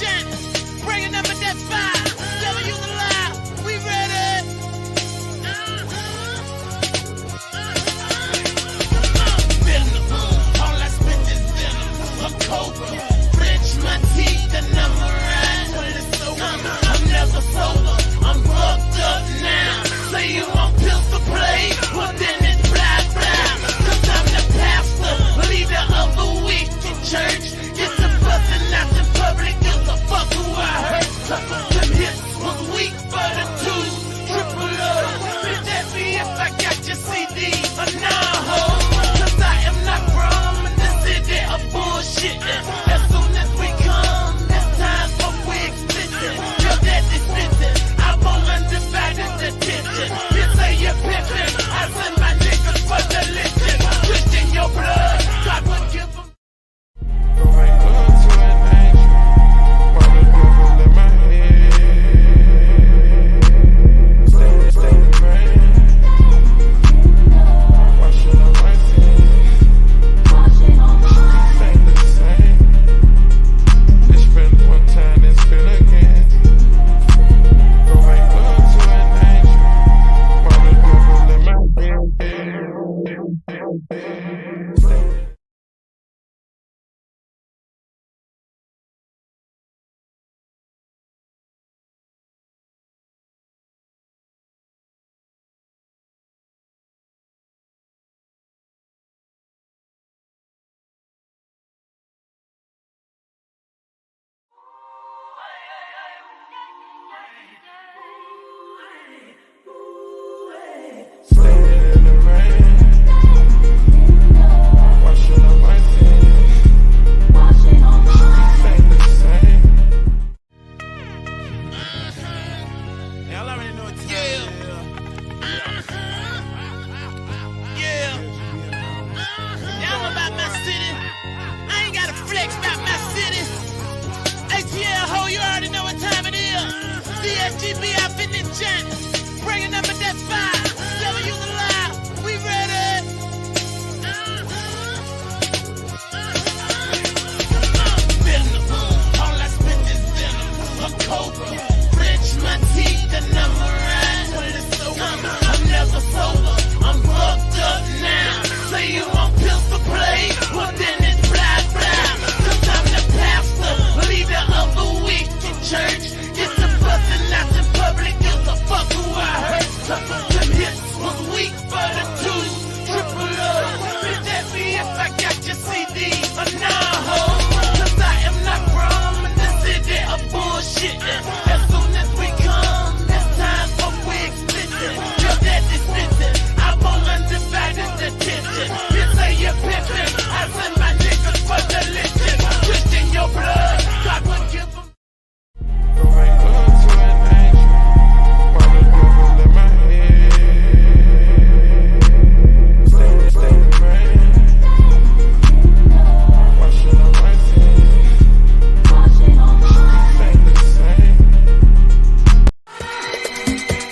giant. Bringing up at that fire. Never use a lie. We ready. Venom. All I spit is venom. A cobra. French my teeth and I'm right. I'm never sober. I'm fucked up now. Say you want pills to play. Well then it's blah blah. Cause I'm the pastor, leader of the wicked church. Get the bustin' out in public. Give a fuck who I hurt. Them hits was weak for the two. Triple O. Did that be if I got your CD or nah, ho? Cause I am not from the city of bullshit. As soon as we come, it's time for wigs spittin'. Your daddy's spittin'. I want undivided attention. You say you're pimpin'. I send my niggas for the listen. Twisting your blood. God would give them. Bringing up at that fire. Never use a lie. We ready. Venom. All I spit is venom. A cobra. French my teeth and I'm right. I'm never sober. I'm fucked up now. Say you want pills to play. Well then it's blah blah. Cause I'm the pastor, leader of the wicked church. Get the bustin' out in public. Give a fuck who I hurt. Them hits was weak for the two. Triple O. Did that be if I got your CD or nah, ho? Cause I am not from the city of bullshit. As soon as we come, it's time for wigs spittin'. Your daddy's spittin'. I want undivided attention. You say you're pimpin'. I send my niggas for the listen. Twisting your blood. God would give them.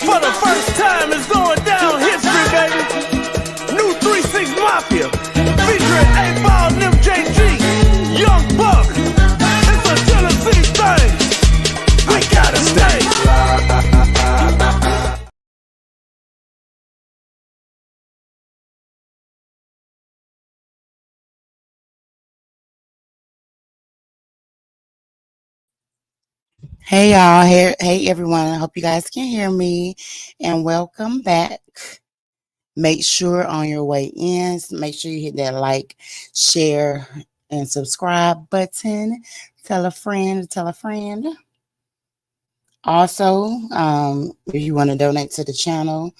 For the first time, it's going down history, baby. New 3-6 Mafia, featuring 8-Ball and MJG, Young Buck. It's a Tennessee thing. We gotta stay. Hey y'all, hey everyone. I hope you guys can hear me and welcome back. Make sure on your way in, make sure you hit that like, share, and subscribe button. Tell a friend, tell a friend. Also, if you want to donate to the channel,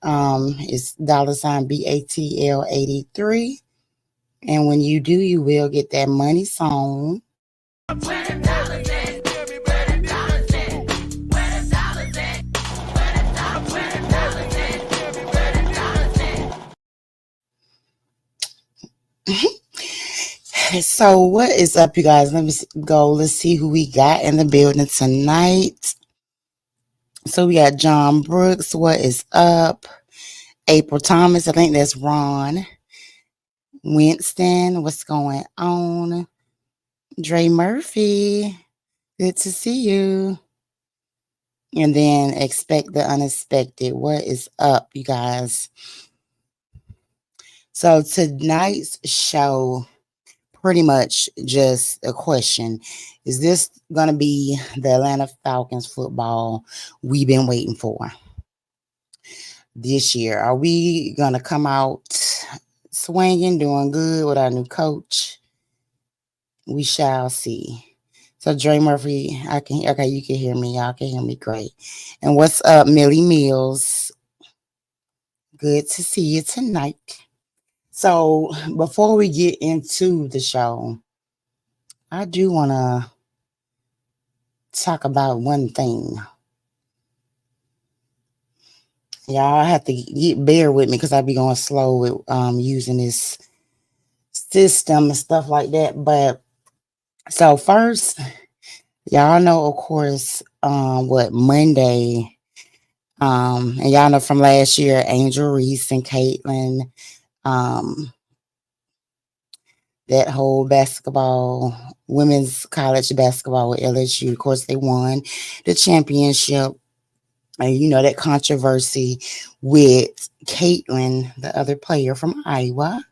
it's $BATL83. And when you do, you will get that money song. So what is up, you guys? Let me go. Let's see who we got in the building tonight. So we got John Brooks. What is up? April Thomas. I think that's Ron. Winston. What's going on? Dre Murphy. Good to see you. And then expect the unexpected. What is up, you guys? So tonight's show, pretty much just a question. Is this going to be the Atlanta Falcons football we've been waiting for this year? Are we going to come out swinging, doing good with our new coach? We shall see. So Dre Murphy, okay, you can hear me. Y'all can hear me great. And what's up, Millie Mills? Good to see you tonight. So before we get into the show, I do want to talk about one thing. Y'all have to bear with me because I be going slow with using this system and stuff like that. But so first, y'all know, of course, what Monday, and y'all know from last year, Angel Reese and Caitlin, that whole basketball, women's college basketball with LSU. Of course, they won the championship. And you know that controversy with Caitlin, the other player from Iowa.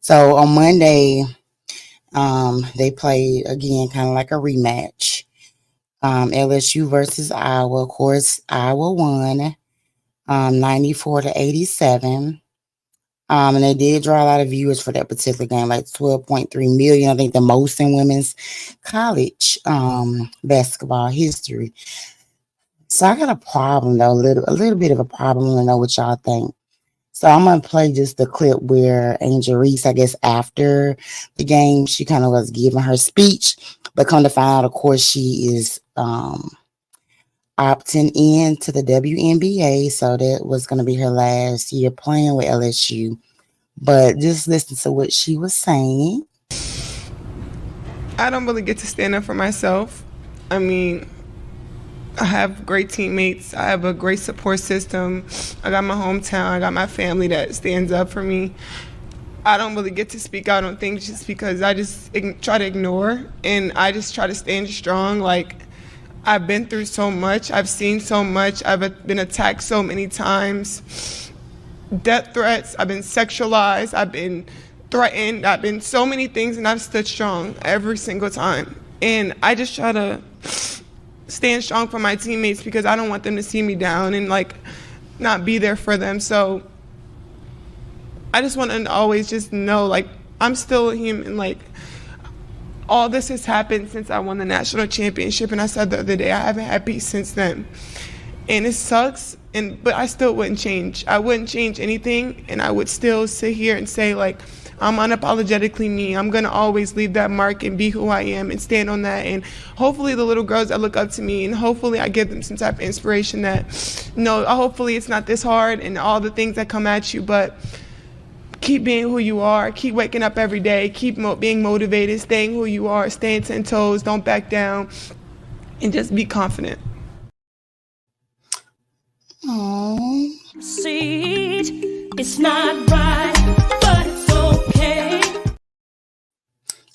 So on Monday, they played again, kind of like a rematch. LSU versus Iowa. Of course, Iowa won 94-87. And they did draw a lot of viewers for that particular game, like 12.3 million. I think the most in women's college basketball history. So I got a problem though, a little bit of a problem. I know what y'all think. So I'm gonna play just the clip where Angel Reese, I guess after the game, she kind of was giving her speech, but come to find out, of course, she is opting in to the WNBA. So that was gonna be her last year playing with LSU. But just listen to what she was saying. I don't really get to stand up for myself. I mean, I have great teammates. I have a great support system. I got my hometown. I got my family that stands up for me. I don't really get to speak out on things just because I just try to ignore, and I just try to stand strong. Like, I've been through so much. I've seen so much. I've been attacked so many times. Death threats. I've been sexualized. I've been threatened. I've been so many things, and I've stood strong every single time. And I just try to stand strong for my teammates because I don't want them to see me down and like not be there for them. So I just want them to always just know, like, I'm still a human. Like, all this has happened since I won the national championship, and I said the other day I haven't had peace since then, and it sucks. But I still wouldn't change. I wouldn't change anything, and I would still sit here and say, like, I'm unapologetically me. I'm going to always leave that mark and be who I am and stand on that. And hopefully the little girls that look up to me, and hopefully I give them some type of inspiration that, no, hopefully it's not this hard and all the things that come at you, but keep being who you are. Keep waking up every day. Keep being motivated, staying who you are, staying 10 toes, don't back down, and just be confident. Oh, See, it's not right, but it's okay.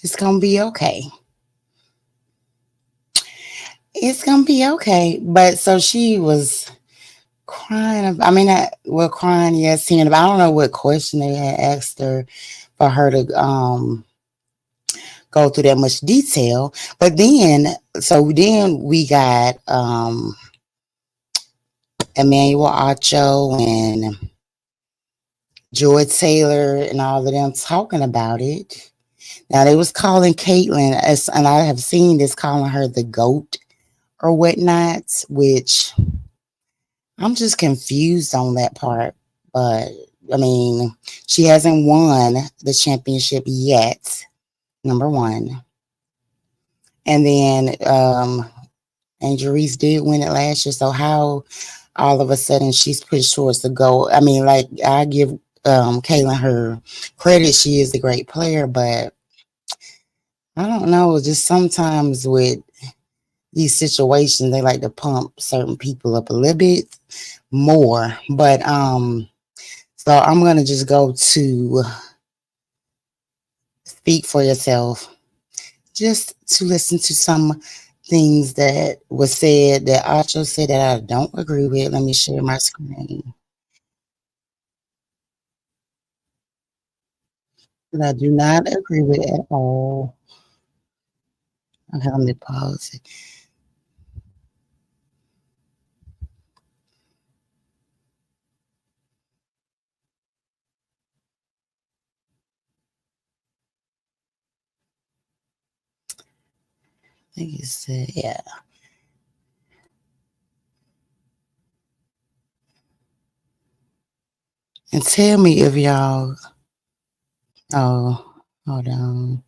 it's gonna be okay. It's gonna be okay. But so she was crying. I mean, crying. Yes, seeing. But I don't know what question they had asked her for her to go through that much detail. But then, then we got Emmanuel Acho and Joy Taylor and all of them talking about it. Now they was calling Caitlin, and I have seen this, calling her the GOAT or whatnot, which I'm just confused on that part. But I mean, she hasn't won the championship yet, number one. And then Angel Reese did win it last year. So how all of a sudden she's pushed towards the goal? I mean, like, I give Caitlin her credit. She is a great player, but I don't know. Just sometimes with these situations, they like to pump certain people up a little bit more. But so I'm gonna just go to Speak for Yourself, just to listen to some things that was said that Acho said that I don't agree with. Let me share my screen. That I do not agree with at all. Okay, let me pause it. I think it said, yeah. And tell me if y'all. Oh, hold on.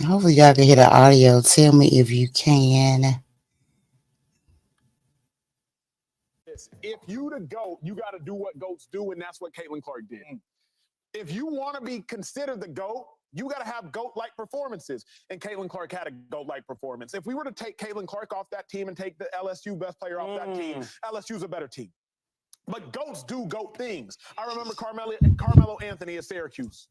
Hopefully, y'all can hear the audio. Tell me if you can. If you the GOAT, you got to do what GOATs do, and that's what Caitlin Clark did. If you want to be considered the GOAT, you got to have GOAT-like performances. And Caitlin Clark had a GOAT-like performance. If we were to take Caitlin Clark off that team and take the LSU best player off that team, LSU's a better team. But GOATs do GOAT things. I remember Carmelo Anthony at Syracuse.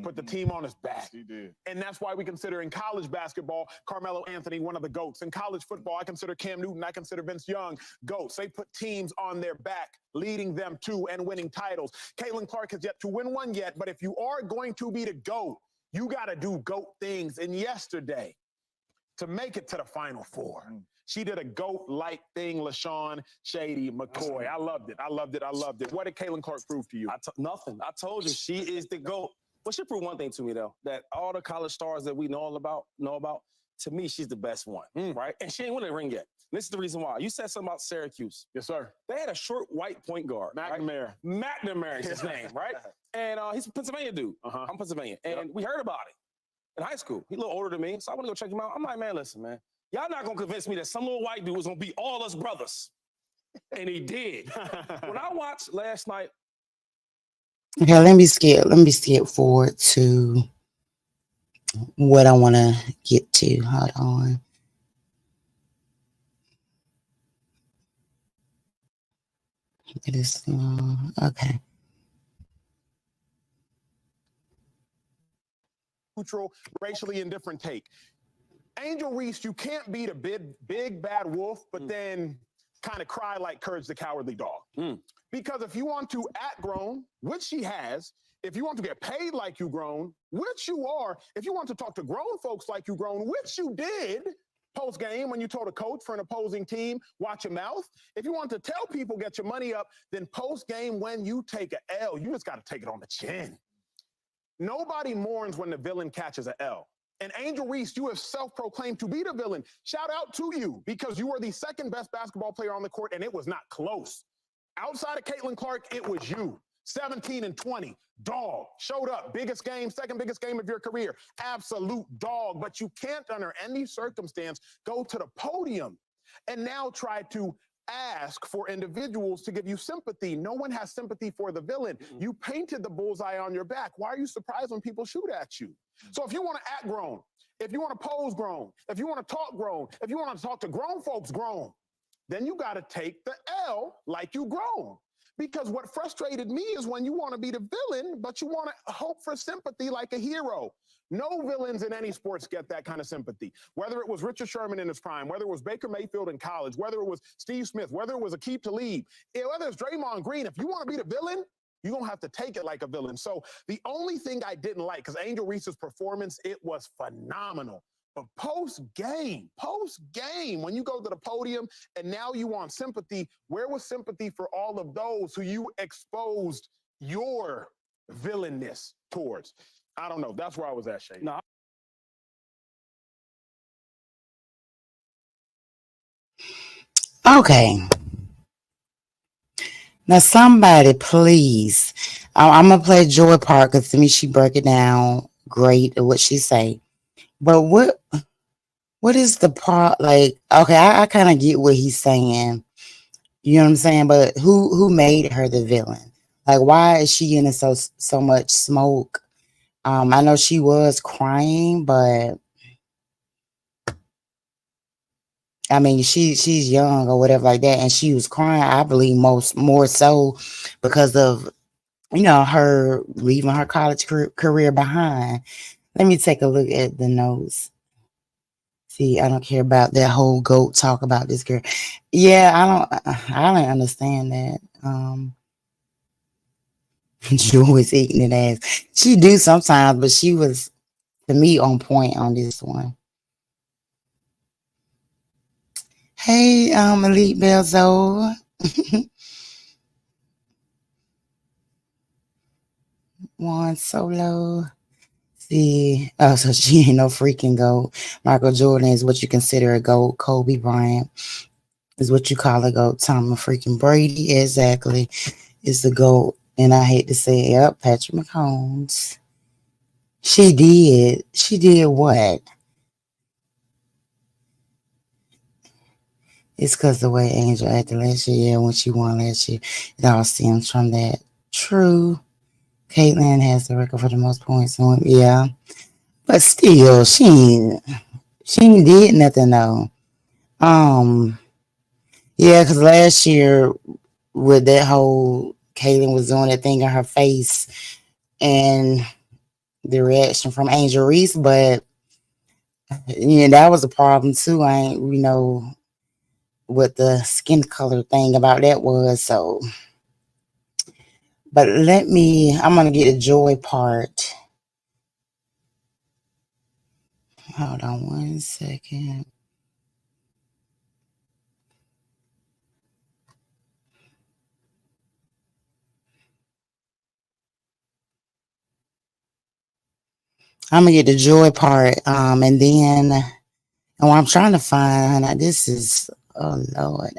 Put the team on his back. He did. And that's why we consider in college basketball, Carmelo Anthony one of the GOATs. In college football, I consider Cam Newton, I consider Vince Young GOATs. They put teams on their back, leading them to and winning titles. Caitlin Clark has yet to win one yet, but if you are going to be the GOAT, you got to do GOAT things. And yesterday, to make it to the Final Four, she did a GOAT-like thing, LaShawn, Shady, McCoy. I loved it. I loved it. I loved it. What did Caitlin Clark prove to you? Nothing. I told you, she is the GOAT. Well, she proved one thing to me, though, that all the college stars that we know about, to me, she's the best one, right? And she ain't won a ring yet. This is the reason why. You said something about Syracuse. Yes, sir. They had a short white point guard. McNamara. Right? McNamara is his name, right? And he's a Pennsylvania dude. I'm Pennsylvania. And we heard about it in high school. He's a little older than me, so I want to go check him out. I'm like, man, listen, man. Y'all not going to convince me that some little white dude was going to beat all us brothers. And he did. When I watched last night, Okay, let me skip forward to what I want to get to. Hold on. It is okay. Neutral, racially indifferent take. Angel Reese, you can't beat a big bad wolf, but then kind of cry like Courage the Cowardly Dog. Because if you want to act grown, which she has, if you want to get paid like you grown, which you are, if you want to talk to grown folks like you grown, which you did post-game when you told a coach for an opposing team, watch your mouth. If you want to tell people, get your money up, then post-game when you take an L, you just got to take it on the chin. Nobody mourns when the villain catches an L. And Angel Reese, you have self-proclaimed to be the villain. Shout out to you because you were the second best basketball player on the court, and it was not close. Outside of Caitlin Clark, it was you. 17 and 20, dog. Showed up, biggest game, second biggest game of your career. Absolute dog. But you can't, under any circumstance, go to the podium and now try to ask for individuals to give you sympathy. No one has sympathy for the villain. You painted the bullseye on your back. Why are you surprised when people shoot at you? So if you want to act grown, if you want to pose grown, if you want to talk grown, if you want to talk to grown folks grown, then you got to take the L like you grown. Because what frustrated me is when you want to be the villain, but you want to hope for sympathy like a hero. No villains in any sports get that kind of sympathy. Whether it was Richard Sherman in his prime, whether it was Baker Mayfield in college, whether it was Steve Smith, whether it was Aqib Talib, whether it's Draymond Green, if you want to be the villain, you're going to have to take it like a villain. So the only thing I didn't like, because Angel Reese's performance, it was phenomenal. But post-game, when you go to the podium and now you want sympathy, where was sympathy for all of those who you exposed your villainness towards? I don't know. That's where I was at, Shane. No. Okay. Now, somebody, please. I'm gonna play Joy Park because to me she broke it down great at what she say. But what is the part? Like, okay, I kind of get what he's saying. You know what I'm saying? But who made her the villain? Like, why is she getting so much smoke? I know she was crying, but I mean, she's young or whatever like that, and she was crying. I believe more so because of her leaving her college career behind. Let me take a look at the notes. See, I don't care about that whole goat talk about this girl. Yeah, I don't understand that. Joy's eating it ass. She do sometimes, but she was to me on point on this one. Hey, Elite Belzo. Juan Solo. See, oh, so she ain't no freaking goat. Michael Jordan is what you consider a goat. Kobe Bryant is what you call a goat. Tom freaking Brady, exactly, is the goat. And I hate to say it, yep, Patrick Mahomes. She did. She did what? It's because the way Angel acted last year, yeah, when she won last year, it all stems from that. True. Caitlyn has the record for the most points. Yeah. But still, she ain't did nothing though. Yeah, because last year with that whole Caitlyn was doing that thing in her face and the reaction from Angel Reese, but yeah, that was a problem too. I ain't what the skin color thing about that was. So, but I'm gonna get the joy part. Hold on 1 second. I'm gonna get the joy part, and then I'm trying to find. This is oh Lord,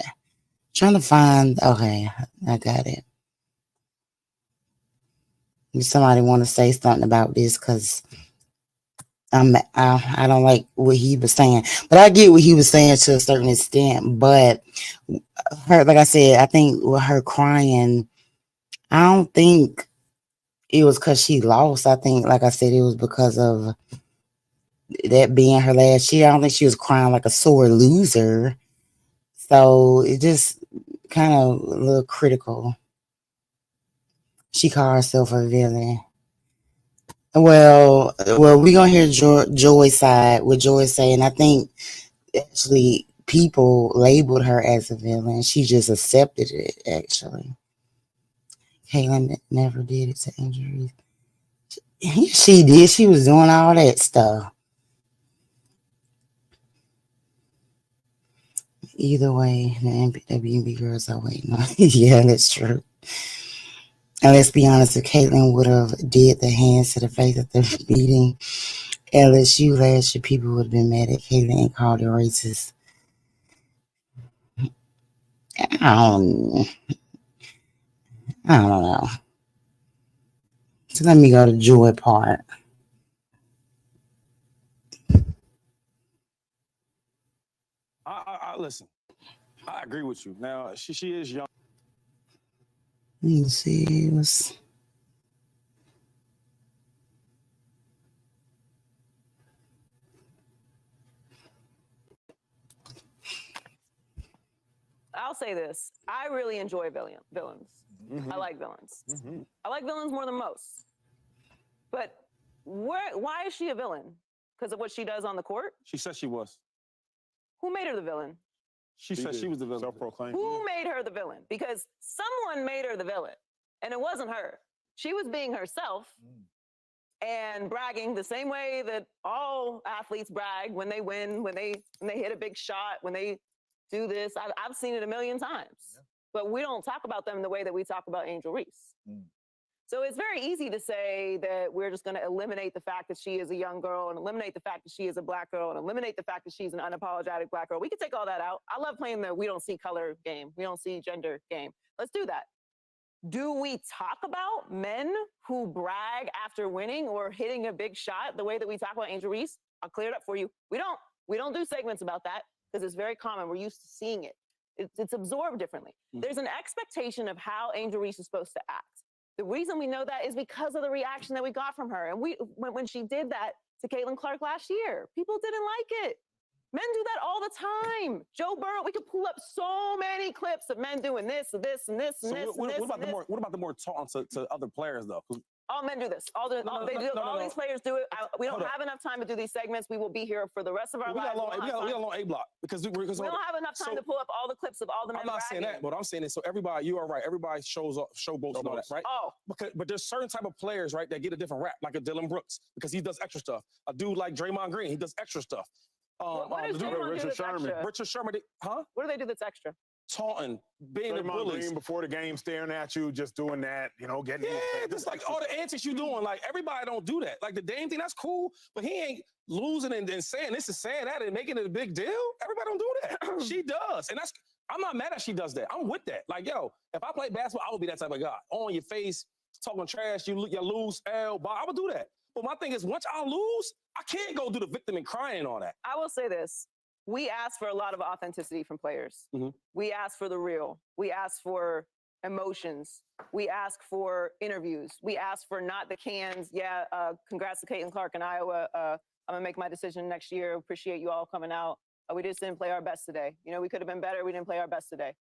trying to find. Okay, I got it. If somebody want to say something about this, because I don't like what he was saying, but I get what he was saying to a certain extent. But her, like I said, I think with her crying, I don't think it was because she lost. I think, like I said, it was because of that being her last year. I don't think she was crying like a sore loser. So it just kind of a little critical. She called herself a villain. Well, we gonna hear Joy's side. What Joy saying. I think actually people labeled her as a villain. She just accepted it. Actually, Caitlyn never did it to injuries. She did. She was doing all that stuff. Either way, the WNB girls are waiting on. Yeah, that's true. And let's be honest, if Caitlyn would have did the hands to the face of the beating LSU last year, people would have been mad at Caitlyn and called her racist. I don't know. So let me go to Joy part. I listen. I agree with you. Now she is young. Let me see. I'll say this. I really enjoy villains. I like villains. I like villains more than most. But why is she a villain? Because of what she does on the court? She said she was. Who made her the villain? She said she was the villain. Self-proclaimed. Who made her the villain? Because someone made her the villain, and it wasn't her. She was being herself and bragging the same way that all athletes brag when they win, when they hit a big shot, when they do this. I've seen it a million times, but we don't talk about them the way that we talk about Angel Reese. So it's very easy to say that we're just going to eliminate the fact that she is a young girl and eliminate the fact that she is a black girl and eliminate the fact that she's an unapologetic black girl. We can take all that out. I love playing the we don't see color game. We don't see gender game. Let's do that. Do we talk about men who brag after winning or hitting a big shot the way that we talk about Angel Reese? I'll clear it up for you. We don't do segments about that because it's very common. We're used to seeing it. It's absorbed differently. There's an expectation of how Angel Reese is supposed to act. The reason we know that is because of the reaction that we got from her. And when she did that to Caitlin Clark last year, people didn't like it. Men do that all the time. Joe Burrow, we could pull up so many clips of men doing this, and this, and this, and So this. what and about this. what about the more taunting to other players though? All men do this. All these players do it. We don't have enough time to do these segments. We will be here for the rest of our lives. We got a long A block because we don't have enough time to pull up all the clips of all the men. I'm not saying that, but I'm saying it. So everybody, you are right. Everybody showboats and all that, right? Oh, but there's certain type of players, right, that get a different rap, like a Dylan Brooks, because he does extra stuff. A dude like Draymond Green, he does extra stuff. What does Draymond do Richard that's Sherman. extra? Richard Sherman, huh? What do they do that's extra? Taunting, being the Draymond bullies. Green before the game, staring at you, just doing that, getting. Yeah, just like all the antics you doing. Like everybody don't do that. Like the Dame thing, that's cool, but he ain't losing and saying this and saying that and making it a big deal. Everybody don't do that. She does, and I'm not mad that she does that. I'm with that. Like yo, if I play basketball, I would be that type of guy. On your face, talking trash, you lose, I would do that. But my thing is, once I lose, I can't go do the victim and crying and all that. I will say this. We ask for a lot of authenticity from players. Mm-hmm. We ask for the real. We ask for emotions. We ask for interviews. We ask for not the cans. Yeah, congrats to Caitlin Clark in Iowa. I'm going to make my decision next year. Appreciate you all coming out. We just didn't play our best today. We could have been better. We didn't play our best today.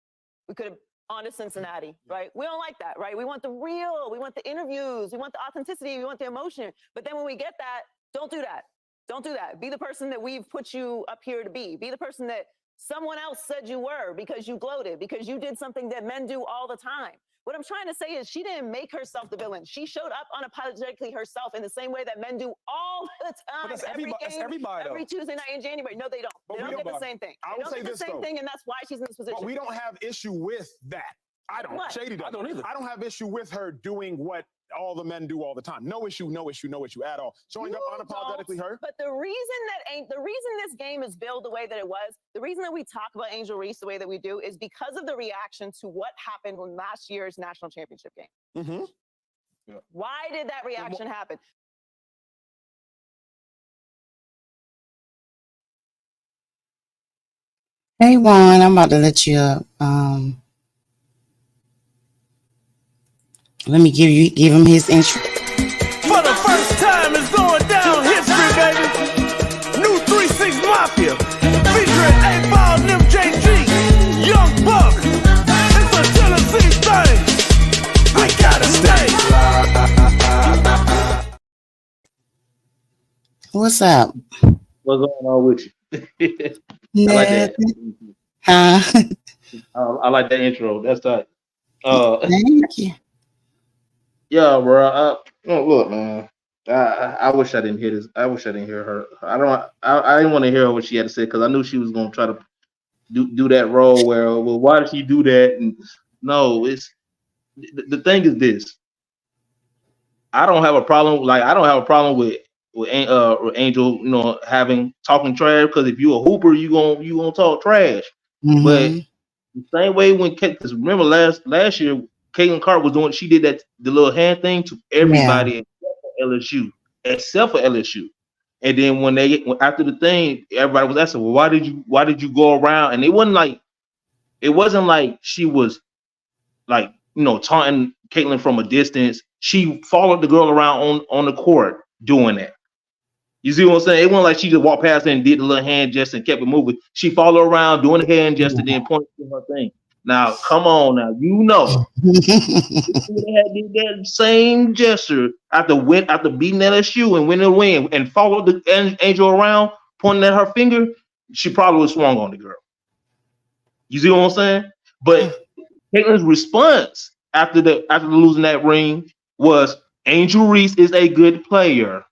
We could have on to Cincinnati, right? We don't like that, right? We want the real. We want the interviews. We want the authenticity. We want the emotion. But then when we get that, don't do that. Don't do that. Be the person that we've put you up here to be. Be the person that someone else said you were because you gloated, because you did something that men do all the time. What I'm trying to say is she didn't make herself the villain. She showed up unapologetically herself in the same way that men do all the time. But that's everybody, every Tuesday night in January. No, they don't. They don't get the same thing. I would say this, though. Thing, and that's why she's in this position. But we don't have issue with that. I don't. What? Shady doesn't. I don't either. I don't have issue with her doing what all the men do all the time. No issue at all. Showing up unapologetically her. But the reason this game is built the way that it was, the reason that we talk about Angel Reese the way that we do is because of the reaction to what happened in last year's national championship game. Mm-hmm. Yeah. Why did that reaction happen? Hey Juan, I'm about to let you up. Let me give him his intro. For the first time, it's going down history, baby. New 3-6 Mafia, featuring 8-Ball and MJG, Young Buck. It's a Tennessee thing. We gotta stay. What's up? What's going on with you? I like that. Huh? I like that intro. That's tight. Thank you. Yeah, bro. Look, man. I wish I didn't hear this. I wish I didn't hear her. I didn't want to hear what she had to say because I knew she was gonna try to do that role where, well, why did she do that? And no, it's the thing is this. I don't have a problem. Like I don't have a problem with Angel, talking trash, because if you a hooper, you gonna talk trash. Mm-hmm. But the same way when remember last year, Caitlin Clark was doing, she did the little hand thing to everybody except for LSU. And then when after the thing, everybody was asking, well, why did you go around? And it wasn't like she was like, taunting Caitlin from a distance. She followed the girl around on the court doing that. You see what I'm saying? It wasn't like she just walked past her and did the little hand gesture and kept it moving. She followed around doing the hand gesture, then pointed to her thing. Now, come on, now did that same gesture after beating LSU and winning the win and followed the Angel around, pointing at her finger, she probably would have swung on the girl. You see what I'm saying? But Caitlin's response after losing that ring was, Angel Reese is a good player.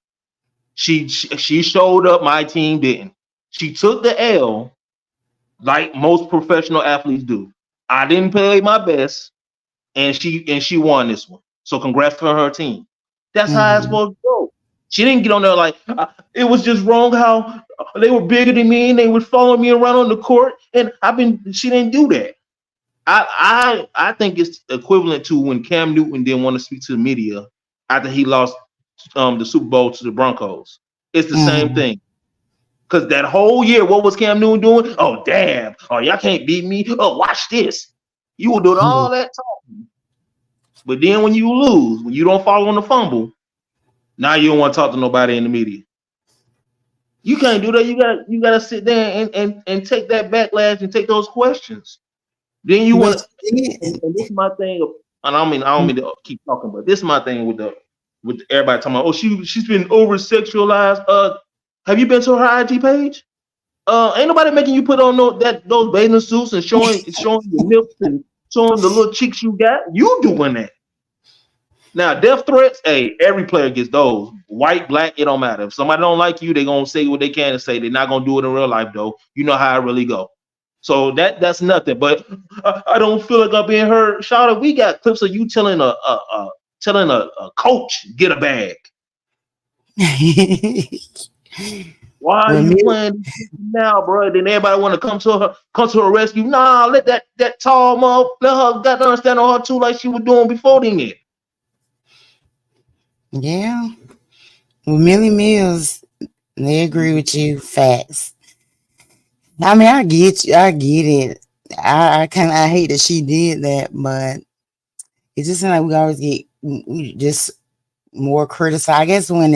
She showed up, my team didn't. She took the L like most professional athletes do. I didn't play my best, and she won this one. So congrats for her team. That's how it's supposed to go. She didn't get on there like, it was just wrong how they were bigger than me and they would follow me around on the court, and she didn't do that. I think it's equivalent to when Cam Newton didn't want to speak to the media after he lost the Super Bowl to the Broncos. It's the same thing. Because that whole year, what was Cam Newton doing? Oh, damn. Oh, y'all can't beat me. Oh, watch this. You were doing all that talking. But then when you lose, when you don't follow on the fumble, now you don't want to talk to nobody in the media. You can't do that. You gotta sit there and take that backlash and take those questions. Then you want But to, and this is my thing. And I don't mean to keep talking, but this is my thing with everybody talking about. Oh, she's been over sexualized. Have you been to her IG page? Ain't nobody making you put on those bathing suits and showing your nips and showing the little cheeks you got. You doing that. Now, death threats, hey, every player gets those. White, black, it don't matter. If somebody don't like you, they gonna say what they can to say. They're not gonna do it in real life, though. You know how it really go. So that's nothing. But I don't feel like I'm being heard. Shawty, we got clips of you telling a coach get a bag. Why are well, you me, playing now, bro? Then everybody want to come to her rescue. Nah, let that tall mother, let her got to understand on her too, like she was doing before then. yeah. Well, Millie Mills, they agree with you. Facts. I mean, I get you. I get it. I hate that she did that, but it just seems like we always get just more criticized. I guess when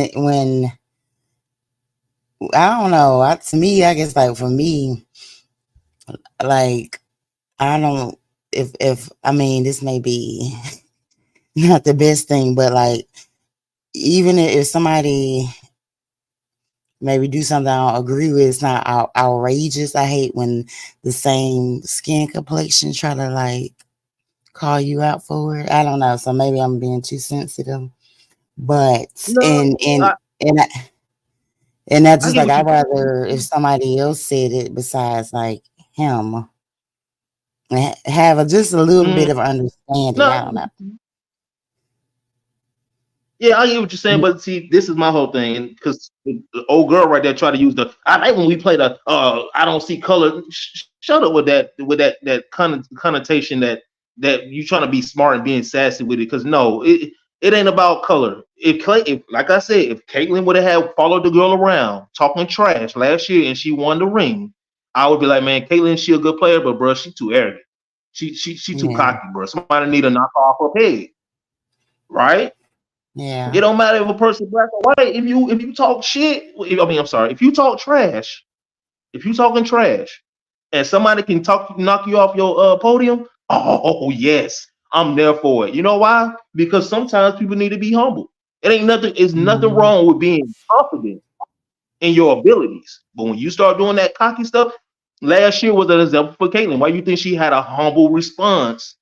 I don't know. To me, I guess like for me, like I don't if I mean this may be not the best thing, but like even if somebody maybe do something I don't agree with, it's not outrageous. I hate when the same skin complexion try to like call you out for it. I don't know. So maybe I'm being too sensitive. But No, and I, and that's I just get like what I'd you. rather if somebody else said it besides like him have just a little Mm, bit of understanding. I don't no, know. yeah, I get what you're saying, but see, this is my whole thing, because the old girl right there tried to use the. I like when we play the. I don't see color. Shut up with that connotation that you trying to be smart and being sassy with it. Because no, it ain't about color. If like I said, if Caitlyn would have followed the girl around talking trash last year and she won the ring, I would be like, man, Caitlyn, she a good player, but bro, she too arrogant. She too Yeah. cocky, bro. Somebody need to knock her off her head, right? It Yeah. don't matter if a person black or white. If you talk shit, I'm sorry. If you talk trash, if you talking trash, and somebody can knock you off your podium, oh yes, I'm there for it. You know why? Because sometimes people need to be humble. It ain't nothing. It's nothing Mhm. wrong with being confident in your abilities. But when you start doing that cocky stuff, last year was an example for Caitlyn. Why you think she had a humble response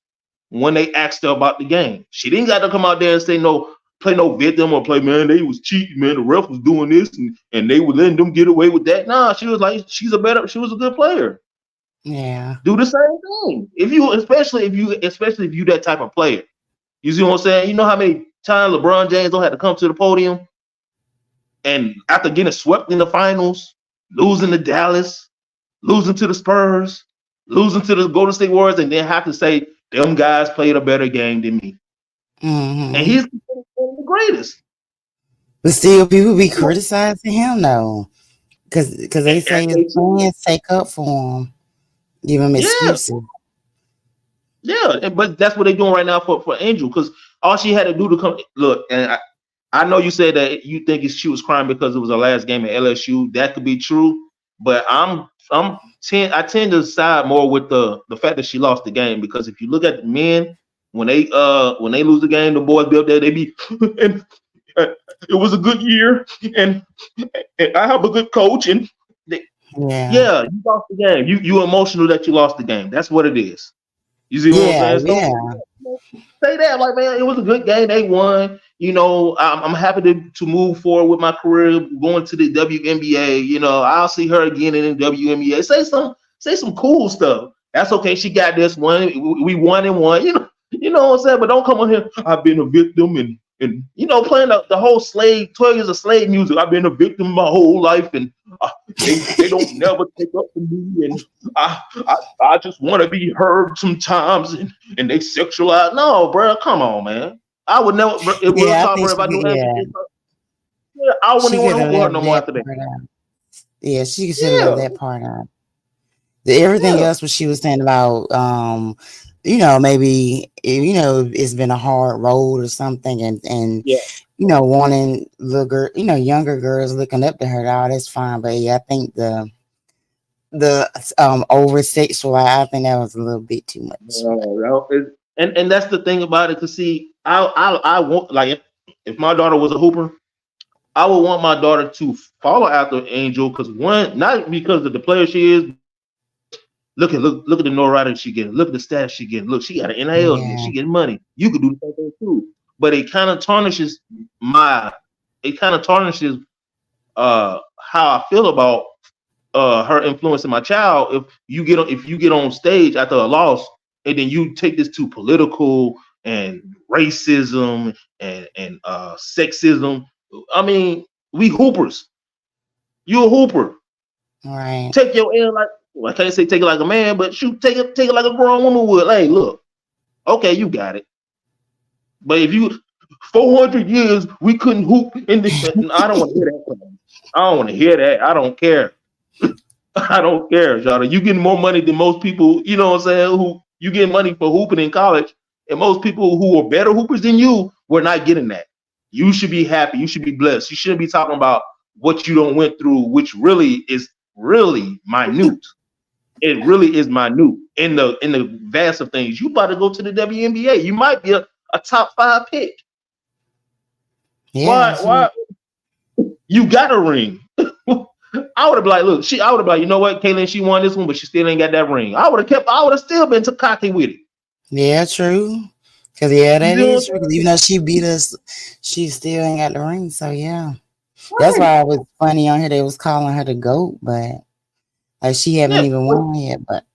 when they asked her about the game? She didn't got to come out there and say no, play no victim or play, man, they was cheating, man. The ref was doing this and they were letting them get away with that. Nah, she was like, she was a good player. Yeah. Do the same thing. Especially if you that type of player. You see what I'm saying? You know how many times LeBron James don't have to come to the podium and after getting swept in the finals, losing to Dallas, losing to the Spurs, losing to the Golden State Warriors, and then have to say them guys played a better game than me. And Hmm. he's one of the greatest. But still, people be criticizing him though, because they say his fans take up for him, give him Yeah, excuses. yeah, but that's what they're doing right now for Angel, because all she had to do to come look, and I know you said that you think she was crying because it was her last game at LSU. That could be true, but I tend to side more with the fact that she lost the game, because if you look at the men when they lose the game, the boys be up there, they be and it was a good year and, and I have a good coach and they, Yeah. yeah, you lost the game. You emotional that you lost the game. That's what it is. You see what I'm Yeah. saying? So Yeah. say that, like, man, it was a good game. They won. You know, I'm happy to move forward with my career, going to the WNBA. You know, I'll see her again in the WNBA. Say some cool stuff. That's okay. She got this one. We won and won. You know what I'm saying? But don't come on here. I've been a victim and playing the whole 12 years of slave music. I've been a victim my whole life, and they don't never take up for me, and I just want to be heard sometimes, and they sexualize. No, bro, come on, man. I would never, in real Yeah. I talk, think bro. If she I could. knew Angela Yeah. did something, yeah, I wouldn't She even want could to have hoop with her left no more that after that. part out. Yeah. She should have left Yeah, that part out. Everything yeah, else, what she was saying about maybe it's been a hard road or something, and Yeah. wanting little girl, younger girls looking up to her, all that's fine. But yeah, I think the over sexual, I think that was a little bit too much. And that's the thing about it. To see, I want, like, if my daughter was a hooper, I would want my daughter to follow after Angel, because one, not because of the player she is. Look at the notoriety she getting. Look at the status she getting. Look, she got an NIL deal. Yeah, She getting money. You could do the same thing too. But it kind of tarnishes how I feel about her influencing my child. If you get on stage after a loss and then you take this to political and racism and sexism. I mean, we hoopers. You a hooper. right. Take your L like, well, I can't say take it like a man, but shoot, take it like a grown woman would. Hey, look, okay, you got it. But if you 400 years we couldn't hoop in this, I don't want to hear that. I don't want to hear that. I don't care. I don't care, Jada. You getting more money than most people, you know what I'm saying? Who you getting money for hooping in college, and most people who are better hoopers than you were not getting that. You should be happy. You should be blessed. You shouldn't be talking about what you don't went through, which really is really minute. It really is minute in the vast of things. You about to go to the WNBA. You might be a top 5 pick. Yeah, Why you got a ring? I would have been like, look, I would have been like, you know what, Kaylin, she won this one, but she still ain't got that ring. I would have still been too cocky with it. yeah, true. Cause yeah, that You know is true. 'Cause even though she beat us, she still ain't got the ring. So yeah, that's why it was funny on here. They was calling her the GOAT, but like she haven't Yeah, even won yet. But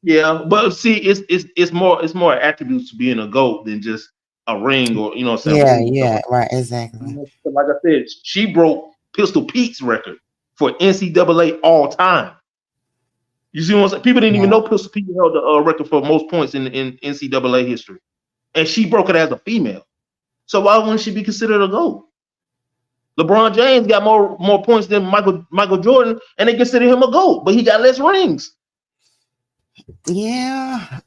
but see, it's more attributes to being a GOAT than just a ring, or you know what I'm saying, yeah, ring and stuff yeah, like right, exactly. that. Like I said, she broke Pistol Pete's record for NCAA all time. You see what I'm saying? People didn't even Yeah, know Pistol Pete held the record for most points in NCAA history, and she broke it as a female. So why wouldn't she be considered a GOAT? LeBron James got more points than Michael Jordan, and they consider him a GOAT, but he got less rings. yeah.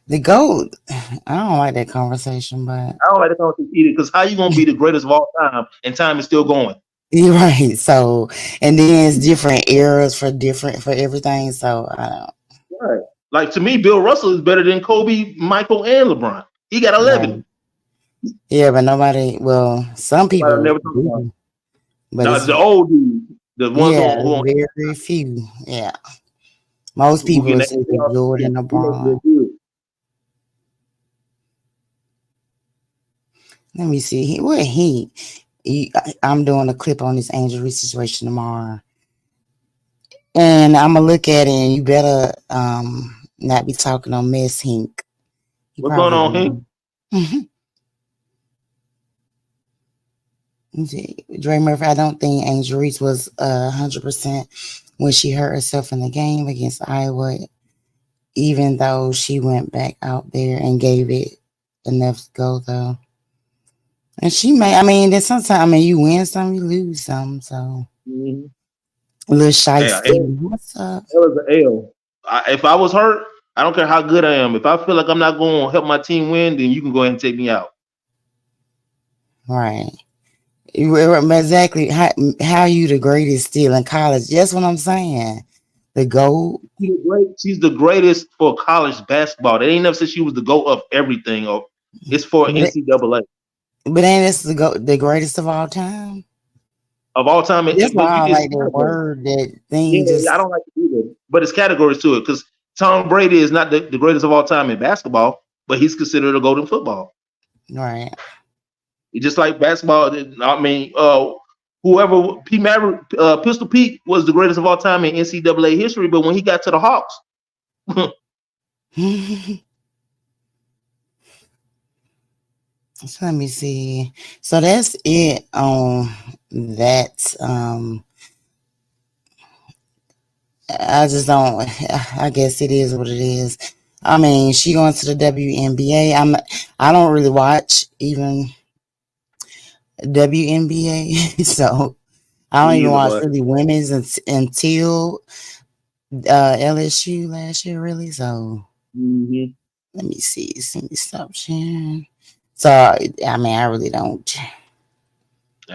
The GOAT. I don't like that conversation, but I don't like the conversation either, because how you gonna be the greatest of all time and time is still going? you're right. So, and then it's different eras for everything. So I don't. Right. Like, to me, Bill Russell is better than Kobe, Michael, and LeBron. He got 11. Right. Yeah, but nobody. Well, some Nobody people never talk about do, him. but Now, it's the old dudes, the ones yeah, who on very few. Yeah, most who people get is the either Jordan or he look real Braun. good. Let me see. I'm doing a clip on this Angel Reese situation tomorrow, and I'm gonna look at it. And you better not be talking on Miss Hink. You What's going probably on, will. Hank? Let me see. Dre Murphy, I don't think Angel Reese was 100% when she hurt herself in the game against Iowa, even though she went back out there and gave it enough to go though. And she may, I mean, there's sometimes, I mean, you win some, you lose some. So, Mm-hmm. a little Yeah, shiesty. What's up? L is an L. If I was hurt, I don't care how good I am. If I feel like I'm not going to help my team win, then you can go ahead and take me out. Right. Exactly. How you the greatest still in college? That's what I'm saying. The GOAT. She's the greatest for college basketball. They ain't never said she was the GOAT of everything. Or it's for But, NCAA but ain't this the greatest of all time? of all time. That's why But I it's like that categories. word, that Yeah, thing. I don't like it either. But it's categories to it, because Tom Brady is not the greatest of all time in basketball, but he's considered a GOAT in football. Right. It's just like basketball. I mean, whoever Pistol Pete was the greatest of all time in NCAA history, but when he got to the Hawks, So let me see. So that's it on that. I just don't. I guess it is what it is. I mean, she going to the WNBA. I don't really watch even WNBA, so I don't me even either, watch but really women's until LSU last year, really. So mhm. Let me see. Let me stop sharing. So I mean, I really don't.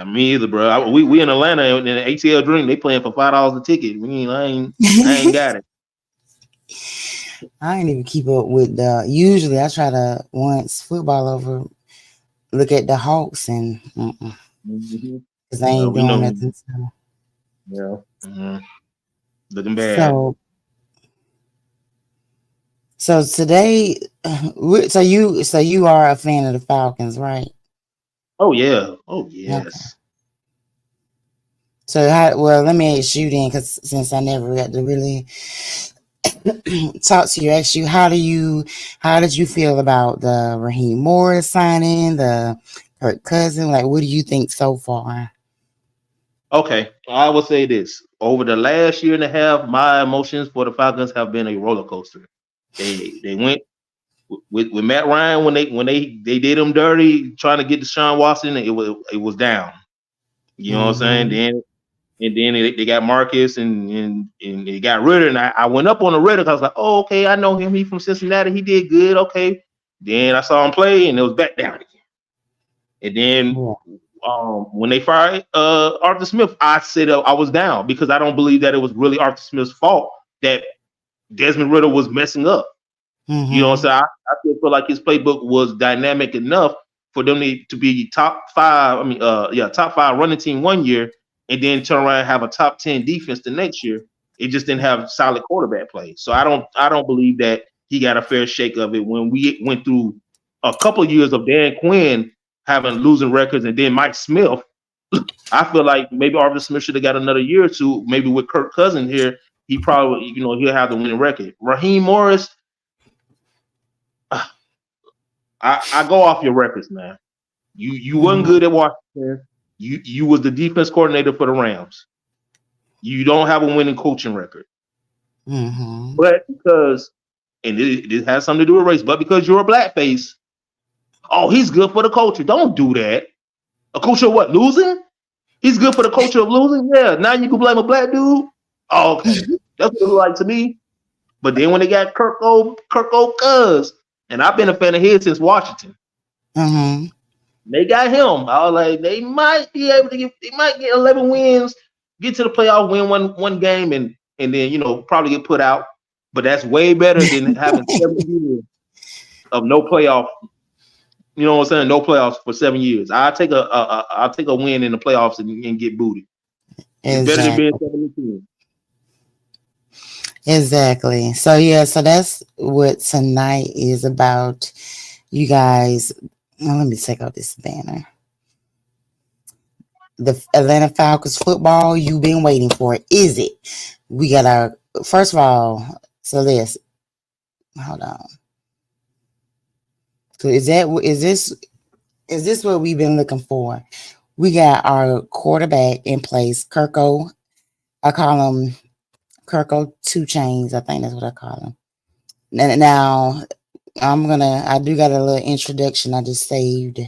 Me either, bro. We in Atlanta in the ATL Dream. They playing for $5 a ticket. I ain't got it. I ain't even keep up with the. Usually, I try to once football over, look at the Hawks and because I ain't We doing know. nothing. So. Yeah. Looking bad. So today, so you are a fan of the Falcons, right? Oh yeah. Oh Okay. yes. So well, let me ask you then, because since I never got to really talk to you, ask you how did you feel about the Raheem Morris signing, the Kirk Cousin? Like, what do you think so far? Okay. I will say this. Over the last year and a half, my emotions for the Falcons have been a roller coaster. They went with Matt Ryan when they did him dirty, trying to get Deshaun Watson. It was down. You know what I'm saying? Then they got Marcus and they got Ritter. And I went up on the Ritter because I was like, oh, okay, I know him. He from Cincinnati. He did good. Okay. Then I saw him play and it was back down again. And then when they fired Arthur Smith, I said I was down because I don't believe that it was really Arthur Smith's fault that Desmond Ritter was messing up. You know what I'm saying? I still feel like his playbook was dynamic enough for them to be top 5. Top 5 running team one year, and then turn around and have a top 10 defense the next year. It just didn't have solid quarterback play. So I don't believe that he got a fair shake of it when we went through a couple of years of Dan Quinn having losing records, and then Mike Smith. I feel like maybe Arthur Smith should have got another year or two. Maybe with Kirk Cousins here, he probably he'll have the winning record. Raheem Morris. I go off your records, man. You wasn't good at Washington. You was the defense coordinator for the Rams. You don't have a winning coaching record. But because, and it has something to do with race, but because you're a blackface, oh, he's good for the culture. Don't do that. A culture of what? Losing? He's good for the culture of losing? Yeah. Now you can blame a black dude? Oh, okay. That's what it looked like to me. But then when they got Kirk Cuz, and I've been a fan of his since Washington. They got him. I was like, they might be able to they might get 11 wins, get to the playoff, win one game, and then probably get put out. But that's way better than having 7 years of no playoff. You know what I'm saying? No playoffs for 7 years. I'll take a win in the playoffs and get booted. It's better than being 7-2. Exactly. So that's what tonight is about. You guys, let me take out this banner. The Atlanta Falcons football you've been waiting for. Is it? We got our first of all. So hold on. So is this what we've been looking for? We got our quarterback in place, Kirko. I call him Kirko 2 Chains. I think that's what I call him. Now I do got a little introduction I just saved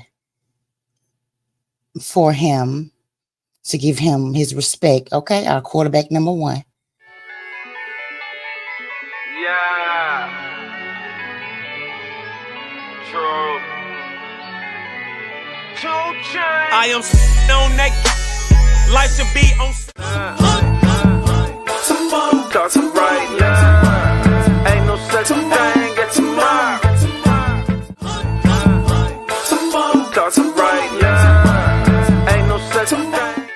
for him to give him his respect. Okay, our quarterback number 1. Yeah. True. 2 Chainz. I am on that. Life should be on. Tomorrow. Cause right now. Ain't no such thing as tomorrow. Tomorrow. Cause right now. Ain't no such thing.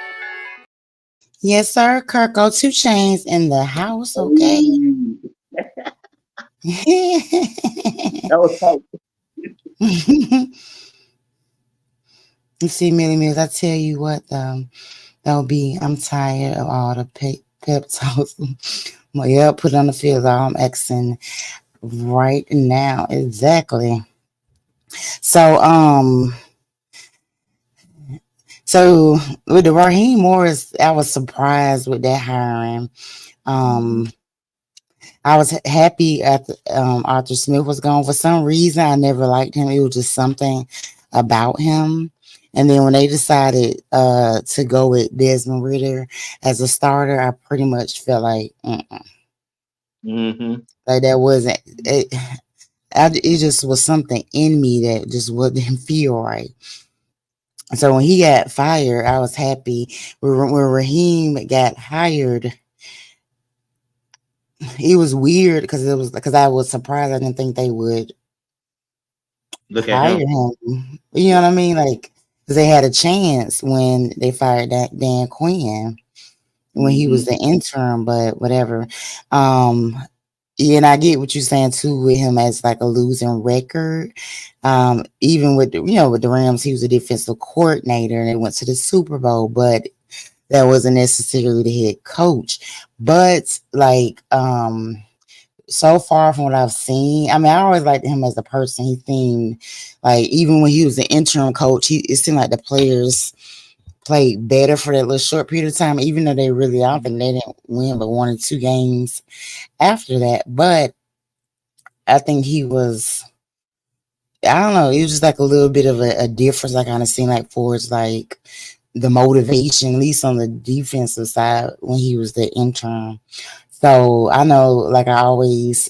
Yes, sir. Kirko 2 Chainz in the house. Okay. That was tight. You see, Millie Mills, I tell you what, I'm tired of all the pep talks. Well, put it on the field. I'm Xing right now. Exactly. So with the Raheem Morris, I was surprised with that hiring. I was happy after Arthur Smith was gone. For some reason, I never liked him. It was just something about him. And then when they decided to go with Desmond Ritter as a starter, I pretty much felt like, like that wasn't it. it just was something in me that just wouldn't feel right. So when he got fired, I was happy. When Raheem got hired, it was weird because I was surprised. I didn't think they would Look at hire him. him. You know what I mean? Like, because they had a chance when they fired that Dan Quinn when he was the interim, but whatever. Um, yeah, and I get what you're saying too with him as like a losing record. Even with with the Rams, he was a defensive coordinator and they went to the Super Bowl, but that wasn't necessarily the head coach. But like so far from what I've seen, I mean, I always liked him as a person. He seemed like even when he was the interim coach, it seemed like the players played better for that little short period of time, even though I don't think they didn't win but 1 or 2 games after that. But I think he was, I don't know, it was just like a little bit of a difference I kind of seen like for his like the motivation, at least on the defensive side when he was the interim. So I know, like I always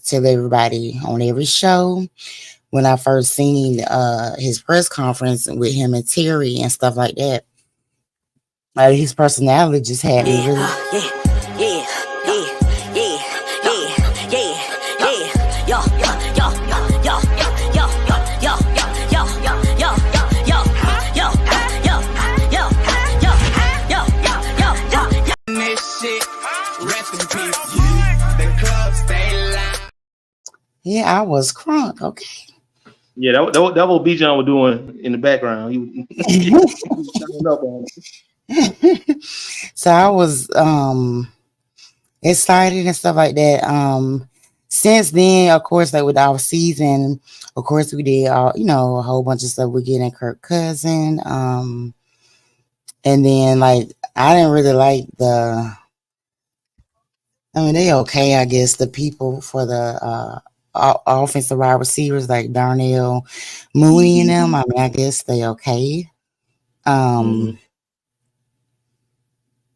tell everybody on every show, when I first seen his press conference with him and Terry and stuff like that, his personality just had me really. Yeah, I was crunk. Okay. Yeah, that what B John was doing in the background. He was turning up on it. So I was excited and stuff like that. Since then, of course, like with our season, of course, we did all a whole bunch of stuff. We're getting Kirk Cousin. And then like I didn't really like they okay, I guess, the people for the offensive wide receivers like Darnell Mooney and them. I mean, I guess they okay. And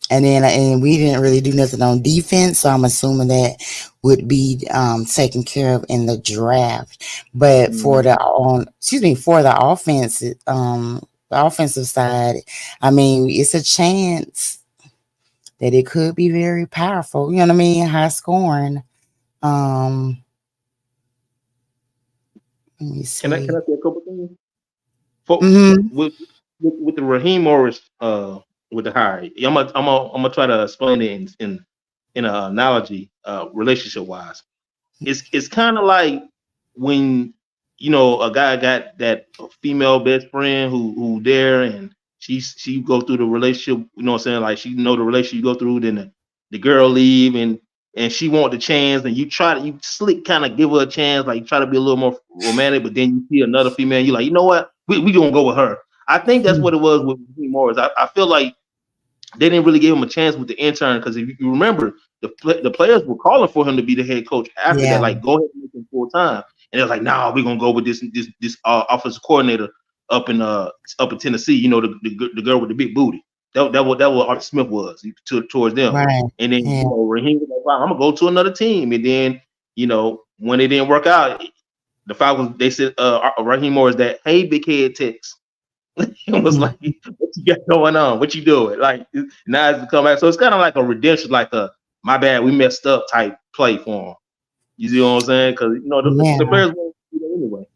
we didn't really do nothing on defense, so I'm assuming that would be taken care of in the draft. But for the offense, the offensive side, I mean, it's a chance that it could be very powerful. You know what I mean? High scoring. Let me see. Can I say a couple things? With the Raheem Morris with the hire, I'm gonna try to explain it in an analogy relationship wise. It's kind of like when a guy got that female best friend who there and she go through the relationship, you know what I'm saying, like she know the relationship you go through, then the girl leave and she want the chance, and you slick kind of give her a chance, like you try to be a little more romantic, but then you see another female, you're like, you know what, we gonna go with her. I think that's what it was with Raheem Morris. I feel like they didn't really give him a chance with the intern, because if you remember, the players were calling for him to be the head coach after that, like go ahead and make him full time, and they're like, nah, we're gonna go with this offensive coordinator up in Tennessee. The girl with the big booty. That what Arthur Smith was towards them. Right. And then Raheem was like, wow, I'm gonna go to another team. And then when it didn't work out, the Falcons, they said Raheem Morris that, hey, big head text. It was like, what you got going on? What you doing? Like, now it's come back. So it's kind of like a redemption, like a my bad, we messed up type play for him. You see what I'm saying? Because the players won't do that anyway.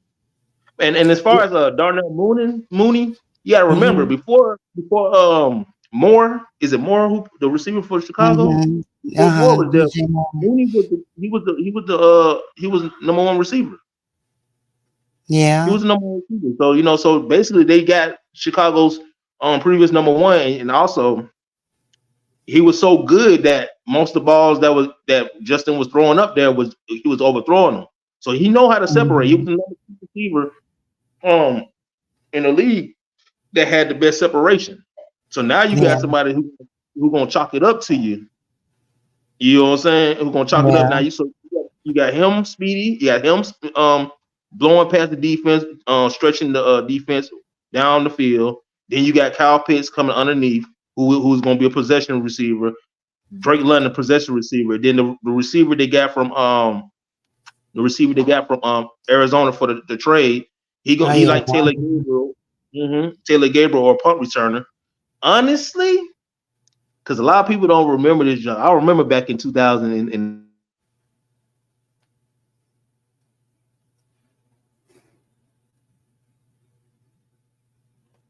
And as far as Darnell Mooney, you gotta remember before Moore, is it Moore who the receiver for Chicago? Moore was there. Mooney he was number one receiver. Yeah, he was the number one receiver. So so basically they got Chicago's previous number one, and also he was so good that most of the balls that Justin was throwing up there he was overthrowing them. So he know how to separate. He was the number two receiver in the league that had the best separation. So now you got somebody who gonna chalk it up to you. You know what I'm saying? Who gonna chalk it up now? You got him speedy. You got him blowing past the defense, stretching the defense down the field. Then you got Kyle Pitts coming underneath, who's going to be a possession receiver. Drake London, possession receiver. Then the receiver they got from the receiver they got from Arizona for the trade. Oh He yeah. like Taylor Gabriel, Taylor Gabriel or punt returner. Honestly, because a lot of people don't remember this. I remember back in 2000 and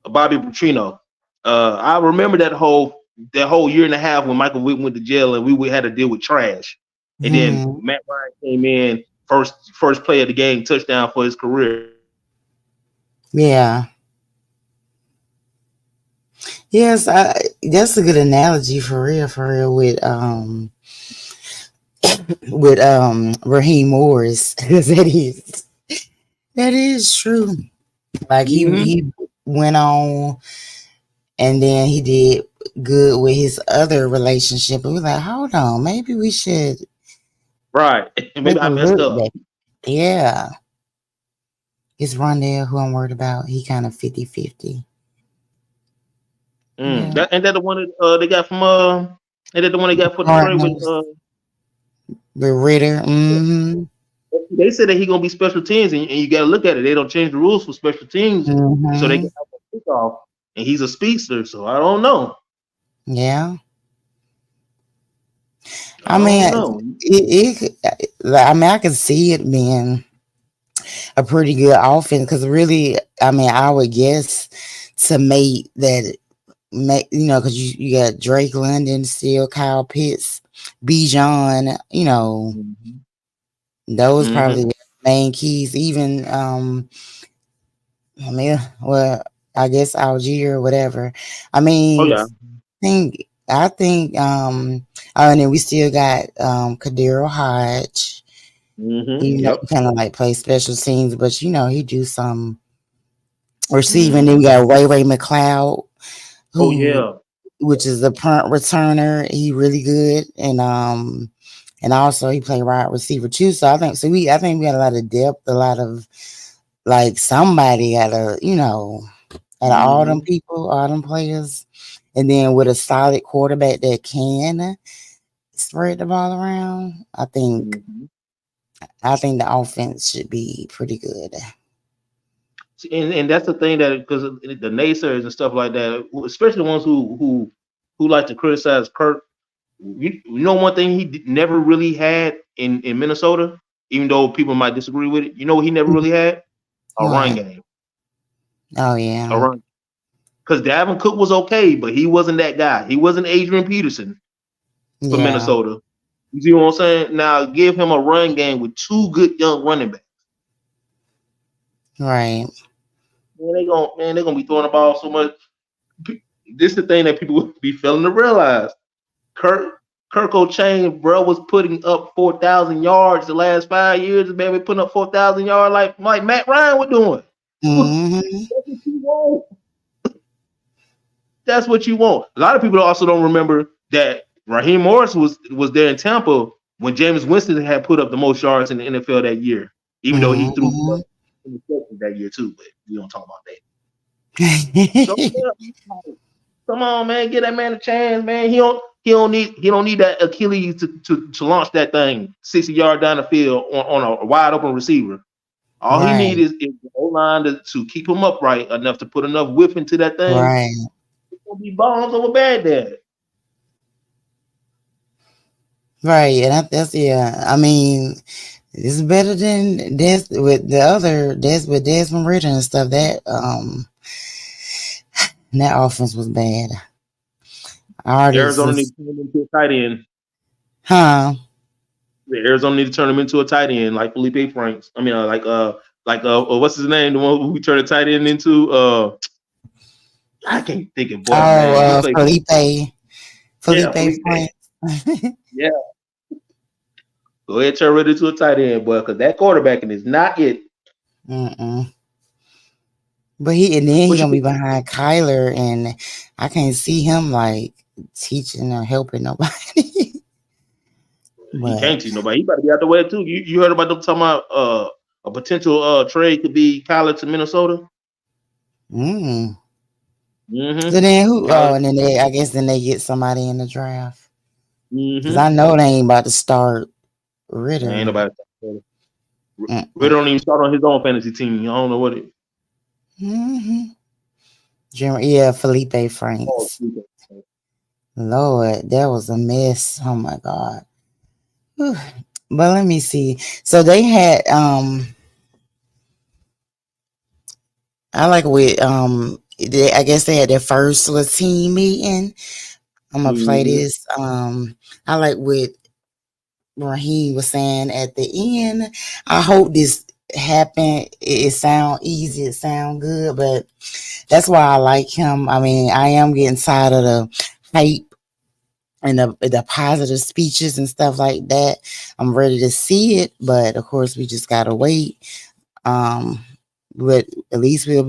Bobby Petrino. I remember that whole year and a half when Michael Vick went to jail and we had to deal with trash. And then Mhm. Matt Ryan came in first play of the game, touchdown for his career. Yeah. Yes, that's a good analogy for real with Raheem Morris. 'Cause that is true. Like Mm-hmm. he went on and then he did good with his other relationship. And we like, hold on, maybe we should Right. Maybe take I a messed look up. back. Yeah. It's Rondell who I'm worried about. He kind of 50-50. Yeah. That ain't that the one that they got from ain't that the one they got for the trade with Cardinals. The Ritter. they said that he gonna be special teams and you gotta look at it. They don't change the rules for special teams so they Mm-hmm. can have a kickoff. And he's a speedster, so I don't know. Yeah. I I mean, don't know. I mean, I can see it being a pretty good offense because really, I mean, I would guess to mate that, because you got Drake London still, Kyle Pitts, Bijan, Mhm. those Mhm. probably the main keys. Even, I mean, well, I guess Algier or whatever. I Oh mean, yeah. I think, oh, and then we still got Kadero Hodge. Even though Yep. he kind of like play special teams, but he do some receiving. Then we Mhm. got Ray McLeod, Oh who yeah. which is the punt returner. He really good, and also he play wide receiver too. So I think we got a lot of depth, a lot of like somebody out of all them Mhm. people, all them players, and then with a solid quarterback that can spread the ball around. Mhm. I think the offense should be pretty good. And that's the thing that because the naysayers and stuff like that, especially the ones who like to criticize Kirk. You know one thing he never really had in Minnesota, even though people might disagree with it. You know what he never really had? A run What? game. Oh A yeah, run. Because Dalvin Cook was okay, but he wasn't that guy. He wasn't Adrian Peterson for yeah, Minnesota. You see what I'm saying? Now give him a run game with two good young running backs. right. Man, they gonna be throwing the ball so much. This is the thing that people be failing to realize. Kirk O'Chain, bro, was putting up 4,000 yards the last 5 years. Man, we putting up 4,000 yards like Matt Ryan was doing. Hmm. That's what you want. That's what you want. A lot of people also don't remember that Raheem Morris was there in Tampa when James Winston had put up the most yards in the NFL that year, even though he threw Hmm. interceptions that year too. But we don't talk about that. So yeah, come on, man, give that man a chance, man. He don't need that Achilles to launch that thing 60 yards down the field on a wide open receiver. All he Right, needs is the O line to keep him upright enough to put enough whip into that thing. right, It's gonna be bombs over Baghdad. right. And that's yeah. I mean, it's better than Desmond Ritter and stuff. That offense was bad. Artists Arizona needs was, to turn him into a tight end. huh? Arizona need to turn him into a tight end like Felipe Franks. I mean, what's his name? The one who we turned a tight end into. I can't think of boy name. He Oh, played. Yeah, Felipe Felipe. Frank. Yeah, go ahead, turn it into a tight end, boy, because that quarterbacking is not it. Mm-mm. But he What you gonna be behind Kyler, and I can't see him like teaching or helping nobody. He But can't teach nobody. He about to be out the way too. You heard about them talking about a potential trade could be Kyler to Minnesota. mm. Mm-hmm. So then who? Kyler. Oh, and then I guess then they get somebody in the draft because Mm-hmm. I know they ain't about to start Ain't Ritter. nobody. Ray don't even start on his own fantasy team. I don't know what it. Yeah, Felipe Oh, Franks. Lord, that was a mess. Oh my God. Whew. But let me see. So they had I like with I guess they had their first little team meeting. I'm gonna play this. I like what Raheem was saying at the end. I hope this happened. It sound easy, it sound good, but that's why I like him. I mean, I am getting tired of the hype and the positive speeches and stuff like that. I'm ready to see it, but of course we just gotta wait. Um, but at least we're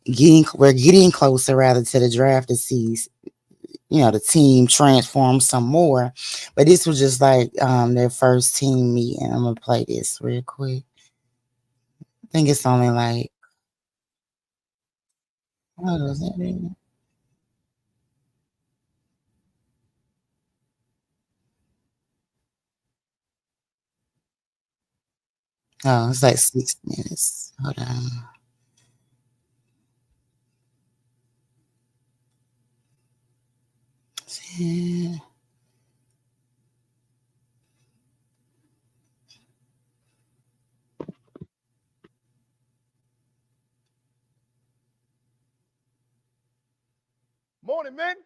getting closer rather to the draft to see the team transform some more. But this was just like their first team meeting. I'm gonna play this real quick. I think it's only like what was it? Oh, it's like 6 minutes. Hold on. Yeah. Morning, man.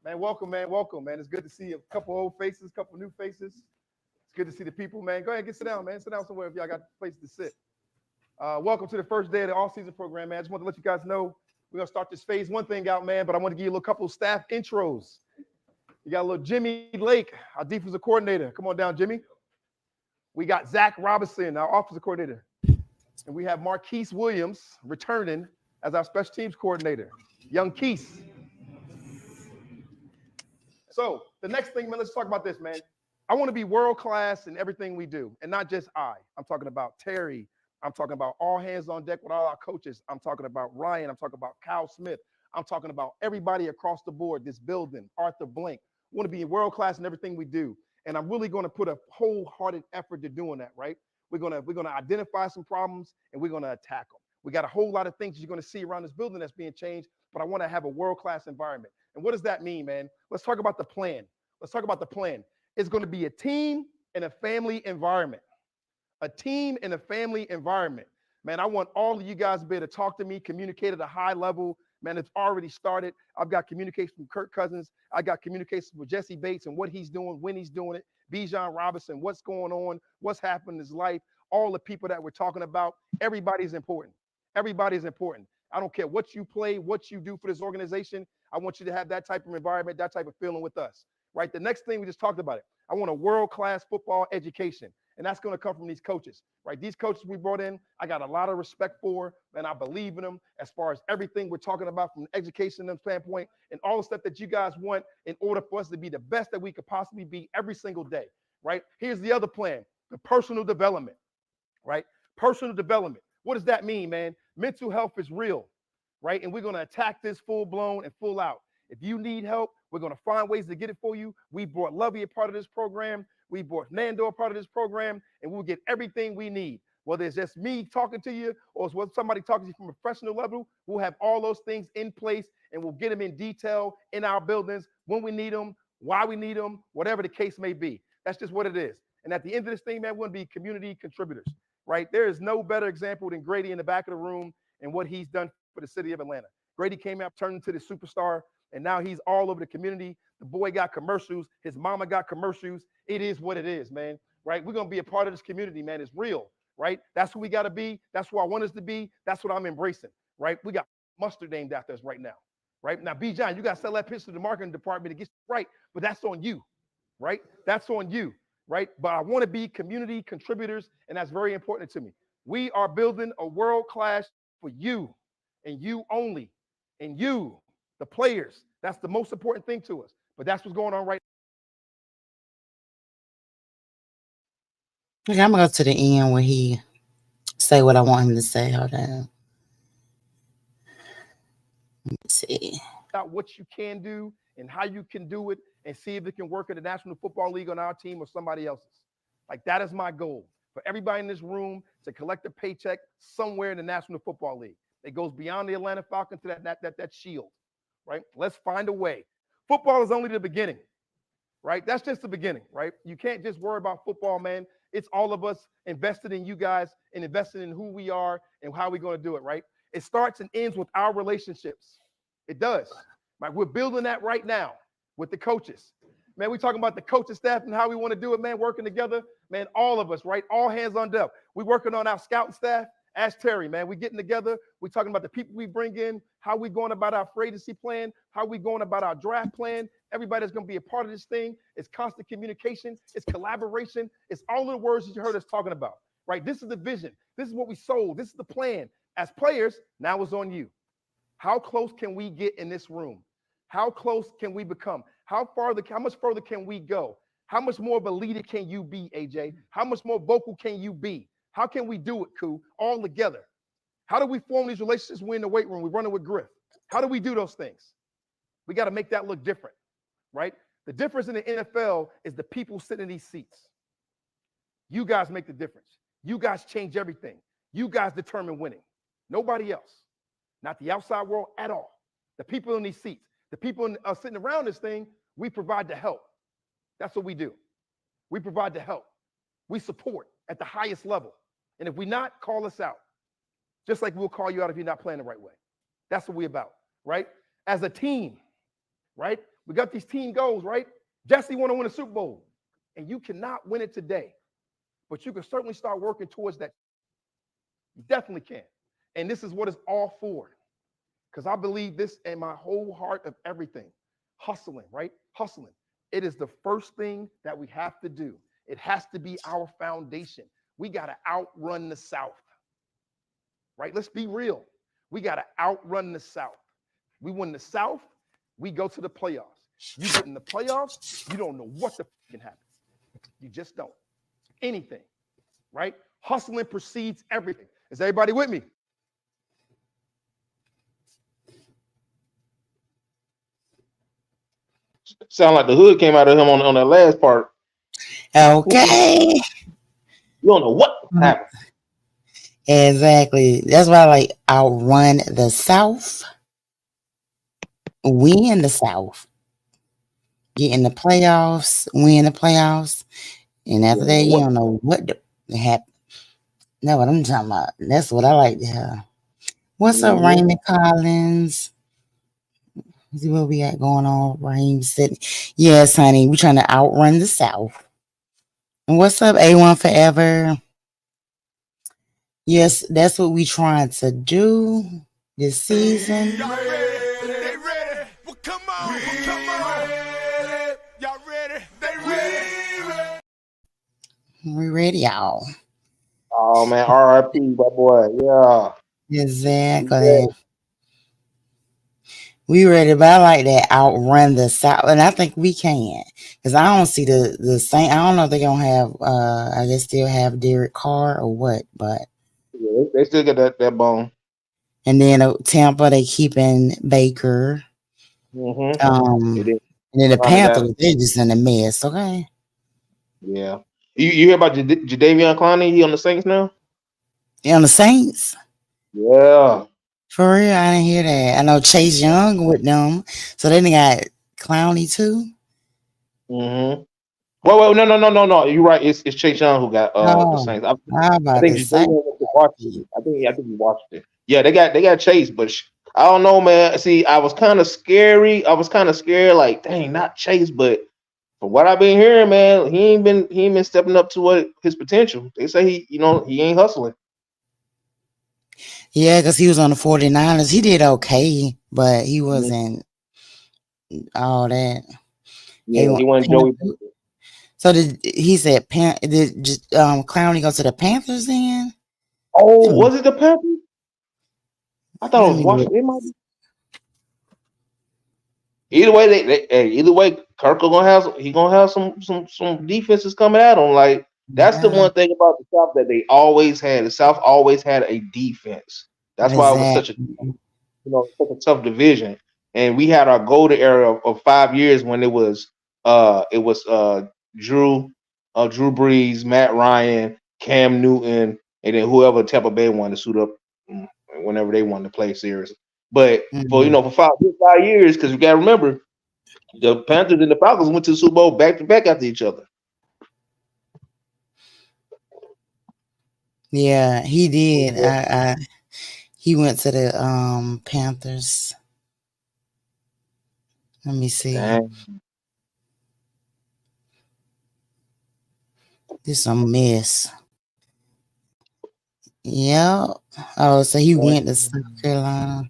Man, welcome, man. Welcome, man. It's good to see a couple old faces, a couple new faces. It's good to see the people, man. Go ahead and sit down, man. Sit down somewhere if y'all got a place to sit. Welcome to the first day of the all-season program, man. I just want to let you guys know we're going to start this phase one thing out, man, but I want to give you a little couple of staff intros. You got a little Jimmy Lake, our defensive coordinator. Come on down, Jimmy. We got Zach Robinson, our offensive coordinator. And we have Marquise Williams returning as our special teams coordinator. Young Keese. So the next thing, man, let's talk about this, man. I want to be world-class in everything we do, and not just I. I'm talking about Terry. I'm talking about all hands on deck with all our coaches. I'm talking about Ryan. I'm talking about Kyle Smith. I'm talking about everybody across the board, this building, Arthur Blank. I want to be world-class in everything we do, and I'm really going to put a wholehearted effort to doing that, right? We're gonna identify some problems, and we're going to attack them. We got a whole lot of things you're going to see around this building that's being changed, but I want to have a world-class environment. And what does that mean, man? Let's talk about the plan. Let's talk about the plan. It's going to be a team and a family environment. A team and a family environment. Man, I want all of you guys to be able to talk to me, communicate at a high level. Man, it's already started. I've got communication from Kirk Cousins. I got communication with Jesse Bates and what he's doing, when he's doing it. Bijan Robinson, what's going on, what's happened in his life. All the people that we're talking about, everybody's important. Everybody's important. I don't care what you play, what you do for this organization. I want you to have that type of environment, that type of feeling with us, right? The next thing, we just talked about it. I want a world-class football education, and that's going to come from these coaches, right? These coaches we brought in, I got a lot of respect for, and I believe in them as far as everything we're talking about from an education standpoint and all the stuff that you guys want in order for us to be the best that we could possibly be every single day, right? Here's the other plan, the personal development, right? Personal development. What does that mean, man? Mental health is real, right? And we're going to attack this full blown and full out. If you need help, we're going to find ways to get it for you. We brought Lovey a part of this program. We brought Nando a part of this program, and we'll get everything we need. Whether it's just me talking to you or it's whether somebody talking to you from a professional level, we'll have all those things in place, and we'll get them in detail in our buildings when we need them, why we need them, whatever the case may be. That's just what it is. And at the end of this thing, man, we're going to be community contributors, right? There is no better example than Grady in the back of the room and what he's done for the city of Atlanta. Grady came out, turned into the superstar, and now he's all over the community. The boy got commercials. His mama got commercials. It is what it is, man, right? We're going to be a part of this community, man. It's real, right? That's who we got to be. That's who I want us to be. That's what I'm embracing, right? We got mustard named after us right now, right? Now, B. John, you got to sell that pitch to the marketing department to get it right, but that's on you, right? That's on you, right? But I want to be community contributors, and that's very important to me. We are building a world class for you and you only, and you, the players. That's the most important thing to us. But that's what's going on right Okay, I'm gonna go to the end when he say what I want him to say. Hold on. Let's see. now. What you can do and how you can do it, and see if it can work in the National Football League on our team or somebody else's. Like, that is my goal. for everybody in this room to collect a paycheck somewhere in the National Football League. It goes beyond the Atlanta Falcons to that shield, right? Let's find a way. Football is only the beginning, right? That's just the beginning, right? You can't just worry about football, man. It's all of us invested in you guys and invested in who we are and how we're going to do it, right? It starts and ends with our relationships. It does. Like, we're building that right now with the coaches. Man, we're talking about the coaching staff and how we want to do it, man, working together. Man, all of us, right? All hands on deck. We're working on our scouting staff. Ask Terry, man. We're getting together. We're talking about the people we bring in, how we going about our free agency plan, how we going about our draft plan. Everybody that's going to be a part of this thing. It's constant communication. It's collaboration. It's all of the words that you heard us talking about, right? This is the vision. This is what we sold. This is the plan. As players, now it's on you. How close can we get in this room? How close can we become? How much further can we go? How much more of a leader can you be, AJ? How much more vocal can you be? How can we do it, Koo, all together? How do we form these relationships? We're in the weight room. We're running with Griff. How do we do those things? We got to make that look different, right? The difference in the NFL is the people sitting in these seats. You guys make the difference. You guys change everything. You guys determine winning. Nobody else. Not the outside world at all. The people in these seats, the people sitting around this thing, we provide the help. That's what we do. We provide the help. We support at the highest level. And if we're not, call us out. Just like we'll call you out if you're not playing the right way. That's what we're about, right? As a team, right? We got these team goals, right? Jesse want to win a Super Bowl. And you cannot win it today. But you can certainly start working towards that. You definitely can. And this is what it's all for. Because I believe this in my whole heart of everything. Hustling, right? Hustling. It is the first thing that we have to do. It has to be our foundation. We got to outrun the South, right? Let's be real. We got to outrun the South. We win the South, we go to the playoffs. You get in the playoffs, you don't know what the can happen. You just don't. Anything, right? Hustling precedes everything. Is everybody with me? Sound like the hood came out of him on that last part. Okay. You don't know what happened. Exactly. That's why I like outrun the South. Win the South. Get in the playoffs. Win the playoffs. And after that, you don't know what happened. No, what I'm talking about. That's what I like to have. What's up, Raymond Collins? See what we got going on, Raheem sitting. Yes, honey, we're trying to outrun the South. And what's up, A1 Forever? Yes, that's what we trying to do this season. Y'all ready? They ready? Well, come on. Well, come on. Y'all ready? They ready? We ready, y'all. Oh man, RIP, my boy. Yeah. Exactly. We ready, but I like that outrun the South, and I think we can, because I don't see the same. I don't know if they're gonna have. I guess still have Derek Carr or what, but Yeah, they still get that bone. and then Tampa they keeping Baker. Mm-hmm. And then the Panthers they're just in a mess. Okay. Yeah. You hear about Jadeveon Clowney? He on the Saints now? You on the Saints? Yeah. For real, I didn't hear that. I know Chase Young with them, so then they got Clowney too. Mm-hmm. Well, no. You're right. It's Chase Young who got the Saints. I think Jadeveon watched it. I think he watched it. Yeah, they got Chase, but I don't know, man. See, I was kind of scary. Like, dang, not Chase, but from what I've been hearing, man, he ain't been stepping up to what his potential. They say he ain't hustling. Yeah, because he was on the 49ers. He did okay, but he wasn't all that. Yeah, he went Joey. So he said did Clowney go to the Panthers then? Oh, was it the Panthers? I thought it was Washington. It might be. Either way, Kirk gonna have some defenses coming at him. Like that's the one thing about the South that they always had. The South always had a defense. That's why it was such a tough division. And we had our golden era of 5 years when it was Drew Brees, Matt Ryan, Cam Newton, and then whoever Tampa Bay wanted to suit up whenever they wanted to play serious. But for Mhm. for 5 years, because you got to remember, the Panthers and the Falcons went to the Super Bowl back to back after each other. Yeah, he did. Yeah. He went to the Panthers. Let me see. Dang. This a mess. Yeah. Oh, so he went to South Carolina.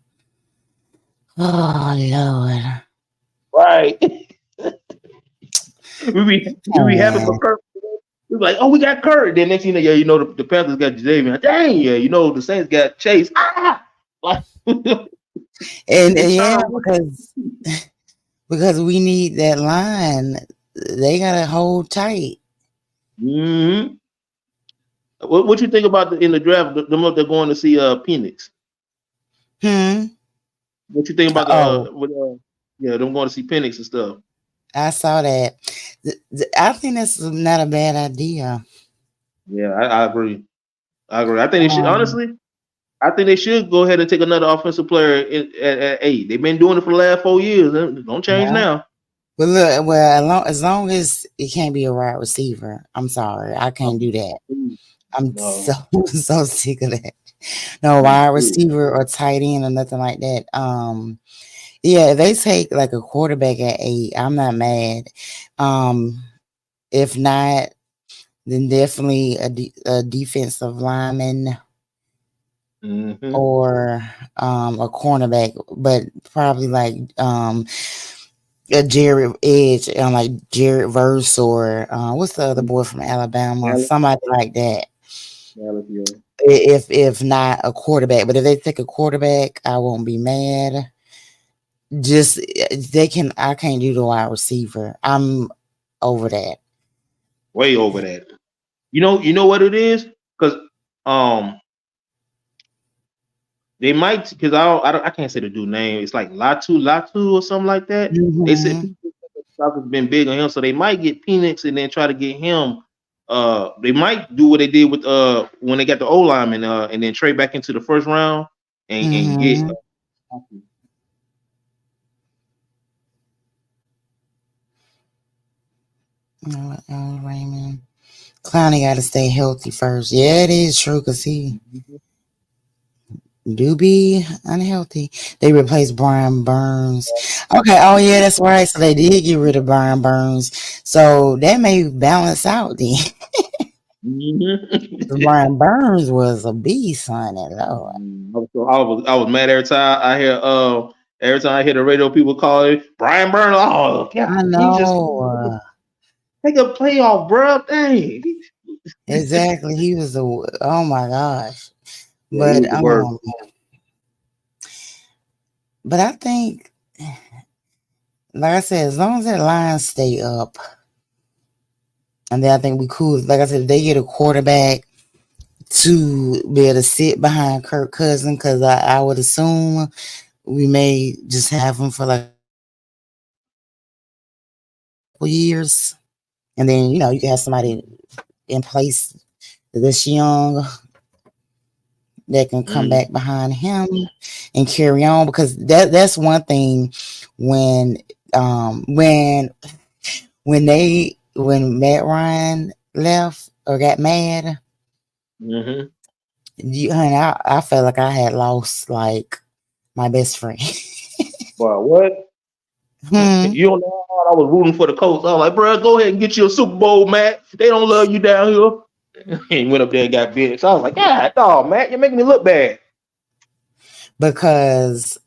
Oh Lord. Right. we happy for Kirk. We be like, oh, we got Kirk. Then next thing you know, the Panthers got Jadavion. Dang, yeah, the Saints got Chase. Like, And yeah, because we need that line. They gotta hold tight. Mm-hmm. What you think about in the draft? Them up there going to see Penix. What you think about them going to see Penix and stuff? I saw that. I think that's not a bad idea. Yeah, I agree. I think they should honestly. I think they should go ahead and take another offensive player at 8. They've been doing it for the last 4 years. Don't change now. But look, as long as it can't be a wide receiver, I'm sorry, I can't do that. I'm so sick of that. No wide receiver or tight end or nothing like that. Yeah, if they take like a quarterback at 8, I'm not mad. If not, then definitely a defensive lineman. Mm-hmm. Or a cornerback, but probably like a Jared Edge, like Jared Verse, or what's the other boy from Alabama? Somebody like that. If not a quarterback, but if they take a quarterback, I won't be mad. Just I can't do the wide receiver. I'm over that. Way over that. You know what it is? Because they might, because I can't say the dude name. It's like Latu or something like that. Mm-hmm. They said has been big on him, so they might get Penix and then try to get him. They might do what they did with when they got the O lineman and then trade back into the first round and get. Raymond Clowney got to stay healthy first. Yeah, it is true because he do be unhealthy. They replaced Brian Burns. Okay. Oh yeah, that's right. So they did get rid of Brian Burns. So that may balance out then. Brian Burns was a beast on it, Lord. I was mad every time I hear the radio people call it Brian Burns. Oh yeah, I know. Take a playoff, bro. Dang. Exactly. He was oh my gosh. Yeah, but I think, like I said, as long as that line stay up, and then I think we cool. Like I said, if they get a quarterback to be able to sit behind Kirk Cousins, because I would assume we may just have him for like a couple years, and then you can have somebody in place that's young that can come back behind him and carry on, because that's one thing when Matt Ryan left or got mad, honey, I felt like I had lost like my best friend. But what? You don't know how I was rooting for the Colts. I was like, bro, go ahead and get you a Super Bowl, Matt. They don't love you down here. And went up there and got big. So I was like, God, dog, Matt, you're making me look bad. Because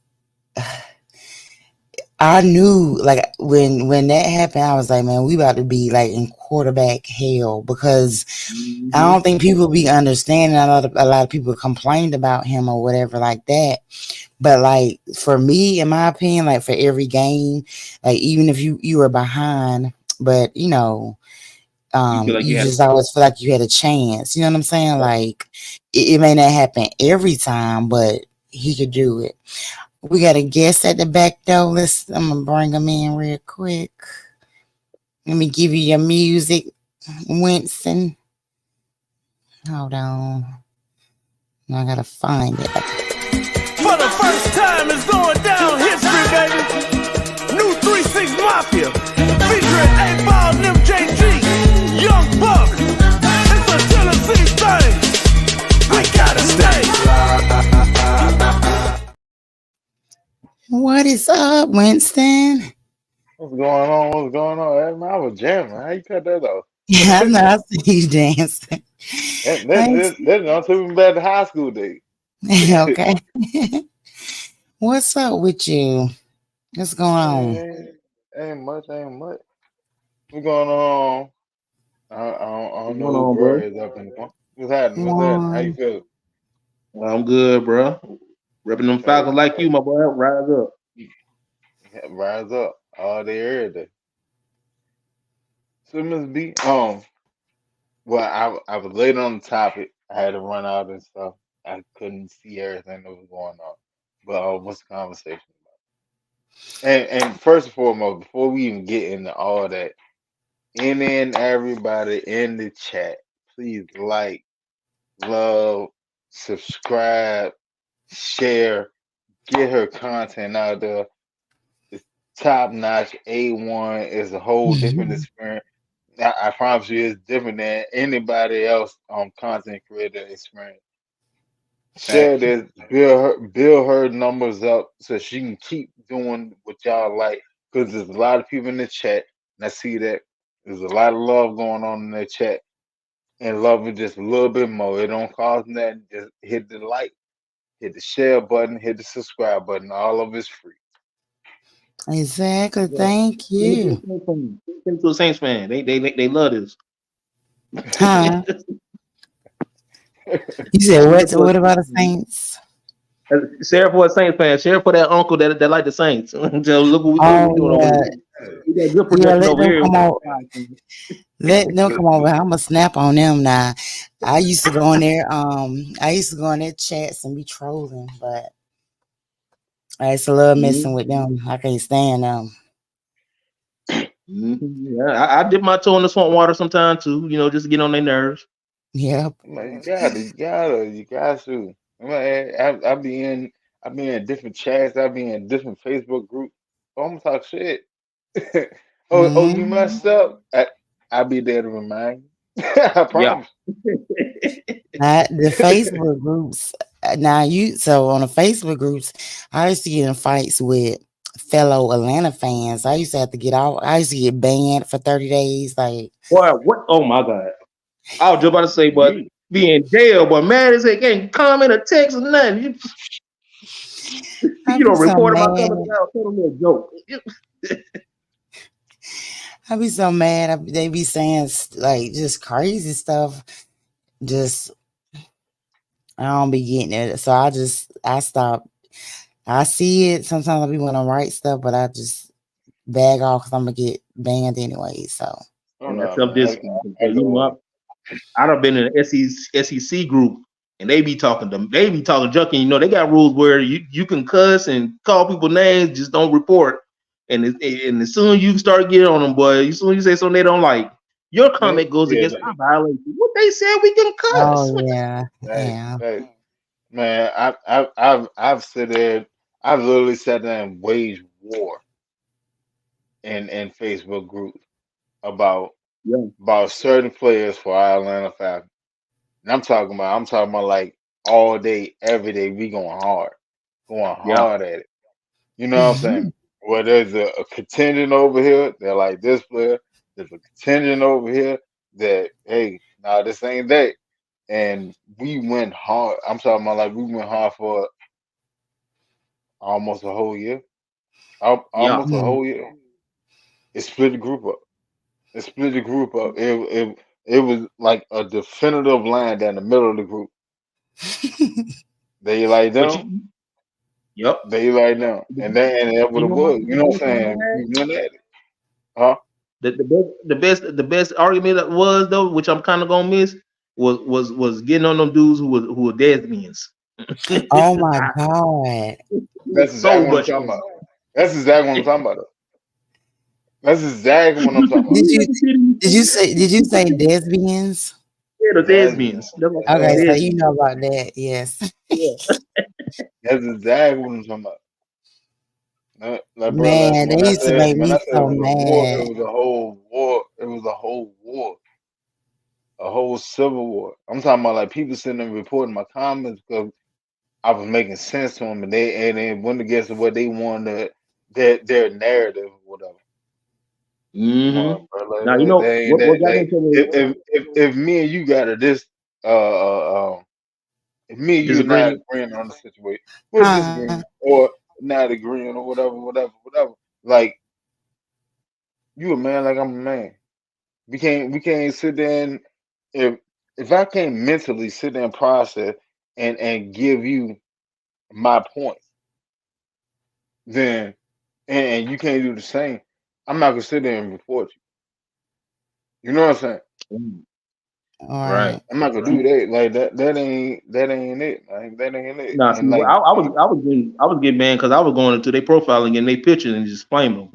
I knew, like, when that happened, I was like, man, we about to be like in quarterback hell, because I don't think people be understanding. A lot of people complained about him or whatever like that. But like for me, in my opinion, like for every game, like even if you were behind, but you just always feel like you had a chance. You know what I'm saying? Like it may not happen every time, but he could do it. We got a guest at the back door. I'm gonna bring him in real quick. Let me give you your music, Winston. Hold on. I gotta find it. For the first time, it's going down history, baby. New 3-6 Mafia, featuring 8-Ball and MJG, Young Buck. It's a Tennessee thing. We gotta stay. What is up, Winston? What's going on? What's going on? Hey, man, I was jamming. How you cut that off? Yeah, I know. I see you dancing. That don't took me back to high school days. Okay. What's up with you? What's going on? Ain't much. What's going on? I don't What's know going who on, girl bro? is up in the phone. What's happening? Come What's happening? How you on. feel? I'm good, bro. Repping them Hey, Falcons like you, my boy. Rise up. rise up all day, every day. So Miss B, well, I was late on the topic. I had to run out and stuff. I couldn't see everything that was going on. But what's the conversation about? And first and foremost, before we even get into all that, any and everybody in the chat, please like, love, subscribe, share, get her content out there. It's top notch. A1 is a whole different experience. I promise you, it's different than anybody else content creator experience. Share Facts. this, build her numbers up so she can keep doing what y'all like. Because there's a lot of people in the chat, and I see that there's a lot of love going on in the chat, and love it just a little bit more. It don't cost nothing. Just hit the like, hit the share button, hit the subscribe button. All of it's free. Exactly. Yeah. Thank you. Send to a Saints fan. They love this. Huh? You said Share what? for What about the Saints? share for a Saints fan. Share for that uncle that like the Saints. Just look what we doing Oh over yeah, here. We got good yeah. production Let over them here. come on. Let them come over. I'm gonna snap on them now. I used to go in there. I used to go in their chats and be trolling, but I used to love messing with them. I can't stand them. Yeah, I dip my toe in the swamp water sometimes too. Just to get on their nerves. Yep. Man, you got to. Man, I be in different chats. I be in different Facebook groups. Oh, I'm gonna talk shit. You Mm-hmm. messed up. I be there to remind you. I Yeah. promise. The Facebook groups. Now so on the Facebook groups, I used to get in fights with fellow Atlanta fans. I used to have to get out. I used to get banned for 30 days. Like, Boy, what? Oh my God. I was just about to say, but You. be in jail, but mad as heck, can't comment or text or nothing. I You be don't so report my mad. coming out. Tell them a joke. I be so mad. They be saying like just crazy stuff. Just I don't be getting it. So I stop. I see it. Sometimes I be want to write stuff, but I just bag off because I'm gonna get banned anyway. So Oh And that's no, self man. discipline. I go. I done been in an SEC group, and they be talking junky. They got rules where you can cuss and call people names, just don't report. And as soon as you start getting on them, boy, as soon as you say something they don't like, your comment goes Yeah, against our violation. What they said we can cuss. oh yeah, hey, yeah. hey, man. I've said there. I've literally sat there and waged war in Facebook groups about Yeah, certain players for our Atlanta Falcons. And I'm talking about like all day, every day. We going yeah, hard at it. You know what I'm saying? Well, there's a contingent over here. They're like this player. There's a contingent over here that hey, nah, this ain't that. And we went hard. I'm talking about like we went hard for almost a whole year. yeah. Almost a whole year. It split the group up. It split the group up. It was like a definitive line down the middle of the group. They like But them. yep. They like them. And that what You it know was. You know the what I'm best thing saying? I We had? went at it. Huh? The best argument that was though, which I'm kind of gonna miss, was getting on them dudes who were lesbians. Oh my god. That's So exactly what I'm much talking fun. about. That's exactly what I'm talking about. That's exactly what I'm talking about. Did you say lesbians? scared of That's lesbians. That's what Okay, so lesbians. you know about that, yes. Yeah. that's exactly what I'm talking about. Like, bro, like Man, they used to make when me I said it so was a war, mad. it was a whole war. It was a whole war, a whole civil war. I'm talking about like people sitting there reporting my comments because I was making sense to them, and they went against what they wanted their narrative or whatever. Come on, bro. Now Like, you know what y'all gonna like tell me if me and you got a if me and you are not disagreement. agreeing on the situation, we're Huh? disagreeing or not agreeing or whatever. Like you a man, like I'm a man. We can't sit there and if I can't mentally sit there and process and give you my points, then and you can't do the same, I'm not gonna sit there and report you. You know what I'm saying? All Right. right. I'm not gonna do that. Like that ain't it. Like that ain't it. Nah, see, And like I was getting mad because I was going into their profile and getting their pictures and just flame them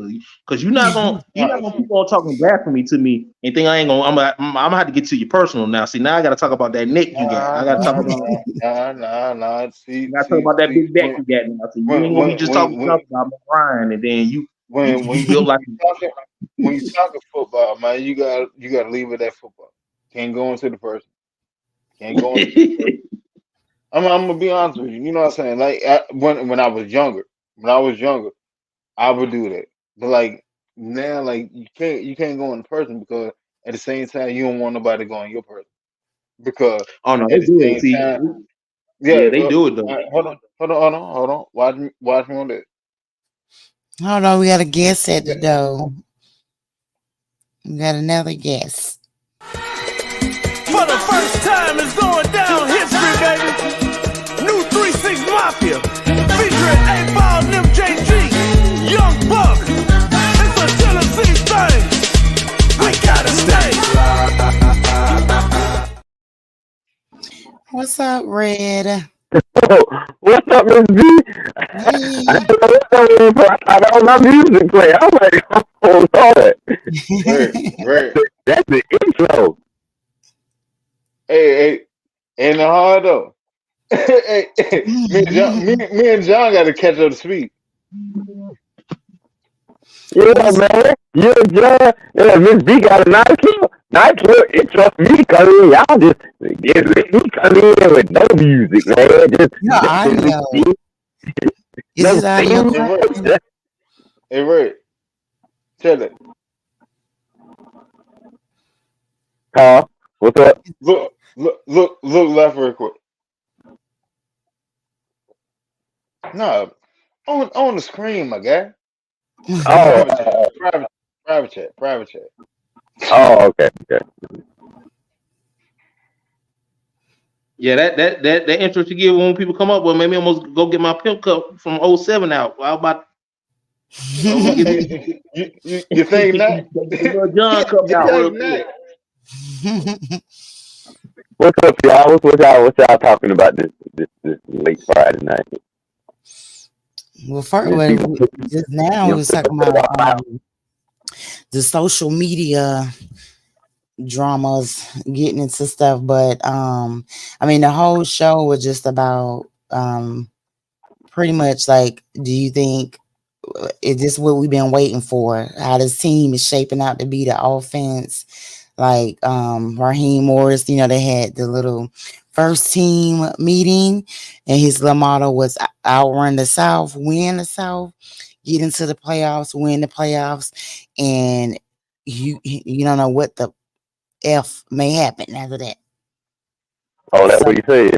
because you're not gonna see, keep on talking blasphemy to me and think I ain't gonna I'm gonna have to get to you personal now. See, now I gotta talk about that neck you got. nah, I gotta talk nah, about nah, nah, nah. I gotta talk about that big back you got now. So you ain't when gonna be when just when talking when stuff about Brian and then you when built like you talking when you talking football, man, you gotta leave it at football. Can't go into the person. Can't go into the person. I'm gonna be honest with you. You know what I'm saying? Like when I was younger, I would do that. But like now, like you can't go in person because at the same time you don't want nobody to go in your person because oh no, at they the do it. same See, time, yeah, yeah. they do it though. Hold on. Watch me on that. Hold on, we got a guest at Yeah. the door. We got another guest. For the first time, it's going down history, baby. New 3-6 Mafia. Featuring 8-Ball and MJG. Young Buck. It's a Tennessee thing. We gotta stay. What's up, Red? What's up, Miss B? I Hey. didn't know what's going on, but I thought that was my music play. I'm like, oh Lord, Right, right. that's the intro. Hey, ain't no hard though. Hey, me and John got to catch up to speed. Yeah, What's man. You and John, yeah, Miss B got a nice little intro for me to come in. Y'all just let me come in with no music, man. your audio? Is No his audio theme. Hey, right, crazy? hey, right. Tell it. Huh? What's up? Look left real quick. No, on the screen, my guy. Oh, Private chat, private chat. oh, okay, okay. Yeah, that interest you give when people come up with, maybe almost go get my pimp cup from '07 out. How about we get Hey, you think not? get the little John cup You out real think quick. not? What's up, y'all? What y'all talking about this late Friday night? Well, first, Miss B, just now we you was talking about the social media dramas, getting into stuff, but I mean, the whole show was just about pretty much like, do you think is this what we've been waiting for? How this team is shaping out to be the offense? Like Raheem Morris, they had the little first team meeting, and his little motto was outrun the South, win the South, get into the playoffs, win the playoffs, and you don't know what the F may happen after that. oh, that's So what you said.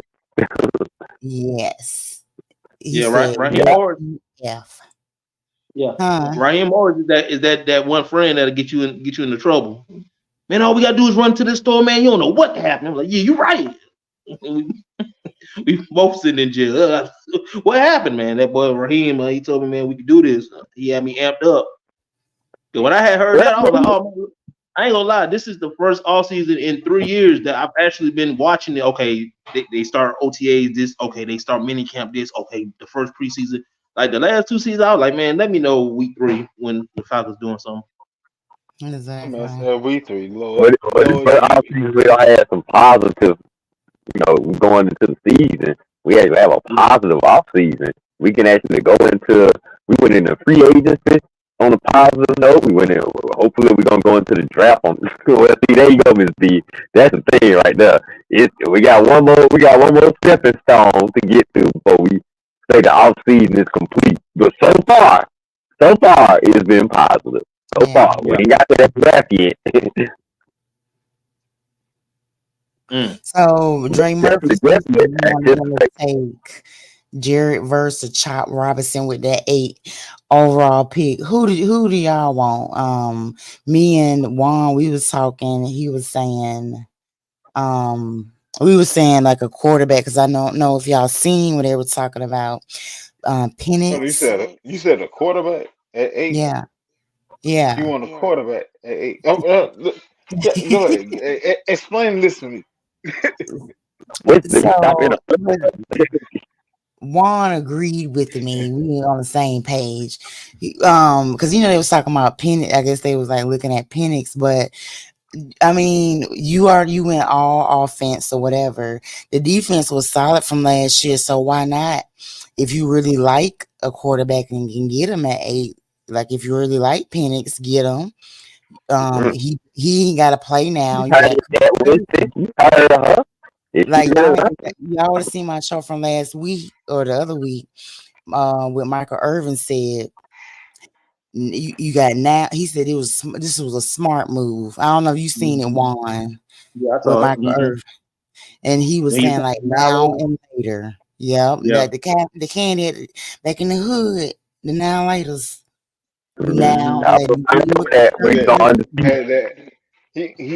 yes, he Yeah, right. said Raheem what Morris. F? Yeah, Huh? Raheem Morris is that one friend that'll get you into trouble. Man, all we gotta do is run to this store, man. You don't know what happened. I'm like, yeah, you're right. We both sitting in jail. What happened, man? That boy Raheem, he told me, man, we could do this. He had me amped up. So when I had heard that, I was like, oh, man, I ain't gonna lie. This is the first all season in 3 years that I've actually been watching it. Okay, they start OTAs this. Okay, they start mini camp this. Okay, the first preseason. Like the last 2 seasons, I was like, man, let me know week 3 when the Falcons doing something. Man Exactly. said we three. But obviously we all had some positive, going into the season. We had to have a positive off season. We can actually we went into free agency on a positive note. Hopefully we're going to go into the draft on, well, see, there you go, Miss B. That's the thing right there. We got one more stepping stone to get to before we say the off season is complete. But so far, it's been positive. So Yeah. far, we ain't got to that draft yet. So Dre Murphy said Definitely he wanted him to take Jared versus Chop Robinson with that 8 overall pick. Who do y'all want? Me and Juan, we was talking. He was saying, we was saying like a quarterback because I don't know if y'all seen what they were talking about. So Penix. you said a quarterback at 8. Yeah, You yeah. want a quarterback at 8? Look, go ahead. Explain this to me. So Juan agreed with me. We were on the same page. Because they was talking about Penix. I guess they was like looking at Penix, but I mean, you went all offense or whatever. The defense was solid from last year, so why not? If you really like a quarterback and can get him at 8, like if you really like Penix, get him. He ain't got to play now. You got like y'all would have seen my show from last week or the other week. With Michael Irvin said you got now. He said this was a smart move. I don't know if you seen it, Juan, Yeah, I with saw it. Michael Irvin, and he was When you saying like now now later. and later. Yep, Yeah. that the candidate back in the hood, the now laters. You now I later. You remember with that we That, gone to see. that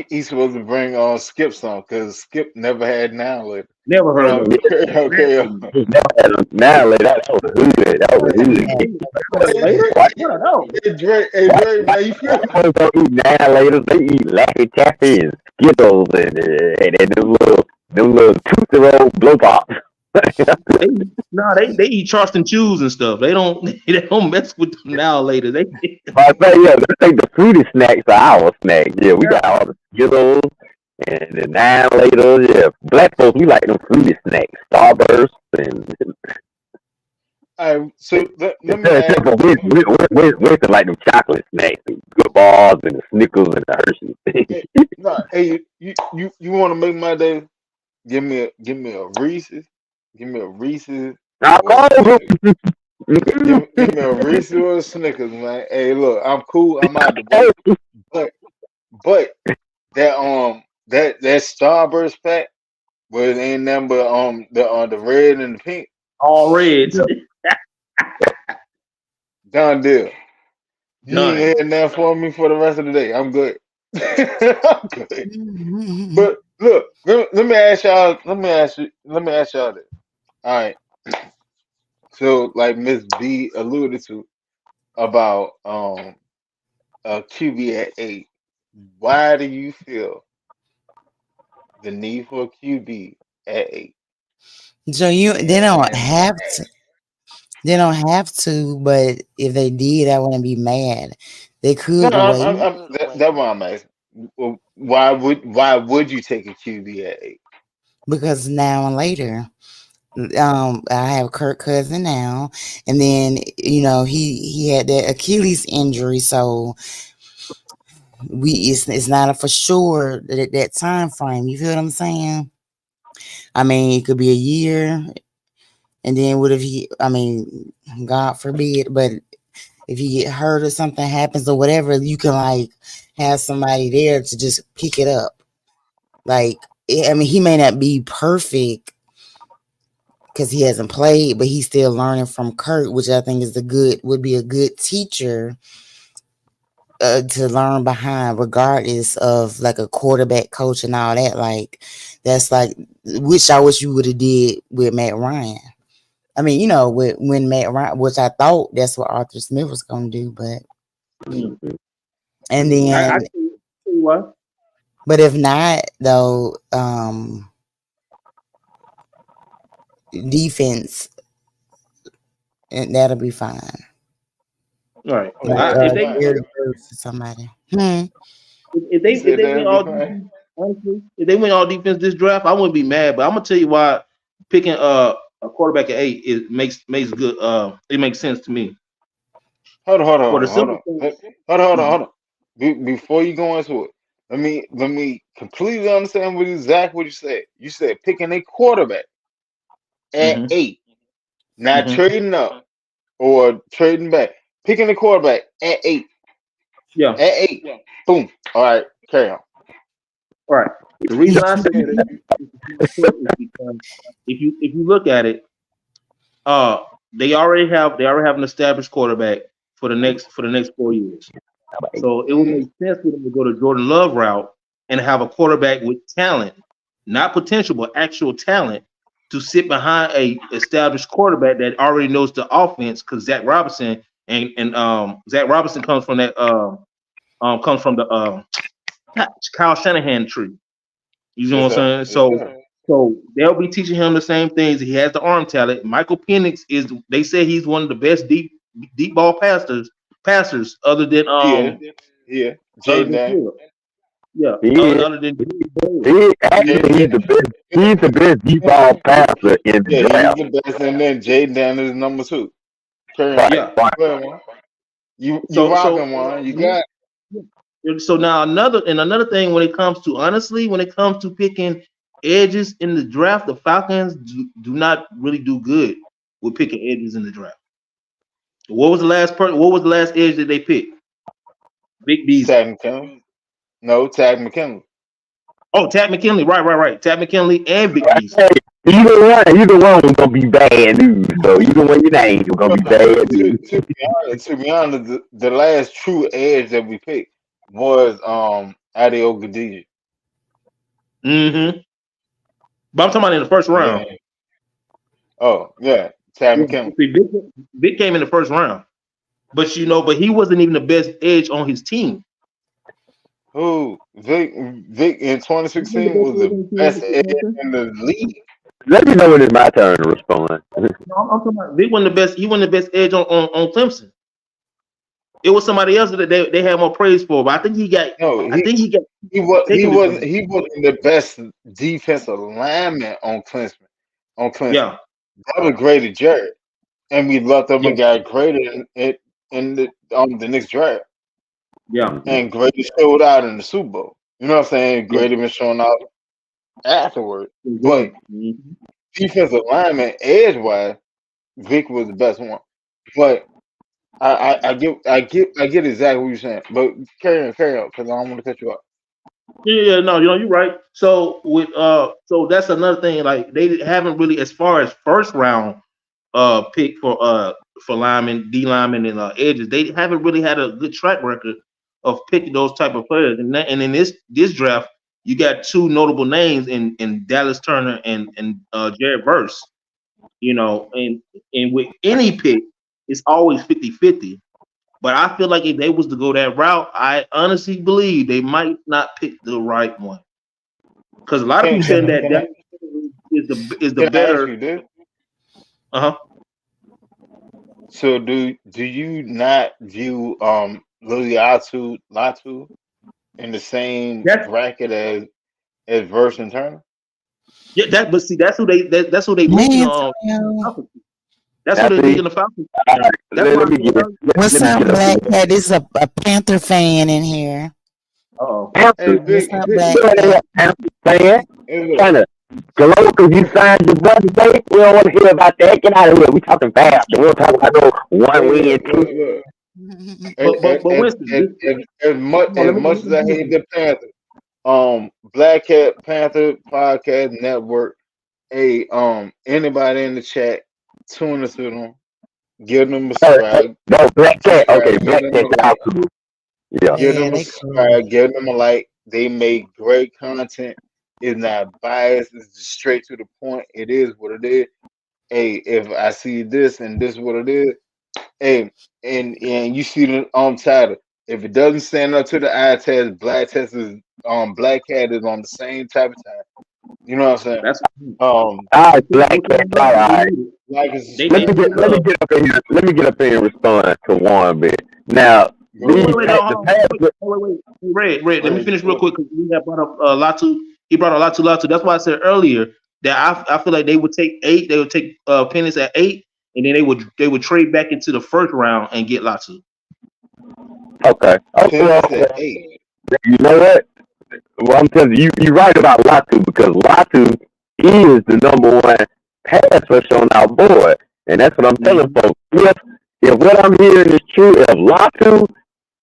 he's supposed to bring Skip some because Skip never had now later. Never heard of it. Okay. Never had a now later. That was hood. That was hood. Later? Why I don't know. Dre, man, you feel? folks don't eat now later? They eat Laffy Taffy and Skittles and them little toothy-roll blow pops. They eat Charleston chews and stuff. They don't they don't mess with them now later. They I say, yeah, let's take the fruity snacks are our snacks. Yeah, we got all the Skittles and the 9 later. Yeah, black folks, we like them fruity snacks, Starburst and So let me except ask. for Winston like them chocolate snacks, the good bars and the Snickers and the Hershey's. Hey, you want to make my day? Give me a Reese's. Give me a Reese's or a Snickers. Give me a Reese's or a Snickers, man. Hey, look, I'm cool. I'm out the way. But that Starburst pack where it ain't nothing but the red and the pink. all reds. Done deal. You Done. ain't had nothing for me for the rest of the day. I'm good. I'm good. But look, let me ask y'all. Let me ask y'all this. All right. So, like Miss B alluded to about a QB at 8. Why do you feel the need for a QB at 8? So they don't have to. They don't have to, but if they did, I wouldn't be mad. They No, could wait that's why I'm asking. Why would you take a QB at 8? because now and later. I have Kirk Cousin now, and then he had that Achilles injury, so it's not a for sure that time frame. You feel what I'm saying? I mean, it could be a year, and then what if he? I mean, God forbid, but if you get hurt or something happens or whatever, you can like have somebody there to just pick it up. Like, I mean, he may not be perfect because he hasn't played, but he's still learning from Kurt, which I think would be a good teacher to learn behind, regardless of like a quarterback coach and all that. Like that's like, which I wish you would have did with Matt Ryan. I mean, when Matt Ryan, which I thought that's what Arthur Smith was going to do, but and I then, see what. but if not though, defense, and that'll be fine. All right. Oh, yeah, If that's they fine. To somebody. if You said they win that'd be all fine. defense, honestly, if they win all defense this draft, I wouldn't be mad. But I'm gonna tell you why picking a quarterback at 8 makes good it makes sense to me. Hold on, hold For on, the hold simple on, thing, hold on. Before you go into it, let me completely understand what you said. You said picking a quarterback at mm-hmm, 8, not mm-hmm, trading up or trading back. Picking a quarterback at 8. yeah, At 8. Boom. All right, carry on. all right. The reason I say that is because if you look at it, uh, they already have an established quarterback for the next 4 years. So it would Mhm. make sense for them to go to Jordan Love route and have a quarterback with talent, not potential, but actual talent, to sit behind a established quarterback that already knows the offense. Because Zach Robinson comes from the Kyle Shanahan tree. You know Yes, what sir. I'm saying? Yes, So sir. so they'll be teaching him the same things. He has the arm talent. Michael Penix is. They say he's one of the best deep ball passers other than Yeah. Yeah. other Jaden than Daniels. Caleb. Yeah, He is. other than He Jaden actually he's the best. He's the best deep ball passer in the Yeah, he's draft. the best, and then Jaden Daniels is number 2. Carry on. Right. yeah. Right. Go ahead, man. You So rocking so one. You mhm. got So now another thing when it comes to honestly when it comes to picking edges in the draft, the Falcons do not really do good with picking edges in the draft. What was the last edge that they picked? Big Beasley. Tag McKinley. No, Tag McKinley. Oh, Tad McKinley. Right. Tad McKinley and Big Beasley. Hey, either one was gonna be bad news. So either one you name was gonna No, be bad to, news. to be honest, the last true edge that we picked was Adio Gadija. Mm-hmm. But I'm talking about in the first Yeah. round. Oh, yeah. Tag Yeah. McKinley. See, Vic came in the first round. But he wasn't even the best edge on his team. Who Vic in He wasn't the 2016 best was edge the on his team, best Mr. edge Spencer. in the league. Let me know when it's my turn to respond. No, I'm talking about Vic wasn't the best. He wasn't the best edge on Clemson. It was somebody else that they had more praise for. But I think he got No, I think he got he taken this wasn't time. he wasn't the best defensive lineman on Clemson. On Clemson, Yeah, that was graded Jared, and we left them yeah, and got graded in the next draft. yeah, And Grady showed out in the Super Bowl. You know what I'm saying? yeah. Grady been showing out afterward. But Mhm. defensive lineman, edge wise, Vic was the best one. But I get exactly what you're saying. But carry on, because I don't want to cut you off. Yeah, no, you're right. So that's another thing. Like they haven't really, as far as first round pick for linemen, D linemen, and edges, they haven't really had a good track record of picking those type of players. And in this draft, you got two notable names in Dallas Turner and Jared Verse. And with any pick, it's always 50-50. But I feel like if they was to go that route, I honestly believe they might not pick the right one. Because a lot of Can people can saying that can I, Dallas is the can I ask better. you this? Uh-huh. So do you not view Latu in the same That's bracket as Verse and Turner? yeah. But see, that's who they leaking Hey, on. Antonio. That's who Now they see, leaking the Falcons. all right, That's why let I me said get it. earlier. Let What's me up, get up Black here. Cat? This is a Panther fan in here. Oh, Hey, What's Vic, up, Vic, Black Yeah, Cat? I'm saying, hey, look. kind of glow because you signed your brother today. We don't want to hear about that. Get out of here. We talking fast. We don't talk about no one Hey, win, two. look. but Winston, As much come on, as let me much as I do hate this. the Panthers, Black Cat Panther Podcast Network. Hey, anybody in the chat, tune us to them, give them a Hey, subscribe, no, Black Cat. Okay, give Black them Cat a out like, too. Yeah. give Yeah, them a they cool. subscribe, give them a like. They make great content. It's not biased. It's just straight to the point. It is what it is. Hey, if I see this and this is what it is, hey, and you see the title. If it doesn't stand up to the eye test, Black Cat is on the same type of time. You know what I'm saying? That's All right, they Black look Cat. at All love. They right. need it. Like it's a They Let me sport. need get let me love. get up in here. Let me get up here and respond to Warren bit. Now, Go Wait, these ahead. wait, no, the hold on. pass. Wait. Red. Go Let me ahead. finish Go real ahead. quick because we have brought up Latu. He brought up Latu. That's why I said earlier that I feel like they would take 8. They would take Pennis at 8, and then they would trade back into the first round and get Latu. Okay. Okay. Penny said 8. You know what? Well, I'm telling you, you're right about Latu because Latu is the number one pass rush on our board, and that's what I'm telling Mm-hmm. folks. If what I'm hearing is true,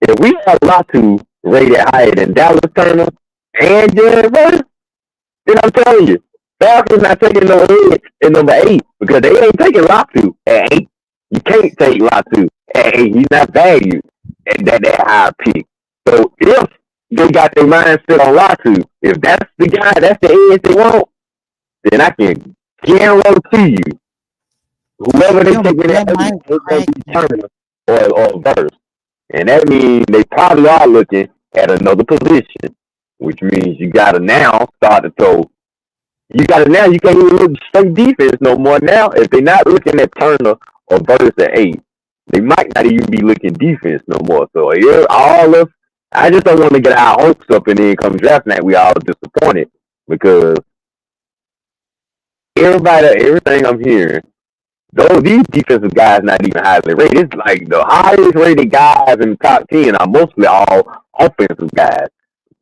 if we have Latu rated higher than Dallas Turner and Jared Verse, then I'm telling you, Falcons not taking no hits in number 8 because they ain't taking Latu at 8. You can't take Latu at 8. He's not valued at that high pick. So if they got their mindset on Latu, if that's the guy, that's the edge they want, then I can guarantee you, whoever they take in Your that 8 mic is going to be cracking. Turner or Verse. And that means they probably are looking at another position, which means you got to now start to throw. You got to now, you can't even look straight defense no more now. If they're not looking at Turner or Verse at 8, they might not even be looking defense no more. So, yeah, I just don't want to get our hopes up and then come draft night, we all disappointed because everything I'm hearing, these defensive guys not even highly rated. It's like the highest rated guys in the top 10 are mostly all offensive guys.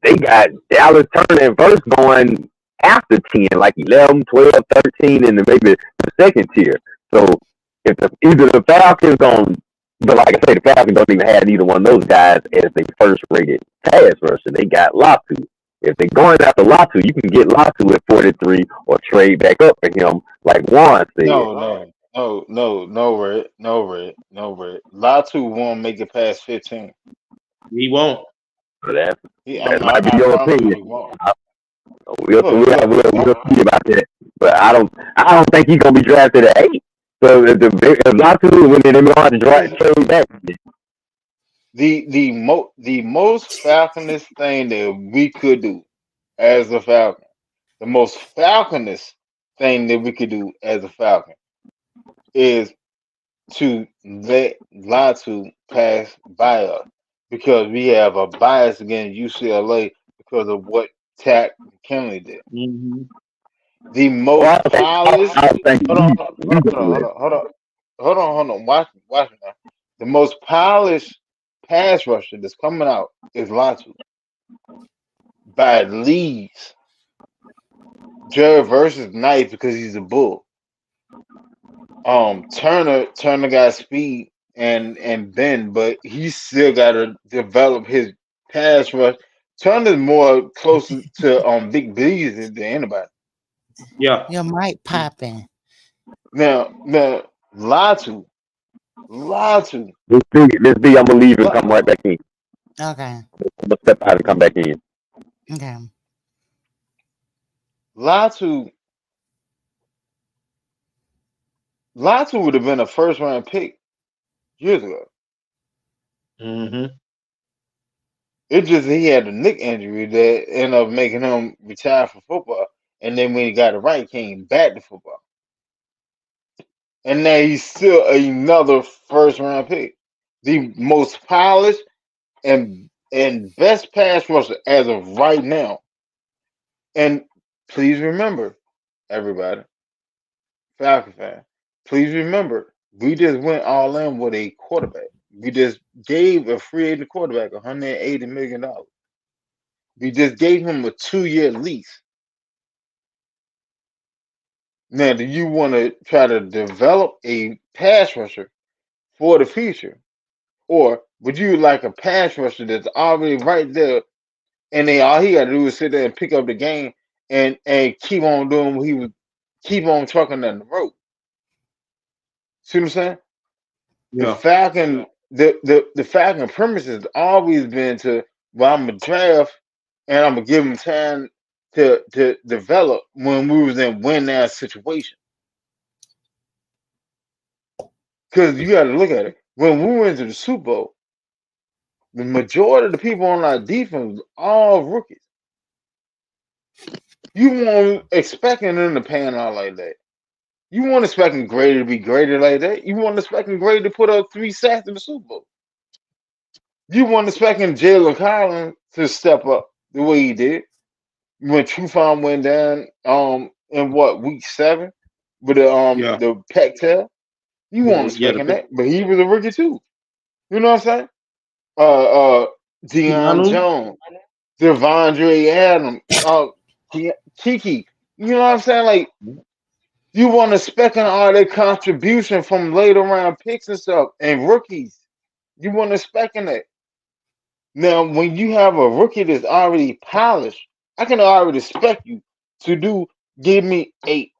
They got Dallas Turner and Verse going after 10, like 11, 12, 13, and then maybe the second tier. So if either the Falcons but like I say, the Falcons don't even have either one of those guys as their first rated pass rusher. They got Latu. If they're going after Latu, you can get Latu at 43 or trade back up for him, like Juan said. No, Red. Latu won't make it past 15. He won't. So that I might be your promise you opinion. he won't. We'll Look. see about that. But I don't think he's gonna be drafted at 8. So if Latu, when they're going to have to trade back. The most falconist thing that we could do as a Falcon, the most falconist thing that we could do as a Falcon is to let Latu pass by us because we have a bias against UCLA because of what Tack Kenley did. Mm-hmm. The most polished. Hold on. Watch me now. The most polished pass rusher that's coming out is Latu by leagues. Jared versus nice because he's a bull. Turner got speed and bend, but he still got to develop his pass rush. Turner's more closer to Big B's than anybody. Yeah. Your mic popping. Now Latu. This B, I'm gonna leave and come right back in. Okay. I'm gonna step out and come back in. Okay. Latu would have been a first round pick years ago. Mm-hmm. It just he had a neck injury that ended up making him retire from football. And then when he got it right, he came back to football. And now he's still another first round pick. The most polished and best pass rusher as of right now. And please remember, everybody, Falcon fan, please remember, we just went all in with a quarterback. We just gave a free agent quarterback $180 million. We just gave him a 2-year lease. Now, do you want to try to develop a pass rusher for the future? Or would you like a pass rusher that's already right there and then all he got to do is sit there and pick up the game and keep on doing what he was, keep on trucking down the road? See what I'm saying? The Yeah. Falcon, the Falcon premise has always been to, well, I'm gonna draft and I'm gonna give him time to develop when we was in win now situation. Because you got to look at it. When we went to the Super Bowl, the majority of the people on our defense was all rookies. You weren't expecting them to pan out like that. You weren't expecting Grady to be graded like that. You weren't expecting Grady to put up 3 sacks in the Super Bowl. You weren't expecting Jalen Collins to step up the way he did when Trufant went down in what week 7 with the pec tail. You weren't expecting that, but he was a rookie too. You know what I'm saying? Deion Keanu. Jones, Devondre Adams, Kiki. You know what I'm saying? Like you weren't expecting all their contribution from later round picks and stuff and rookies. You weren't expecting that. Now, when you have a rookie that's already polished, I can already expect you to give me 8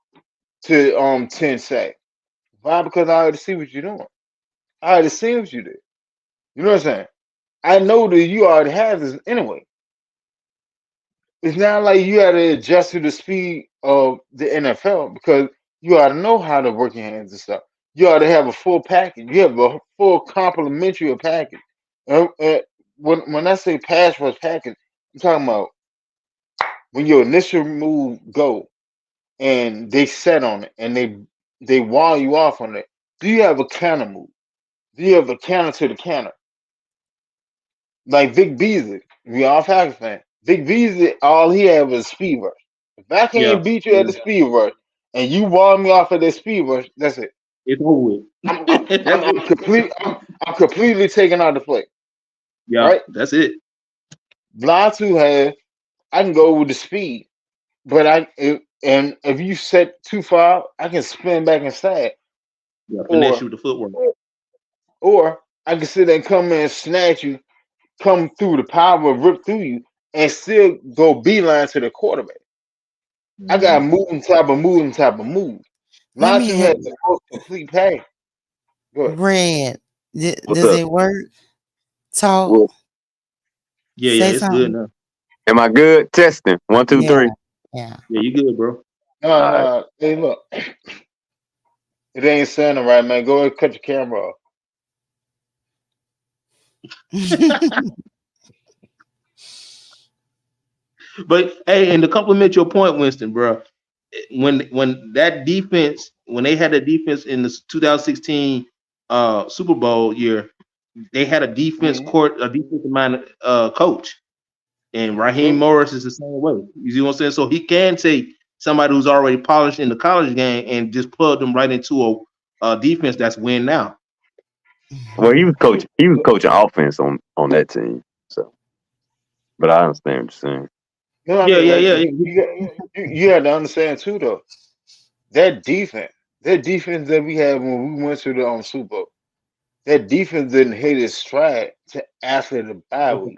to 10 sacks. Why? Because I already see what you're doing. I already seen what you did. You know what I'm saying? I know that you already have this anyway. It's not like you had to adjust to the speed of the NFL because you ought to know how to work your hands and stuff. You ought to have a full package. You have a full complementary package. When I say pass rush package, I'm talking about when your initial move go and they set on it and they wall you off on it. Do you have a counter move? Do you have a counter to the counter? Like Vic Beasley, we all Falcons fan. Vic Beasley, all he had was speed rush. If I can't beat you at the speed rush and you wall me off at the speed rush, that's it. It's over with. I'm completely taking out the play. Yeah, right? That's it. Latu has I can go with the speed, but if you set too far, I can spin back inside. Yeah, finesse you with the footwork. Or I can sit there and come in and snatch you, come through the power, rip through you, and still go beeline to the quarterback. I got moving type of move. Let me Latu hit has the most complete pass. Go ahead. Red. What's Does up? it work? Talk. Well, Say it's something. good now. am I good? Testing. 1, 2, 3. Yeah. Yeah, you good, bro. No. Hey, look. It ain't sounding right, man. Go ahead and cut your camera off. But hey, and to compliment your point, Winston, bro, when that defense, when they had a defense in the 2016 Super Bowl year, they had a defensive minded coach, and Raheem Morris is the same way. You see what I'm saying? So he can take somebody who's already polished in the college game and just plug them right into a defense that's win now. Well, he was coaching offense on that team. So, but I understand what you're saying. No, You have to understand too, though. That defense that we had when we went to the Super Bowl, that defense didn't hit its stride to after the bye week.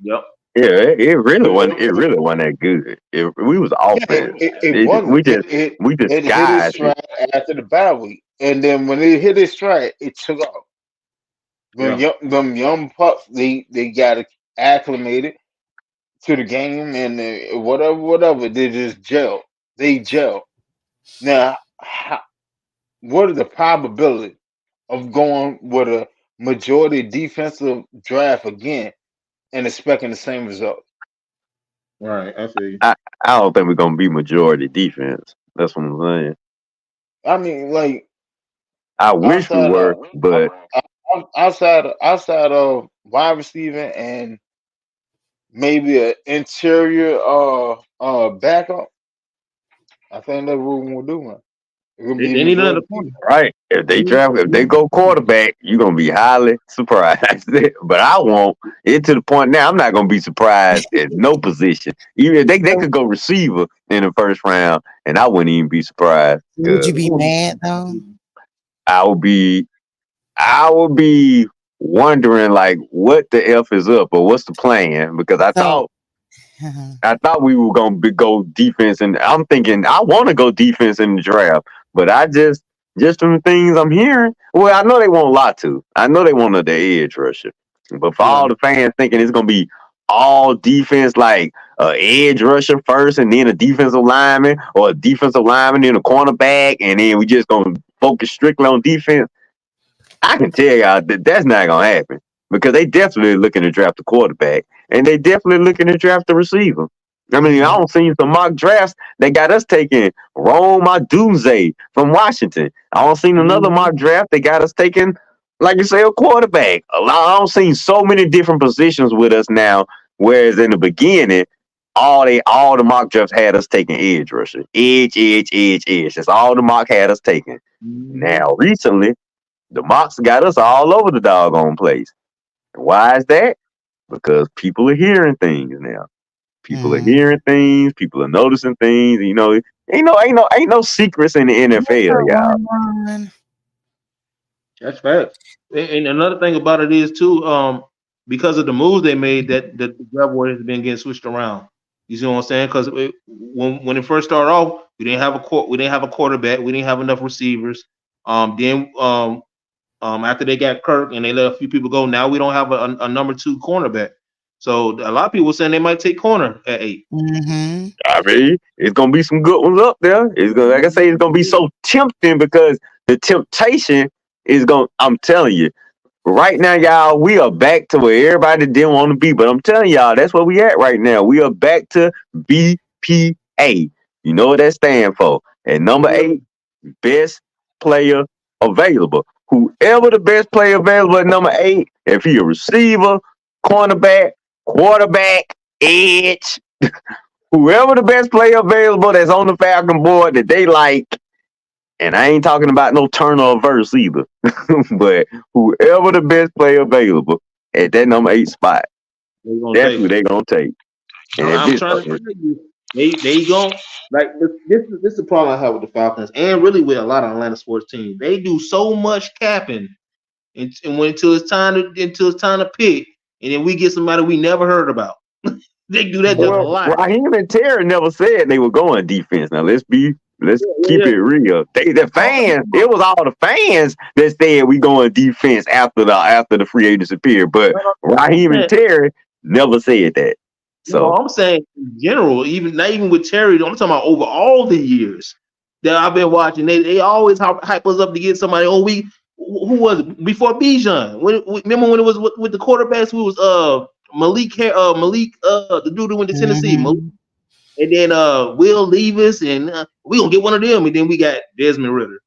Yep. Yeah, it really wasn't. It really wasn't that good. We was offense. It wasn't. We just It hit its guys. stride after the bye week, and then when it hit its stride, it took off. Them young pups, they got acclimated to the game and whatever. They just gel. They gel. Now, what are the probability of going with a majority defensive draft again and expecting the same result? Right, I feel you. I don't think we're gonna be majority defense. That's what I'm saying. I mean, like, I wish we were, but outside of wide receiver and maybe an interior backup, I think that's what we're gonna do, man. They need another corner. Right. If they go quarterback, you're gonna be highly surprised. But I won't. It to the point now. I'm not gonna be surprised at no position. Even if they could go receiver in the first round, and I wouldn't even be surprised. Would you be mad though? I would be wondering like what the F is up or what's the plan, because I thought we were gonna go defense, and I'm thinking I want to go defense in the draft, but I just from the things I'm hearing, well, I know they want Latu. I know they want the edge rusher, but for all the fans thinking it's gonna be all defense, like edge rusher first, and then a defensive lineman, or a defensive lineman, then a cornerback, and then we just gonna focus strictly on defense. I can tell y'all that that's not gonna happen, because they definitely looking to draft a quarterback, and they definitely looking to draft a receiver. I mean, I don't see some mock drafts that got us taking Rome Odunze from Washington. I don't seen another mock draft that got us taking, like you say, a quarterback. I don't seen so many different positions with us now. Whereas in the beginning, all the mock drafts had us taking edge rusher, edge. That's all the mock had us taking. Now recently, the mocks got us all over the doggone place. Why is that? Because people are hearing things now. People are hearing things. People are noticing things. You know, ain't no secrets in the NFL, y'all. That's fact. And another thing about it is too, because of the moves they made, that the draft order has been getting switched around. You see what I'm saying? Because when it first started off, we didn't have a quarterback. We didn't have enough receivers. Then after they got Kirk and they let a few people go, now we don't have a number 2 cornerback. So a lot of people saying they might take corner at 8. I mean, it's gonna be some good ones up there. It's gonna, like I say, it's gonna be so tempting because the temptation is gonna. I'm telling you, right now, y'all, we are back to where everybody didn't want to be. But I'm telling y'all, that's where we at right now. We are back to BPA. You know what that stands for? And number 8, best player available. Whoever the best player available at number 8, if he a receiver, cornerback, quarterback, edge, whoever the best player available that's on the Falcon board that they like, and I ain't talking about no Turner or Verse either, but whoever the best player available at that number 8 spot, that's who they gonna take. And I'm trying to tell you, they gon' like this is the problem I have with the Falcons and really with a lot of Atlanta sports teams. They do so much capping and until it's time to pick, and then we get somebody we never heard about. They do that just a lot. Raheem and Terry never said they were going defense. Now let's keep it real. The fans, it was all the fans that said we going defense after the free agency period. But Raheem and Terry never said that. So I'm saying in general, not even with Terry, I'm talking about over all the years that I've been watching. They always hype us up to get somebody. Oh, who was it? Before Bijan? Remember when it was with the quarterbacks? Who was Malik, the dude who went to Tennessee, and then Will Levis, and we gonna get one of them, and then we got Desmond Ritter.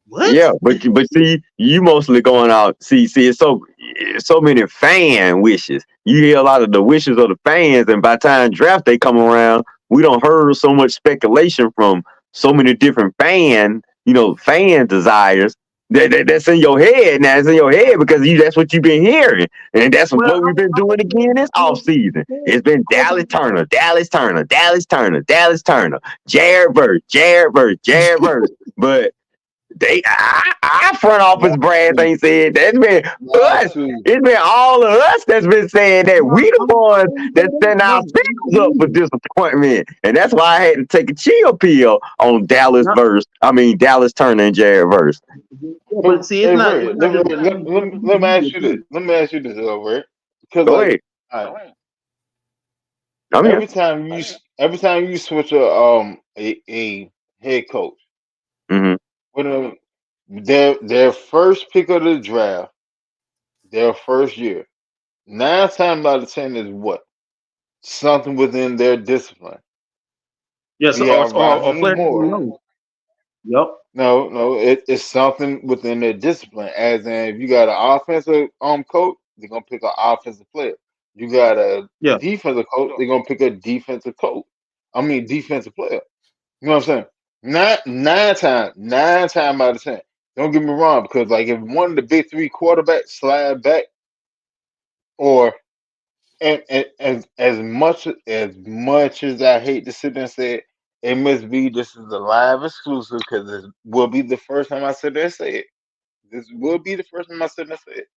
What? Yeah, but see, you mostly going out. See, it's so many fan wishes. You hear a lot of the wishes of the fans, and by the time draft day come around, we don't heard so much speculation from so many different fan desires. That's in your head now. It's in your head because that's what you've been hearing, and that's what we've been doing again this offseason. It's been Dallas Turner, Jared Verse, but our front office brass ain't said that's been us. It's been all of us that's been saying that we the ones that send ourselves up for disappointment, and that's why I had to take a chill pill on Dallas Turner and Jared Verse. But see, it's not. Let me ask you this. Let me ask you this, Robert. Because every time you switch a head coach, when their first pick of the draft, their first year, 9 times out of 10 is what? Something within their discipline. Yes, more. Yep. No, it's something within their discipline. As in, if you got an offensive coach, they're gonna pick an offensive player. You got a defensive coach, they're gonna pick a defensive player. You know what I'm saying? Nine times out of 10. Don't get me wrong, because like if one of the big 3 quarterbacks slide back, or and as much as I hate to sit there and say it must be this is a live exclusive because this will be the first time I sit there and say it. This will be the first time I sit there and say it.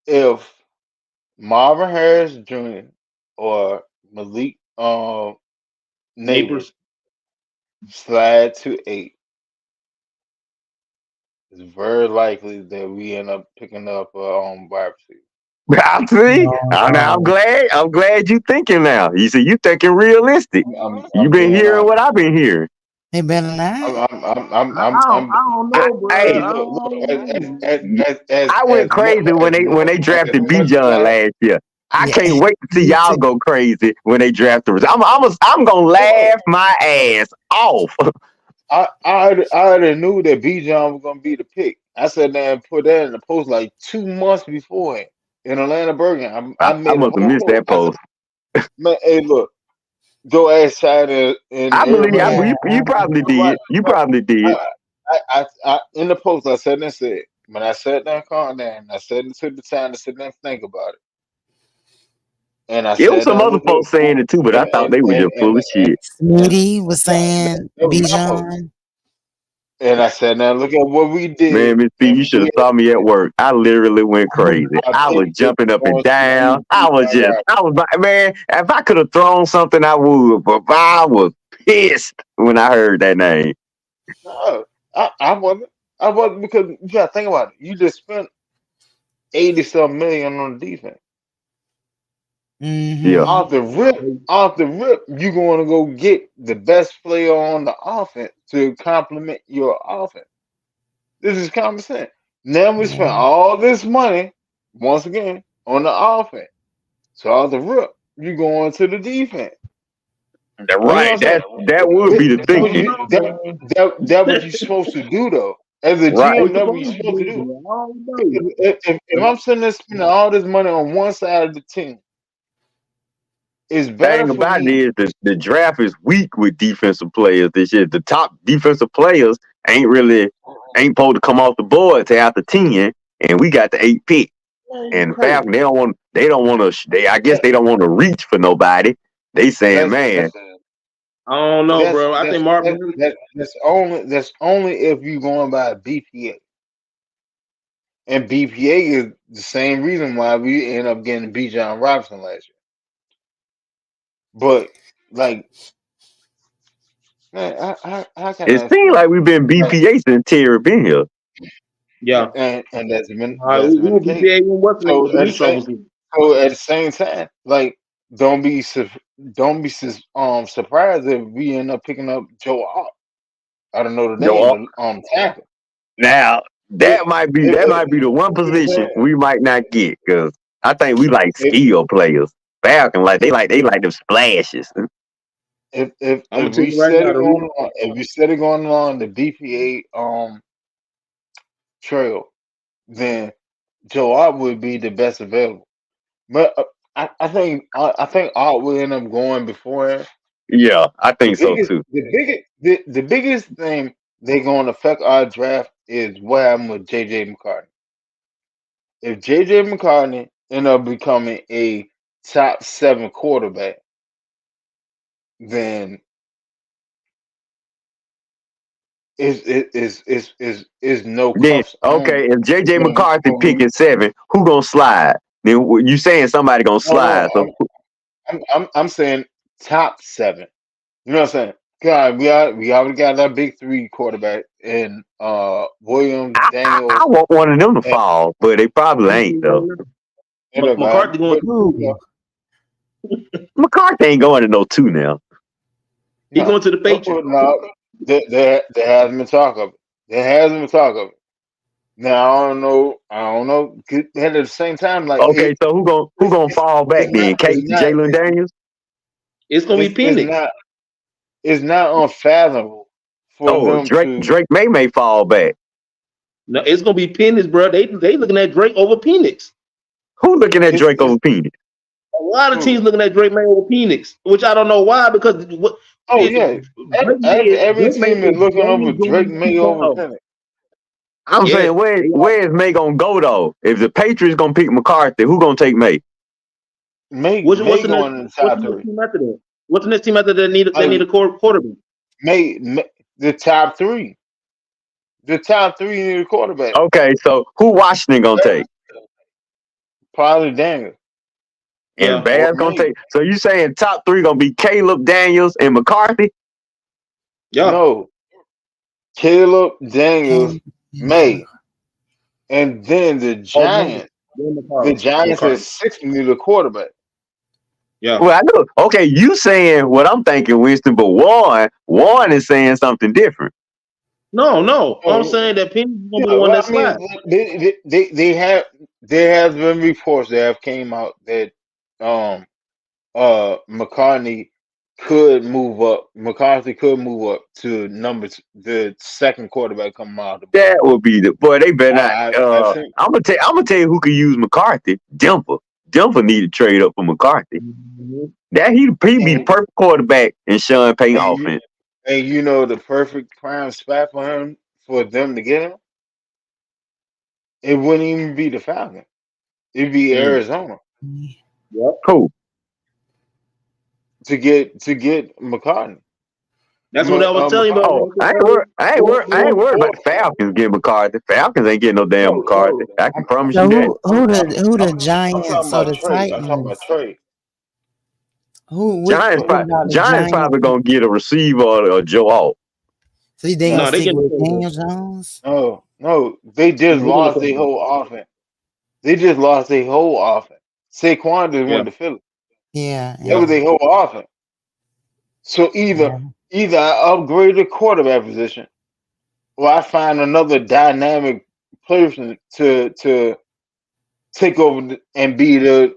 If Marvin Harris Jr. or Malik Neighbors slide to 8, it's very likely that we end up picking up wide receiver. See, I'm glad you thinking now. You see, you thinking realistic. You've been hearing what I've been hearing. They better not. I don't know, bro. I went crazy when they drafted Bijan last year. I Yeah, can't wait to see me y'all too. go crazy when they draft the receivers. I'm gonna laugh my ass off. I already knew that B John was gonna be the pick. I said that and put that in the post like 2 months before it in Atlanta Bergen. I I made a must have whole missed post. that I said, post. man, hey, look, Joe ass China and I believe everybody. Yeah. you probably Right, did. You right. probably did. In the post, I said and said, when I sat down, calm down, I said and took the time to sit down and think about it. And I It was sat some down and other looked at folks saying it too, but I thought they were just full of shit. Smitty was no, saying that was my post. Bijan. And I sat down and look at what we did. Man, Miss B, you And should we have saw me at work. I literally went crazy. I I was think it jumping up and going to down. be Bijan Robinson. Man, if I could have thrown something, I would, but I was pissed when I heard that name. No, I wasn't. I wasn't because you gotta think about it. You just spent 80-some million on the defense. Yeah. Mm-hmm. Off the rip, you're going to go get the best player on the offense to complement your offense. This is common sense. Now we spent all this money once again on the offense. So off the rip, you going to the defense. You know what Right. I'm saying? That would be the That what thinking. that what you're supposed to do though. As a Right. GM, that's what you're supposed to do. If I'm sitting there spending all this money on one side of the team, it's better Thing for about it me. is the draft is weak with defensive players this year. The top defensive players ain't supposed to come off the board to after 10, and we got the 8 pick. Man, you And crazy. Falcons, I guess they don't want to reach for nobody. They saying, man, I don't know, bro. I think Mark. That's only if you're going by BPA. And BPA is the same reason why we end up getting Bijan Robinson last year. But like, man, how can it I seems like explain? we've been Like, BPA since Terry been here. Yeah. and that's been We the will be case. paying what's the So at the same time, like, don't be surprised if we end up picking up Joe Alt out of Notre Dame, No, the tackle. now If, that might be the one position we might not get because I think we like if, skill players. Falcon they like them splashes. if I'm gonna if tell we you right set now. it going on, if we set it going along the BPA trail, then Joe Art would be the best available. But I think Art will end up going before him. Yeah, I think so too. The biggest thing they're going to affect our draft is what happened with JJ McCartney. If JJ McCartney end up becoming a top 7 quarterback, then is no Then cuffs on. okay, if JJ When McCarthy when we picking 7, who gonna slide? Then you saying somebody gonna no, slide? So I'm saying top 7. You know what I'm saying? God, we already got that big 3 quarterback in Williams, I Daniels, want one of them to and fall, but they probably ain't though. McCarthy going. McCarthy ain't going to no 2 now. He going to the Patriots. No, there hasn't been talk of it. There hasn't been talk of it. Now I don't know. And at the same time, like, Okay, so who gonna fall back then? Jalen Daniels? It's gonna be Penix. It's not unfathomable for Oh, them to. Drake may fall back. No, it's gonna be Penix, bro. They looking at Drake over Penix. Who looking at Drake over Penix? A lot of teams looking at Drake May over Penix, which I don't know why. Because every team is looking over Drake May over Penix. I'm saying where is May gonna go though? If the Patriots gonna pick McCarthy, who gonna take May? What's the going in the top 3? What's the next team after that need a quarterback? May the top 3. The top 3 need a quarterback. Okay, so who Washington gonna take? Probably Daniels. And Bears gonna take. So you saying top 3 gonna be Caleb, Daniels, and McCarthy? Yeah. No. Caleb, Daniels, May. And then the Giants. The Giants at 6 need a quarterback. Yeah. Well, I know. Okay, you saying what I'm thinking, Winston, but Warren is saying something different. No. I'm saying that Penix is gonna be the one that slides. There have been reports that have came out that um McCartney could move up. McCarthy could move up to the second quarterback coming out of the board. That would be the boy. They better not. I think. I'm gonna tell you who could use McCarthy. Denver. Denver need to trade up for McCarthy. That he'd be the And, perfect quarterback in Sean Payton and offense. you know the perfect prime spot for them to get him. It wouldn't even be the Falcons. It'd be Arizona Cool. to get McCartney. That's what I was telling you about. Oh, I ain't worried about the Falcons getting McCarthy. Falcons ain't getting no damn McCarthy. I can promise So you that. who the I'm talking Giants or about the trade. I'm talking Titans? about trade. What about the Giants probably Giants? gonna get a receiver or Joe Alt. So you think No, gonna they stick get with Daniel Jones? No. They just lost their whole offense. They just lost their whole offense. Saquon just went to Philly. Yeah, That was their whole offense. So either I upgrade the quarterback position, or I find another dynamic person to take over and be the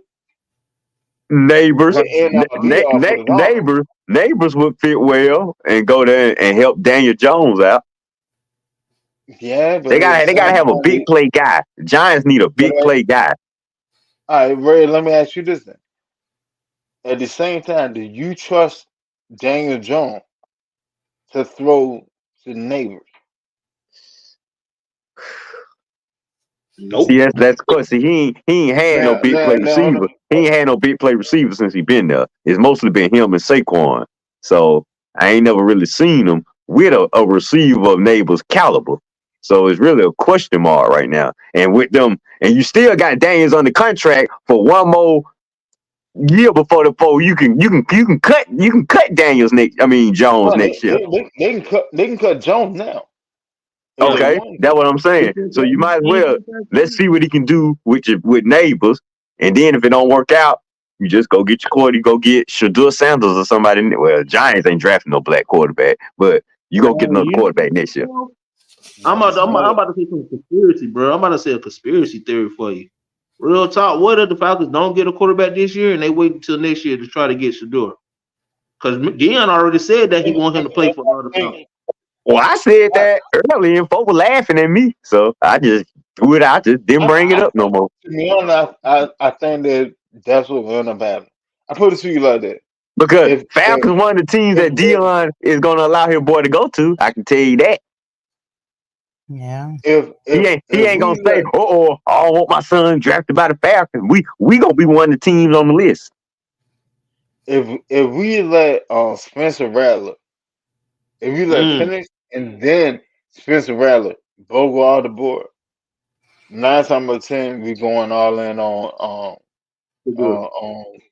Neighbors, end all be all for the Dolphins. neighbors would fit well and go there and help Daniel Jones out. Yeah, but They at the gotta same have a time, big play guy. The Giants need a big play guy. all right, Ray, let me ask you this then. At the same time, do you trust Daniel Jones to throw to neighbors? Nope. See, that's cause he ain't had no big play receiver. He ain't had no big play receiver since he been there. It's mostly been him and Saquon. So I ain't never really seen him with a receiver of neighbors caliber. So it's really a question mark right now. And with them, and you still got Daniels under contract for one more year before the fall. You can cut Daniels Jones No, next year. they can cut Jones now. Okay, that's what I'm saying. So you might as well let's see what he can do with neighbors, and then if it don't work out, you just go get your quarterback. You go get Shadur Sanders or somebody. Well, Giants ain't drafting no black quarterback, but you go get another quarterback next year. I'm about to say some conspiracy, bro. I'm about to say a conspiracy theory for you. Real talk. What if the Falcons don't get a quarterback this year and they wait until next year to try to get Shador? Because Deion already said that he want him to play for another Falcons. Well, I said that earlier, and folks were laughing at me, so I just didn't bring it up no more. To be honest, I think that's what will end up happening. I put it to you like that. Because Falcons one of the teams that Deion is going to allow his boy to go to. I can tell you that. Yeah. He ain't gonna say, I don't want my son drafted by the Falcons. We gonna be one of the teams on the list. If we let Spencer Rattler, if we let Penix and then Spencer Rattler both go out the board, 9 times out of 10 we going all in on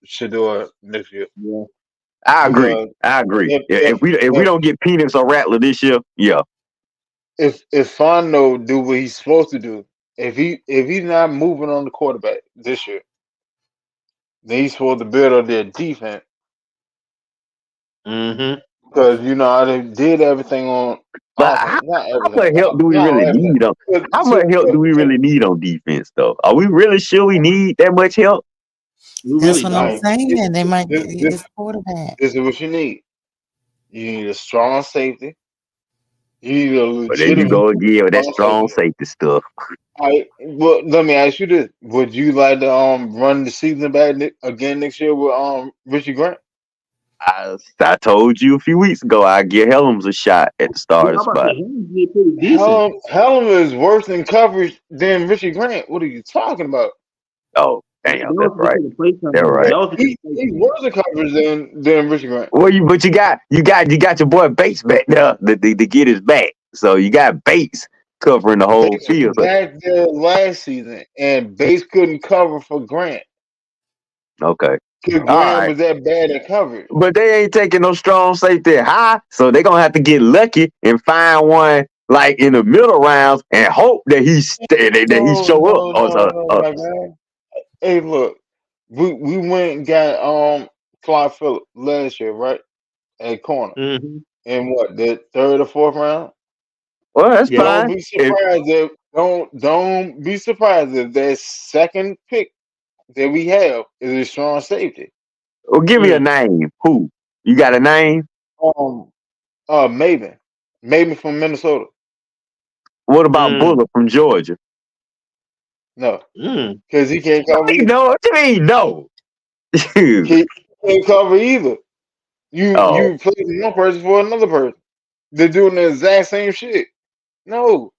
Shador next year. Yeah. I agree. If we don't get Penix or Rattler this year, yeah. If Fondo do what he's supposed to do, if he's not moving on the quarterback this year, then he's supposed to build on their defense. Because I did everything on. But how much help do we really need on? How much help do we really need on defense, though? Are we really sure we need that much help? That's what I'm saying. They might get this quarterback. This is what you need. You need a strong safety. You need a legitimate. But there you go again with that strong safety stuff. Well, let me ask you this: would you like to run the season back again next year with Richie Grant? I told you a few weeks ago I'd give Helms a shot at the starting spot. Helms is worse in coverage than Richie Grant. What are you talking about? Oh, damn, that's right. That's right. He's worse in coverage than Richie Grant. Well, you got your boy Bates back there to get his back. So you got Bates covering the whole field. Back there last season, and Bates couldn't cover for Grant. Okay. Grant was that bad at coverage. But they ain't taking no strong safety high, so they're gonna have to get lucky and find one like in the middle rounds and hope that he show up. Hey, look, we went and got Clyde Phillips last year, right? At corner. In what, the 3rd or 4th round? Well, that's fine. Don't be surprised if that second pick that we have is a strong safety. Well, give me a name. Who? You got a name? Um, Maven from Minnesota. What about Buller from Georgia? No, because he can't cover either. No, what you mean? No. He can't cover either. You Oh. replacing one person for another person. They're doing the exact same shit. No,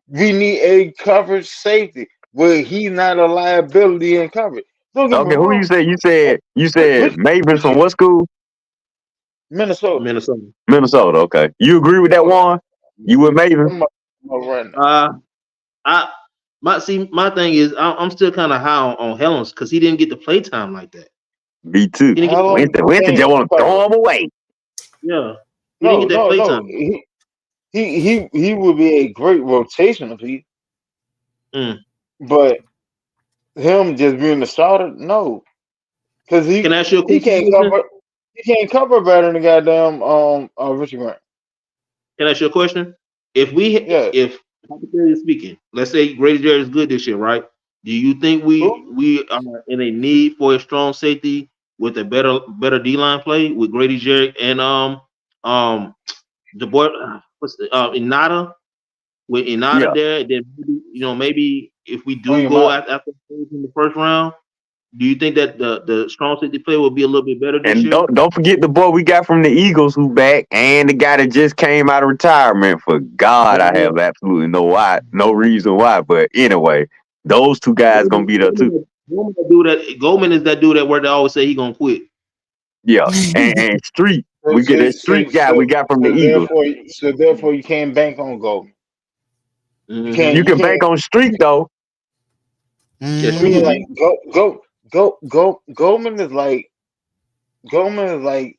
we need a coverage safety where he's not a liability in coverage. Don't get me Okay, who wrong. you said? You said Maven from what school? Minnesota. Minnesota. Okay. You agree with that one? You with Maven? My thing is I'm still kind of high on Helens because he didn't get the play time like that. Me too. He didn't get the play time. Winston just want to throw him away. Yeah. He didn't get that play time. He would be a great rotational piece. But him just being the starter, no. Because he can't cover better than goddamn Richard Grant. Can I ask you a question? If hypothetically speaking, let's say Grady Jarrett is good this year, right? Do you think we are in a need for a strong safety with a better D line play with Grady Jarrett and the boy Inada with Inada there? Then maybe if we do go after in the first round, do you think that the strong safety play will be a little bit better this year? Don't forget the boy we got from the Eagles who back, and the guy that just came out of retirement. For God, I have absolutely no reason why. But anyway, those two guys gonna be there too. Goldman is that dude that where they always say he gonna quit. Yeah, and Street, we get a Street guy we got from the Eagles. Therefore, you can't bank on Goldman. You can bank on Street though. Goldman is like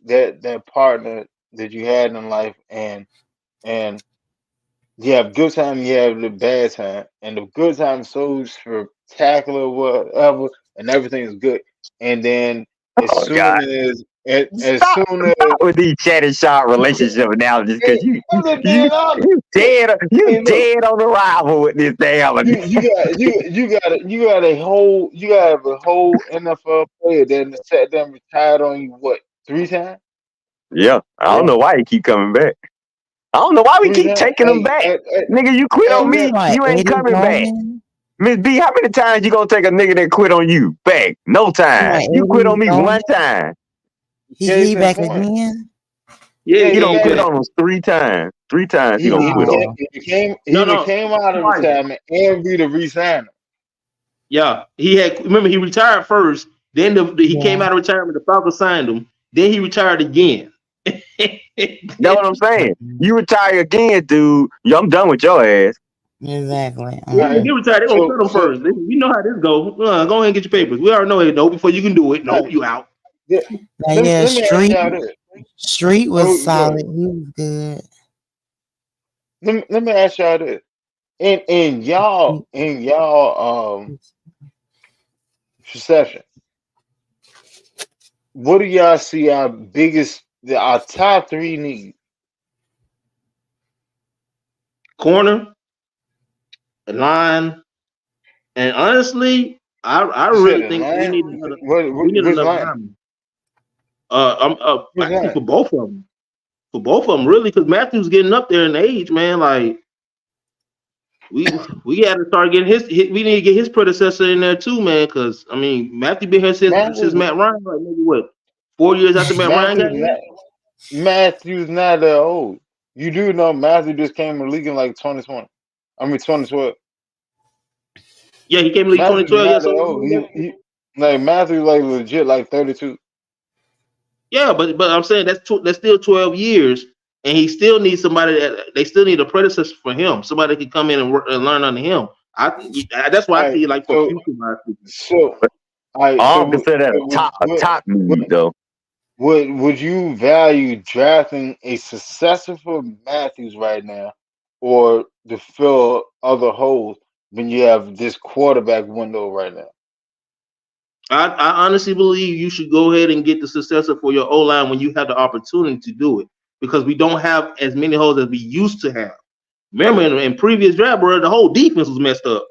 that partner that you had in life, and you have good time, you have the bad time, and the good time is so spectacular, whatever, and everything is good, and then as soon as with these chat and shot relationship analogies, because you dead on the rival with this damn. You got a whole NFL player that sat down retired on you 3 times? Yeah, I don't know why he keep coming back. I don't know why we keep taking him back. Nigga, you quit on me, you ain't coming back. Miss B, how many times you gonna take a nigga that quit on you back? No time. You quit on me one time. He back again? Yeah, he don't quit on us 3 times. 3 times he don't quit on. He came out of retirement and we re-signed him. Yeah, remember he retired first, then he came out of retirement, the Falcons signed him, then he retired again. That's what I'm saying. You retire again, dude. I'm done with your ass. Exactly. He retired. They're gonna cut him first. We know how this goes. Go ahead and get your papers. We already know it. No, before you can do it. No, you out. Street was solid. He was good. Let me ask y'all this. In y'all perception, what do y'all see our top 3 needs? Corner, line, and honestly, I really think we need another lineman. Actually, for both of them. For both of them, really, because Matthew's getting up there in age, man. Like we got to start getting we need to get his predecessor in there too, man. Because I mean, Matthew been here since Matt Ryan, like maybe 4 years after Matt Ryan got here. Matthew's not that old. You do know Matthew just came in the league in like 2020. I mean 2012. Yeah, he came in the league 2012. Yeah, like Matthew, like legit, like 32. Yeah, but I'm saying that's still 12 years, and he still needs somebody they still need a predecessor for him, somebody that can come in and work and learn under him. That's why I see like for future. I consider that a top need though. Would you value drafting a successor for Matthews right now, or to fill other holes when you have this quarterback window right now? I honestly believe you should go ahead and get the successor for your O-line when you have the opportunity to do it, because we don't have as many holes as we used to have. Remember, in previous draft, bro, the whole defense was messed up.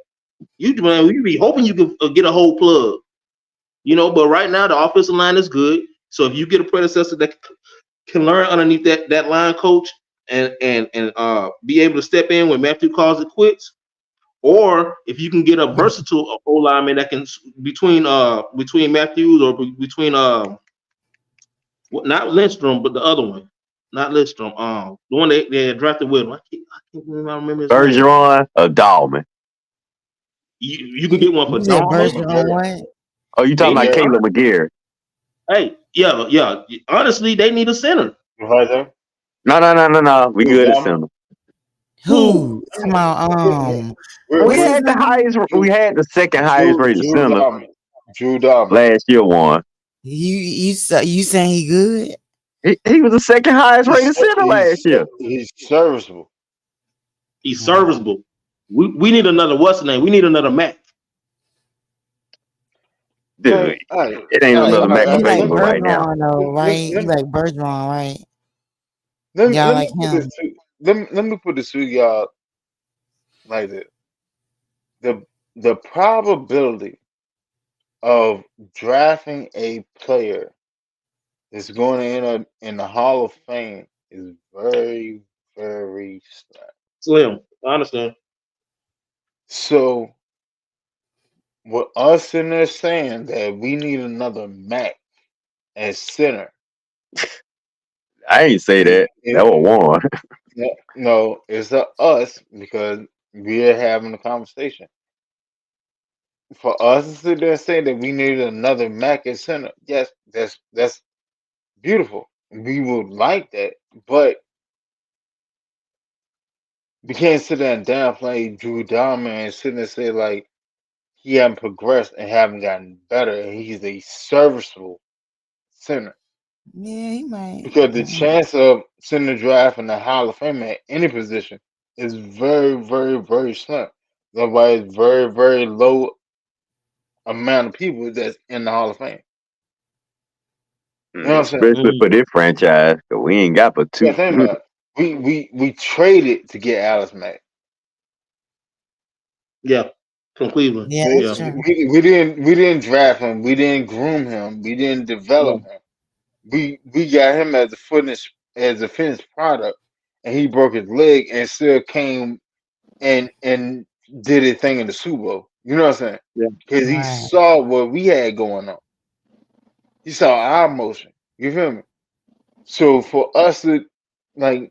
You be hoping you can get a whole plug. But right now the offensive line is good. So if you get a predecessor that can learn underneath that line coach and be able to step in when Matthew calls it quits, or if you can get a versatile O lineman that can between Matthews or between not Lindstrom, but the other one, not Lindstrom, the one they had drafted with him. I can't remember his name. Bergeron or Dahlman. You can get one for You said Dahlman. Bergeron what? Oh, you talking about Caleb McGarrett? Hey, yeah. Honestly, they need a center. Right there. No. We good at center. Who? Come on. We had the highest. We had the second highest rated center. Drew Dahlman. Last year won. You saying he good? He was the second highest rated center last year. He's serviceable. He's serviceable. We need another what's the name? We need another Mac. Dude, it ain't another Mac available right now. Though, right? You like Bergeron, right? Let me put this to y'all like this. The probability of drafting a player that's going to end up in the Hall of Fame is very, very slim. I understand. So, with us in there saying that we need another Mac as center, I ain't say that. That was one. No, it's us because we're having a conversation. For us to sit there and say that we need another Mac at center, yes, that's beautiful. We would like that, but we can't sit there and downplay Drew Dahlman and sit there and say like he hasn't progressed and haven't gotten better, and he's a serviceable center. Yeah, he might. Because the chance of sending the draft in the Hall of Fame at any position is very, very, very slim. That's why it's very, very low amount of people that's in the Hall of Fame. You know what I'm saying? Especially for this franchise, because we ain't got but two. Yeah, think about it. We traded to get Alex Mack. Yeah, from Cleveland. Yeah, that's true. We didn't draft him. We didn't groom him. We didn't develop him. We got him as a finished product, and he broke his leg and still came and did his thing in the Super Bowl. You know what I'm saying? Yeah. Because he saw what we had going on. He saw our motion. You feel me? So for us to I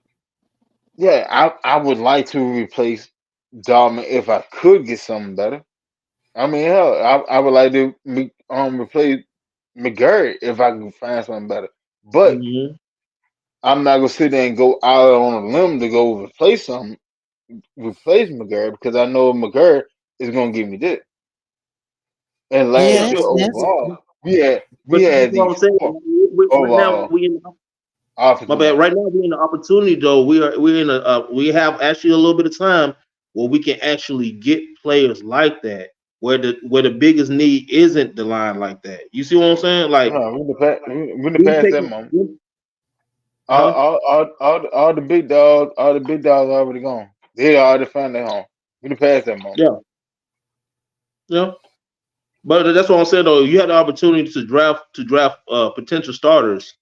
would like to replace Dalman if I could get something better. I mean, hell, I would like to replace McGarrett if I can find something better. But I'm not gonna sit there and go out on a limb to go replace McGarrett because I know McGarrett is gonna give me this. And last year overall, we had the overall. My bad. Right now we're in the opportunity though. We have actually a little bit of time where we can actually get players like that. Where the biggest need isn't the line like that. You see what I'm saying? Like we're past that moment. All the big dogs already gone. They already found their home. We're past that moment. Yeah. But that's what I'm saying though. You had the opportunity to draft potential starters,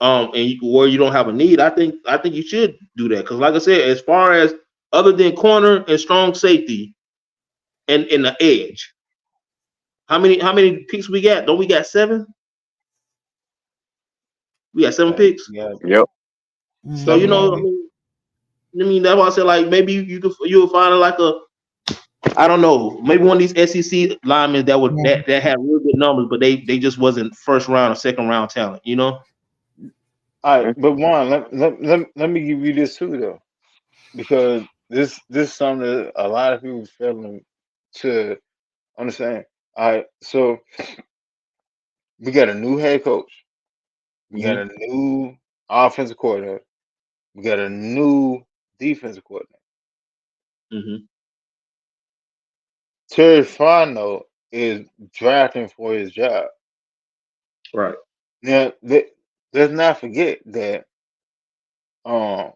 and where you don't have a need. I think you should do that because, like I said, as far as other than corner and strong safety, and in the edge, how many picks we got? Don't we got 7? We got 7 picks. Yeah. Yep. So I mean that's why I said like maybe you'll find like I don't know, maybe one of these SEC linemen that had real good numbers, but they just wasn't first round or second round talent, you know. All right, but Juan, let me give you this too though, because this is something that a lot of people failing to understand. All right, so we got a new head coach, we got a new offensive coordinator, we got a new defensive coordinator. Terry Fontenot is drafting for his job. Right. Now, let's not forget that Ade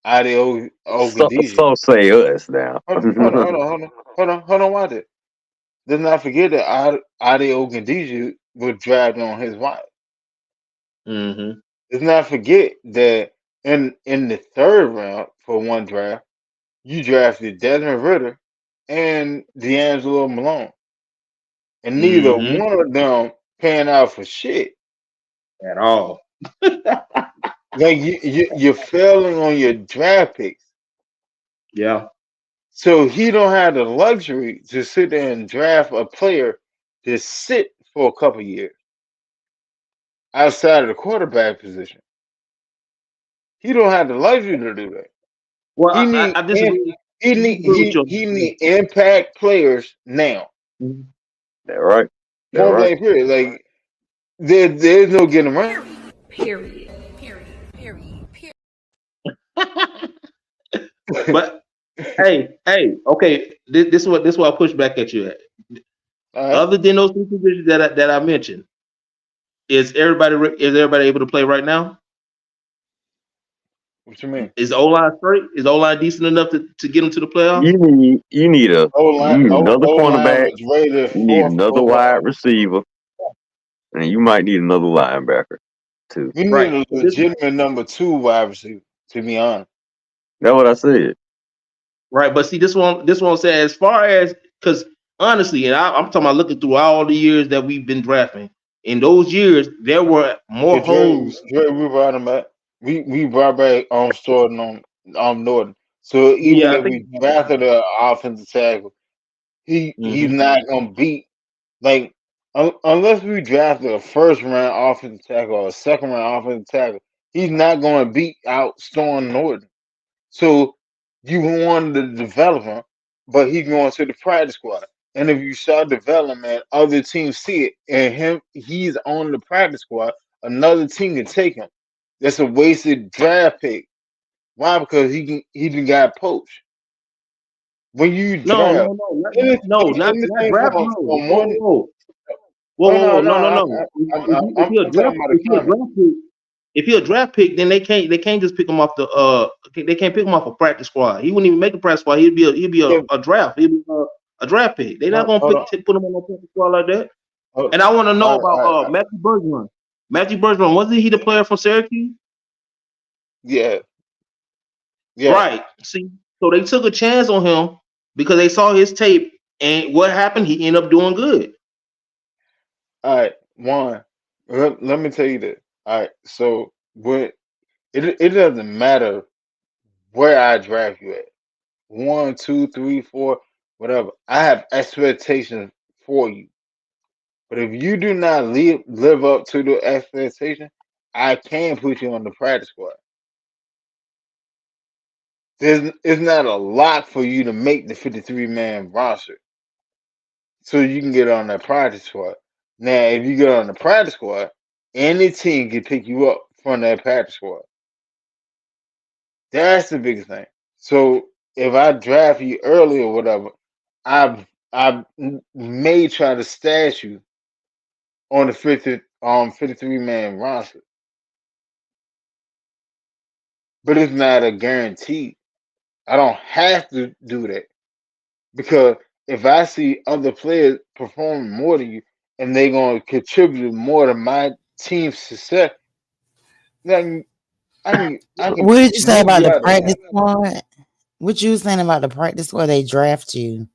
Ogundeji. So say us now. Hold on, watch it. Let's not forget that Ade Ogundeji was drafted on his wife. Mm-hmm. Let's not forget that in the third round for one draft, you drafted Desmond Ritter and D'Angelo Malone, and neither Mm-hmm. one of them paying out for shit. At all. Like you're failing on your draft picks. Yeah. So he don't have the luxury to sit there and draft a player to sit for a couple years outside of the quarterback position. He don't have the luxury to do that. Well, He need I disagree. he I need disagree with he you. need impact players now. That right. That Point right. blank period. Like there's no getting around. Period. But hey, okay. This is what I push back at you at. All right. Other than those two positions that I mentioned, is everybody able to play right now? What you mean? Is the O line straight? Is the O line decent enough to get them to the playoffs? You need another O line cornerback. was rated You need fourth another overall. wide receiver, and you might need another linebacker too. We need Right. a legitimate number 2 wide receiver, to be honest. That's what I said. Right, but see, this one I'm saying, as far as, because honestly, and I'm talking about looking through all the years that we've been drafting. In those years, there were more Yeah, holes. Dre, we brought him back. We brought back Jordan on Norton. So even Yeah, I if think. we drafted an offensive tackle, he's Mhm. not gonna beat, like, unless we drafted a first round offensive tackle or a second round offensive tackle, he's not gonna beat out Storm Norton. So you wanted to develop him, but he's going to the practice squad. And if you start development, other teams see it, and he's on the practice squad. Another team can take him. That's a wasted draft pick. Why? Because he done got poached. When you No, draft not anything draft. from No, one, no. If he a I'm talking draft, about a comment. if he a draft pick, then they can't just pick him off the they can't pick him off a practice squad. He wouldn't even make a practice squad. He'd be Yeah, a draft. He'd be a draft pick. They're not gonna hold on. put him on a practice squad like that. Hold, And I want to know all right, about Matthew Bergeron. Matthew Bergeron, wasn't he the player from Syracuse? yeah. Right. See, so they took a chance on him because they saw his tape, and what happened? He ended up doing good. All right, one. Let me tell you this. All right, so it doesn't matter where I draft you at, 1, 2, 3, 4, whatever. I have expectations for you, but if you do not live up to the expectation, I can put you on the practice squad. It's not a lot for you to make the 53-man roster, so you can get on that practice squad. Now, if you get on the practice squad, any team can pick you up from that practice squad. That's the biggest thing. So if I draft you early or whatever, I may try to stash you on the 53-man roster, but it's not a guarantee. I don't have to do that because if I see other players performing more than you and they're going to contribute more to my team's success, then I can What did you say move about you the out of practice that. squad? What you was saying about the practice where they draft you?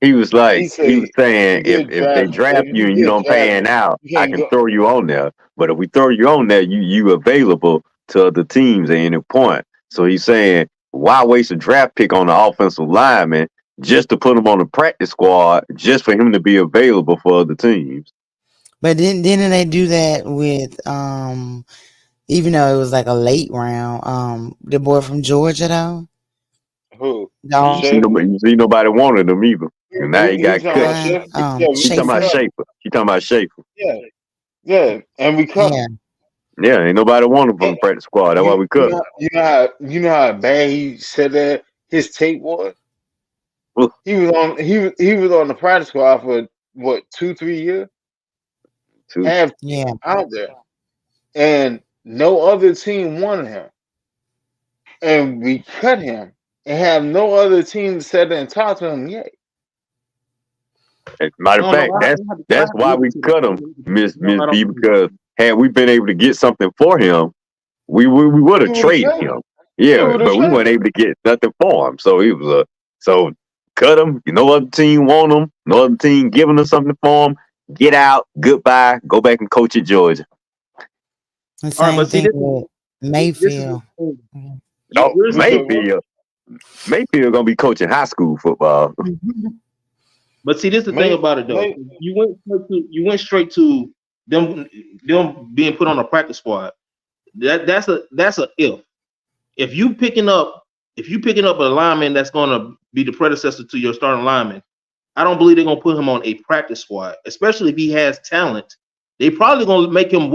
He was He saying if you if they draft you you and you get don't pan drafted, out, you I can't can go. throw you on there. But if we throw you on there, you available to other teams at any point. So he's saying, why waste a draft pick on the offensive lineman just to put him on the practice squad just for him to be available for other teams? But didn't they do that with even though it was like a late round, the boy from Georgia though? Who? You see Dawson. nobody, wanted him either. And now he He got talking about cut. Schaefer? Yeah, She talking about Schaefer. Schaefer. She talking about Schaefer. yeah, and we cut Yeah. him. Yeah, ain't nobody want him from the And practice squad. That's why we cut him. you know how bad he said that his tape was. Oof. He was on the practice squad for what 2-3 years. Have Yeah. out there, and no other team wanted him, and we cut him, and have no other team said and talked to him yet. As a matter of fact, that's why we cut him, Miss B, because had we been able to get something for him, we would have traded him. Yeah, but we weren't able to get nothing for him. So it was so cut him. You know, other team want him. No other team giving us something for him. Get out. Goodbye. Go back and coach at Georgia. The same thing with Mayfield. No, Mayfield gonna be coaching high school football. But see, this is the thing about it though. You went straight to them being put on a practice squad. That's a if. If you picking up a lineman that's gonna be the predecessor to your starting lineman, I don't believe they're gonna put him on a practice squad, especially if he has talent. They probably gonna make him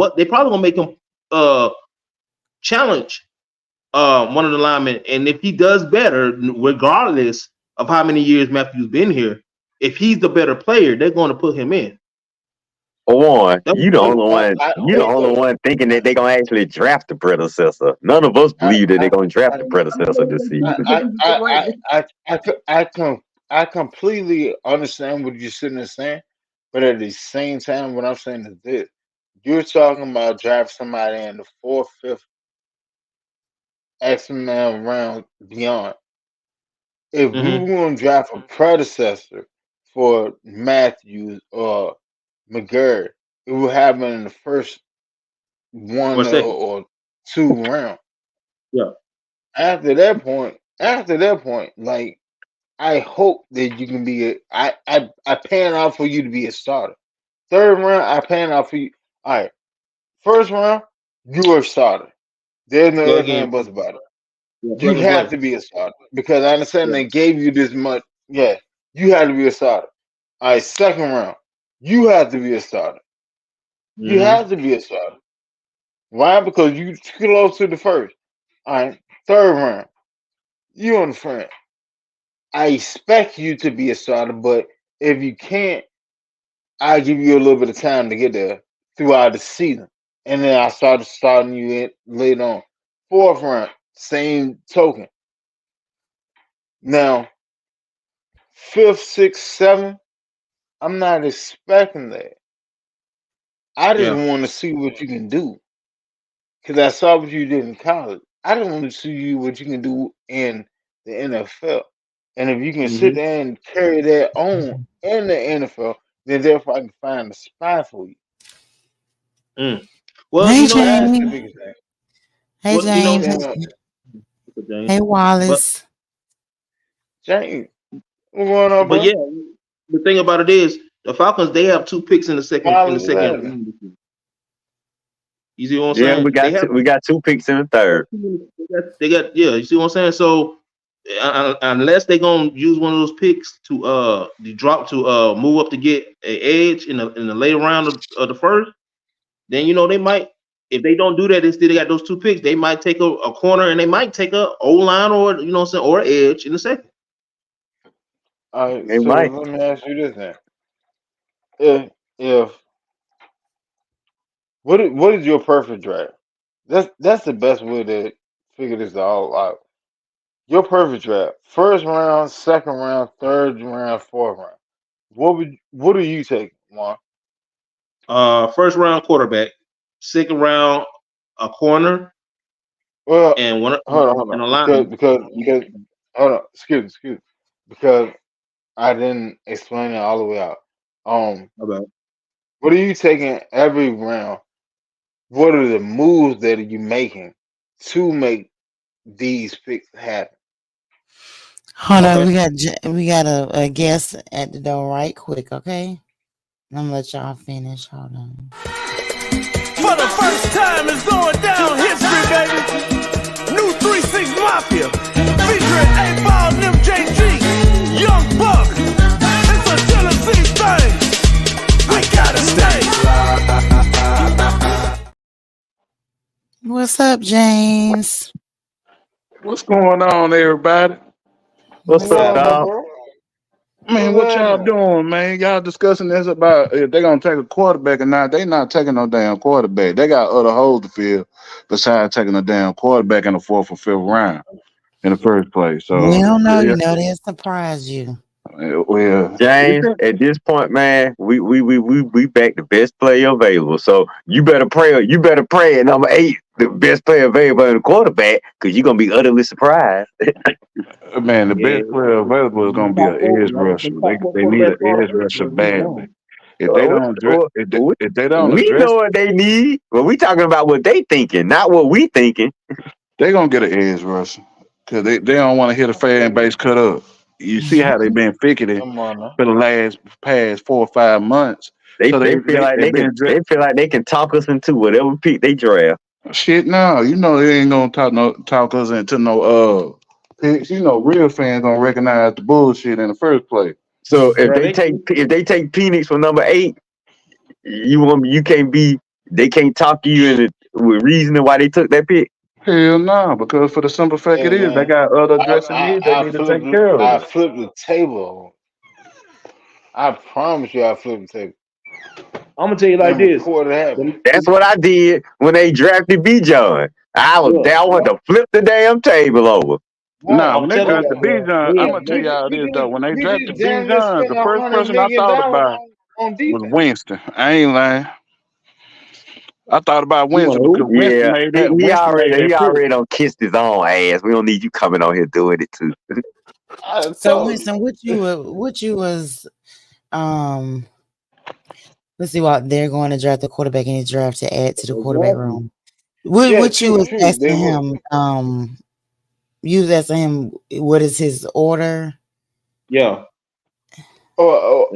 challenge one of the linemen, and if he does better, regardless of how many years Matthew's been here, if he's the better player, they're going to put him in. Warren, you the only one thinking that they're gonna actually draft the predecessor. None of us believe that they're gonna draft the predecessor this season. I completely understand what you're sitting there saying, but at the same time, what I'm saying is this: you're talking about draft somebody in the 4th, 5th, X amount round beyond. If we were going to draft a predecessor for Matthews or McGurk, it would happen in the first 1 or 2 rounds. Yeah. After that point, like, I hope that you can be I pan out for you to be a starter. 3rd round, I pan out for you. All right. 1st round, you are a starter. There's no ifs and buts about it. You have to be a starter because I understand they gave you this much. Yeah, you have to be a starter. All right, 2nd round, you have to be a starter. You have to be a starter. Why? Because you close to the 1st. All right, 3rd round, you on the front. I expect you to be a starter, but if you can't, I'll give you a little bit of time to get there throughout the season. And then I started starting you in later on. 4th round, same token. Now, 5th, 6th, 7th, I'm not expecting that. I just want to see what you can do. Because I saw what you did in college. I just want to see what you can do in the NFL. And if you can sit there and carry that on in the NFL, then therefore I can find a spot for you. Well, hey, you know, James. That's the biggest thing. Hey, well, James. Hey, Wallace. James, what's going on, bro? But yeah, the thing about it is the Falcons, they have 2 picks in the second round. You see what I'm saying? We got 2 picks in the 3rd. You see what I'm saying? So unless they're gonna use one of those picks to move up to get an edge in the later round of the 1st, then you know they might. If they don't do that, they still got those 2 picks. They might take a corner and they might take a O-line or you know what I'm saying, or an edge in the 2nd. All right, so let me ask you this then: if what is your perfect draft? That's the best way to figure this all out. Your perfect draft: 1st round, 2nd round, 3rd round, 4th round. What are you taking, Juan? 1st round quarterback, 2nd round a corner, and one hold and a on, line. because hold on, excuse me, because I didn't explain it all the way out. What are you taking every round? What are the moves that are you making to make these picks happen? Hold on, we got a guest at the door right quick, okay? I'm gonna let y'all finish. Hold on. For the first time, it's going down history, baby. New 3-6 Mafia, featuring 8-Ball and MJG, Young Buck. It's a Tennessee thing. We gotta stay. What's up, James? What's going on, everybody? What's up, dog? Man, what y'all doing, man? Y'all discussing this about if they're gonna take a quarterback or not. They not taking no damn quarterback. They got other holes to fill besides taking a damn quarterback in the 4th or 5th round in the first place. So we don't know, you know, they'll surprise you. Well, James, at this point, man, we back the best player available. So you better pray. You better pray at number 8, the best player available in the quarterback, because you're gonna be utterly surprised. man, the Yeah, best player available is the gonna be top an four, edge rusher. the top four They need an quarterbacks edge already. rusher Move badly. on. If they Uh, don't address, if they don't we address, know what they need, but we talking about what they thinking, not what we thinking. they gonna get an edge rusher because they don't want to hear the fan base cut up. You see how they been ficketing Come on now. for the past 4 or 5 months. They So they feel like they been they feel like they can talk us into whatever pick they draft. shit now. You know they ain't gonna talk us into no picks. You know real fans gonna recognize the bullshit in the first place. So if Bro, they take Penix for number 8, you can't be, they can't talk you into with reasoning why they took that pick. Hell no, because for the simple fact Hey it is, they man, got other I dressing needs they I, I need to flip take care I of. flip the table. I promise you, I flip the table. I'm gonna tell you like And this. record it happen. That's what I did when they drafted B. John. I Look, want to flip the damn table over. Right. Nah, I'm when they telling you, drafted bro. Bijan, I'm Yeah, gonna tell y'all this though. When they We just drafted damn near Bijan, spent the first $100 person I million thought about on was defense. Winston. I ain't lying. I thought about you want Winston who? because Yeah, Winston made that he pick. already done kissed his own ass. We don't need you coming on here doing it too. I So told you. Winston, what you was let's see what they're going to draft the quarterback in his draft to add to the quarterback Exactly. room. What Yeah, what you was true. They asking will. him? You was asking him what is his order? Yeah. And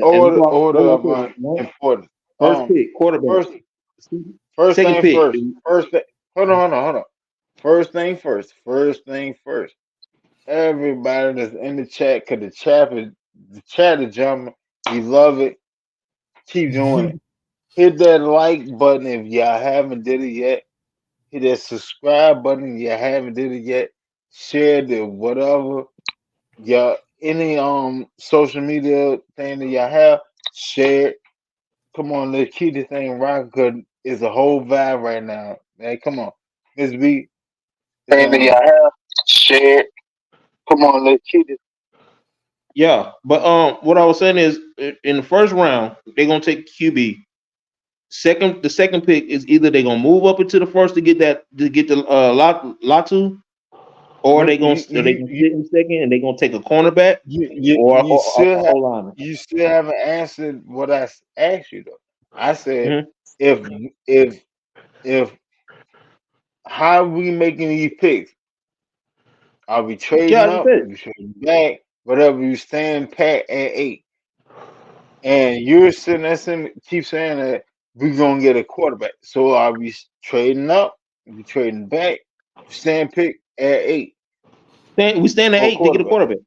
Order one more of thing, man. importance. First pick, quarterback. First first Second thing pick. first. First thing. Hold on. First thing first. First thing first. Everybody that's in the chat, cause the chat is jumping. We love it. Keep doing it. Hit that like button if y'all haven't did it yet. Hit that subscribe button if you haven't did it yet. Share the whatever. Y'all any social media thing that y'all have, share it. Come on, let's keep this thing rocking because it's a whole vibe right now. Man, come on. Miss B. Thing that y'all have, share it. Come on, let's keep it. Yeah. But what I was saying is in the first round, they're gonna take QB. The second pick is either they're gonna move up into the first to get the Latu, or they gonna sit in second and they're gonna take a cornerback or You still a have lineman. you still haven't answered what I asked you though. I said Mhm. if how we making these picks? Are we trading Yeah, I just up? said. We trading back? Whatever you stand pat at 8. And you're sitting there keep saying that we're gonna get a quarterback. So are we trading up? Are we trading back? Stand pick at 8 We stand at for a 8 to get a quarterback. quarterback.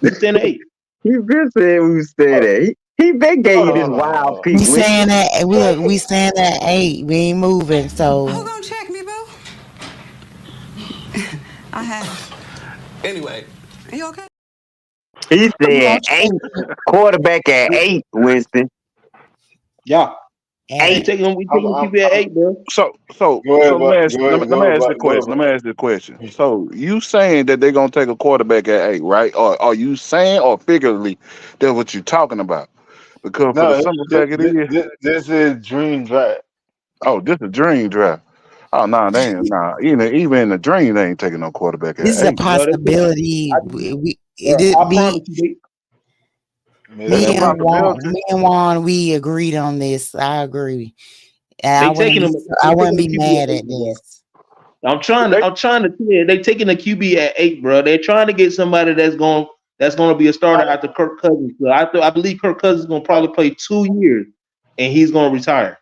We stand at 8. He been saying we stay there. He been gave you this wild pick, We Winston. saying that we stand at 8. We ain't moving. So Who gonna check me, boo? I have. Anyway. Are you okay? He who gonna said 8, check you? quarterback at 8, Winston. Yeah. At We taking I'm, QB at 8, bro. So go ahead, let me ask go ahead, let me ask the go question. Let me ahead. ask the question. So you saying that they're gonna take a quarterback at 8, right? Or are you saying or figuratively that's what you're talking about? Because for the No, simple fact it is, this is dream draft. oh, this is a dream draft. Oh no, they ain't even in the dream they ain't taking no quarterback this at is a 8. No, they can't. possibility. I promise you. That's a possibility. Me and Juan, we agreed on this. I agree. And They taking them. I They wouldn't taking be the QB at mad at 8, bro. this. I'm trying to tell you, they taking the QB at 8, bro. They're trying to get somebody that's going to be a starter after Kirk Cousins. So I believe Kirk Cousins is going to probably play 2 years, and he's going to retire.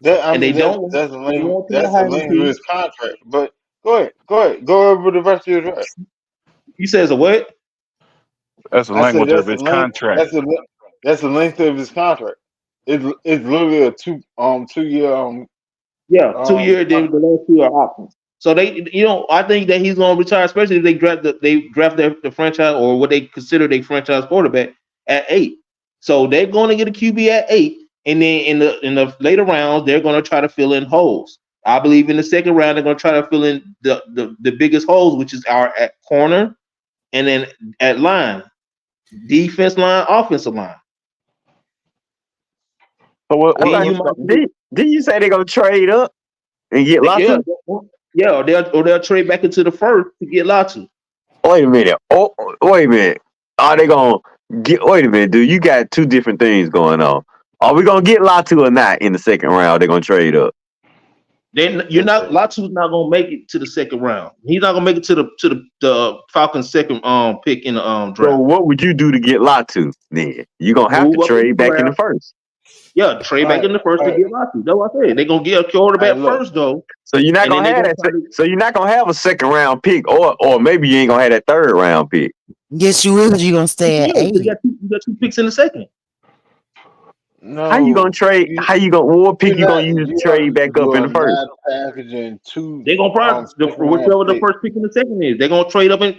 That's They don't a want to that's a hire him length of to. his contract. But go ahead, go over the rest of your draft. You says a what? That's the I said language of his contract. that's the length of his contract. It's literally a 2 year Yeah, 2 years. Then contract. the last 2 are options. So I think that he's going to retire, especially if they draft the franchise or what they consider their franchise quarterback at 8. So they're going to get a QB at 8, and then in the later rounds they're going to try to fill in holes. I believe in the second round they're going to try to fill in the biggest holes, which is our at corner and then at line. defense line, offensive line. So what? I mean, you might, Did you say they're gonna trade up and get yeah, Latu? yeah, they'll trade back into the first to get Latu. Wait a minute. Oh, wait a minute. Are they gonna get? Wait a minute, dude. You got two different things going on. Are we gonna get Latu or not in the second round? They're gonna trade up. Then Latu's not gonna make it to the second round. He's not gonna make it to the Falcons' second pick in the draft. So what would you do to get Latu? Then you're gonna have Move to up in trade the back in the draft. first. Yeah, trade back in the first to get Latu. That's what I said. They're gonna get a quarterback first though. So you're not And then gonna they have gonna that. try to- So you're not gonna have a second round pick, or maybe you ain't gonna have that third round pick. Yes, you will, because you're going to stay at Yeah, 8. you got two picks in the second. No. How you gonna trade? How you gonna? What pick you gonna use to trade back up in the first? Not packaging two. They're gonna probably second-round whichever the picks. first pick in the second is. They're gonna trade up to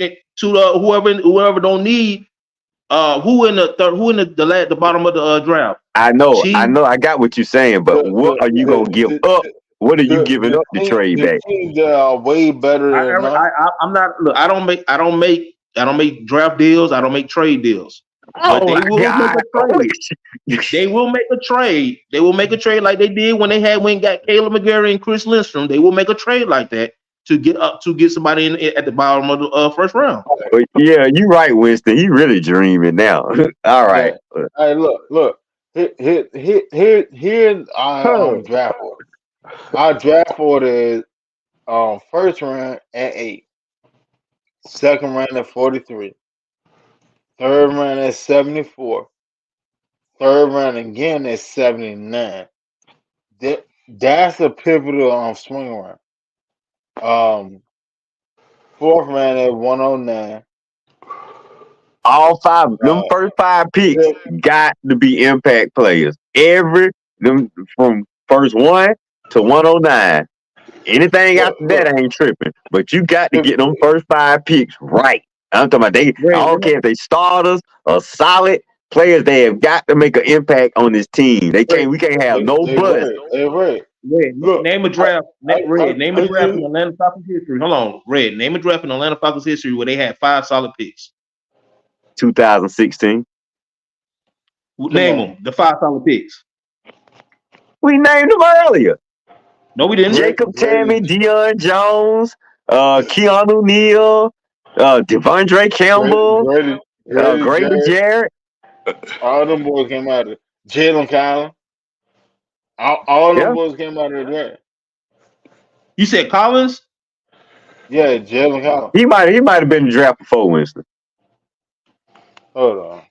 whoever don't need. Who in the bottom of the draft? I know, Chiefs? I got what you're saying, but what are you gonna give up? What are you giving up to trade back? Teams that are way better than us. I'm not. Look, I don't make draft deals. I don't make trade deals. But Oh they my will God! make a trade. They will make a trade. They will make a trade like they did when they got Caleb McGarry and Chris Lindstrom. They will make a trade like that to get somebody in at the bottom of the first round. But yeah, you're right, Winston. He really dreaming now. All right. Hey, look. Here's our draft order. Our draft order is first round at 8, second round at 43, third round at 74, third round again at 79. That's a pivotal swing round. Fourth round at 109. All them first 5 picks got to be impact players. Them from first 1 to 109. Anything after that ain't tripping. But you got to get them first 5 picks right. I'm talking about I don't care if they starters or solid players. They have got to make an impact on this team. We can't have no buzz. Name a draft. Name a draft in Atlanta Falcons history. Hold on, Red. Name a draft in Atlanta Falcons history where they had 5 solid picks. 2016. Name them. The 5 solid picks. We named them earlier. No, we didn't. Jacob Tammy, Deion Jones, Keanu Neal, Devondre Campbell, Grady Jarrett. All them boys came out of it. Jalen Collins. All them boys came out of the draft. You said Collins? Yeah, Jalen Collins. He might have been in the draft before Winston. Hold on.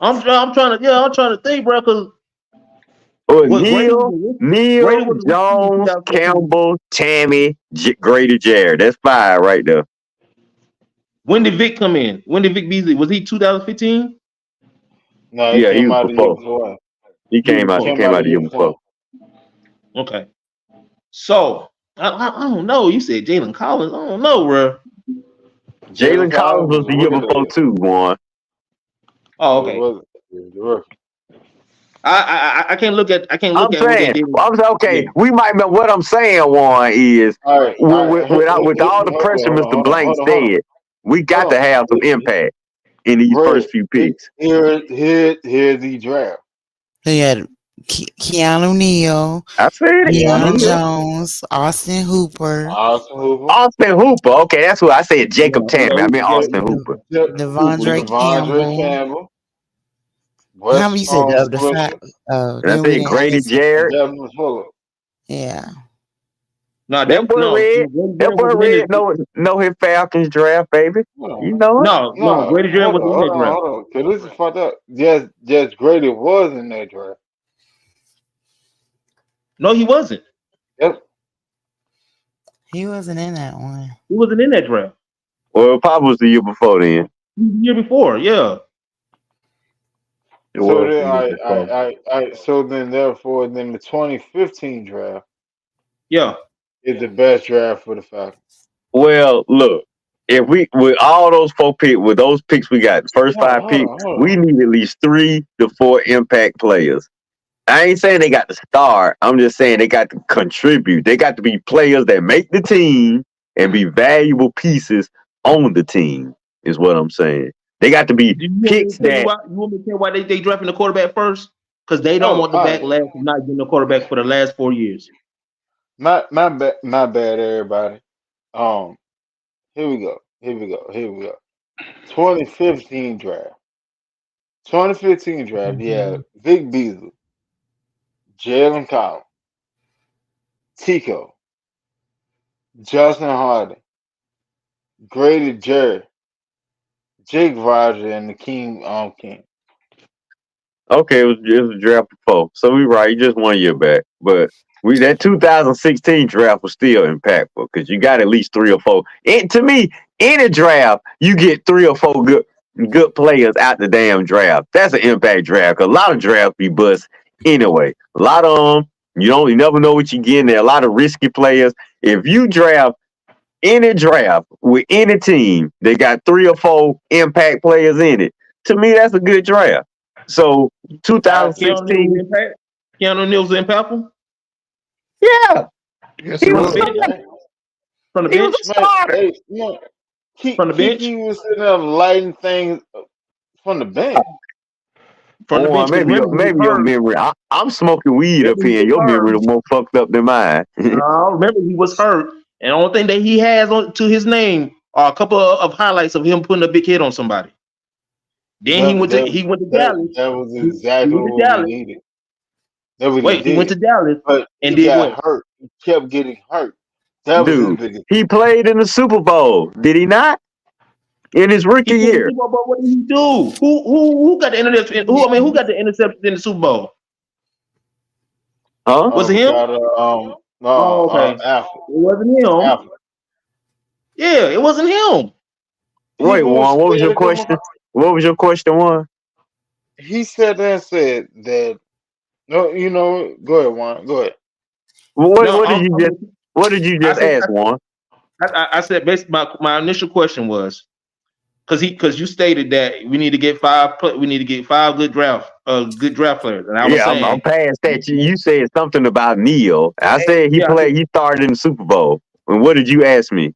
I'm trying to think, bro, because Neal, Jones, Campbell, Tammy, Grady Jarrett. That's 5 right there. When did Vic come in? When did Vic Beasley? Was he 2015? No, he was before. He came out the year before. Okay. So I don't know. You said Jalen Collins. I don't know, bro. Jalen Collins was the year before too, one. Oh, okay. I can't look at. I'm saying, okay. Yeah. We might. What I'm saying, Juan, is with all the pressure Mr. Blank said, we got to have some impact in these first few picks. Here's the draft. They had Keanu Neal, I said it. Deion Jones, Austin Hooper. Okay, that's who I said. Jacob Tammy. I mean Austin Hooper. Devondre Campbell. How many you said? I said Grady Jarrett. Yeah. No, that boy Red know his Falcons draft, baby. You know it? No, Grady Jarrett was in that draft. Hold on. Okay, this is fucked up. Yes, Grady was in that draft. No, he wasn't. Yep. He wasn't in that one. He wasn't in that draft. Well, Pop was the year before then. The year before, yeah. So then, therefore, the 2015 draft, yeah, is the best draft for the Falcons. Well, look, if we with all those 4 picks, with those picks we got, the first 5 picks, we need at least 3 to 4 impact players. I ain't saying they got to start. I'm just saying they got to contribute. They got to be players that make the team and be valuable pieces on the team, is what I'm saying. They got to be Do you want me picks to tell you that. why? You want me to tell you why they drafting the quarterback first? Because they don't Oh, want the all right. backlash of not getting a quarterback for the last 4 years. Not bad, everybody. Um, here we go. Here we go. Here we go. 2015 draft. 2015 draft. Yeah, Mhm. Vic Beasley, Jalen Collins, Tico, Justin Harden, Grady Jarrett, Jake Roger, and the King. Okay, it was a draft before, so we right. You just 1 year back, but that 2016 draft was still impactful because you got at least 3 or 4. And to me, in a draft, you get 3 or 4 good players out the damn draft. That's an impact draft. 'Cause a lot of drafts be bust anyway. A lot of them, you never know what you getting there. A lot of risky players. If you draft any draft with any team, they got 3 or 4 impact players in it. To me, that's a good draft. So Keanu Neal 2016, was impact. Keanu Neal was impactful yeah, Yes, he it from the was a was. bench. starter. From the He was a bench. Man, starter. hey, man, From the bench. Kiki was sitting there lighting things from the bench. From the Boy, bench. Because maybe your memory. I'm smoking weed up Remember he here, and was your memory hurt. is more fucked up than mine. Remember he was hurt. And the only thing that he has to his name are a couple of highlights of him putting a big hit on somebody. Then he That went to that he went to that Dallas. that was He exactly went to what we Dallas. needed. That what he Wait, he went to did. Dallas But and he did got what? hurt. He kept getting hurt. That was his Dude, biggest. he played in the Super Bowl, did he not? In his He rookie played the year, Super Bowl, but what did he do? Who got the interception? Who got the interception in the Super Bowl? huh? Was I it him? forgot. Oh, okay. It Alfred. wasn't him. Alfred. Yeah, it wasn't him. Wait, People was Juan, what was scared your to come question? out. What was your question, Juan? He said there and said that. No, go ahead, Juan. Go ahead. What, No, what did you just What did you I just said ask, Juan? I said basically my initial question was because you stated that we need to get five good draft players, and I was Yeah, I'm saying past that. You said something about Neil. I said yeah, he started in the Super Bowl. And what did you ask me?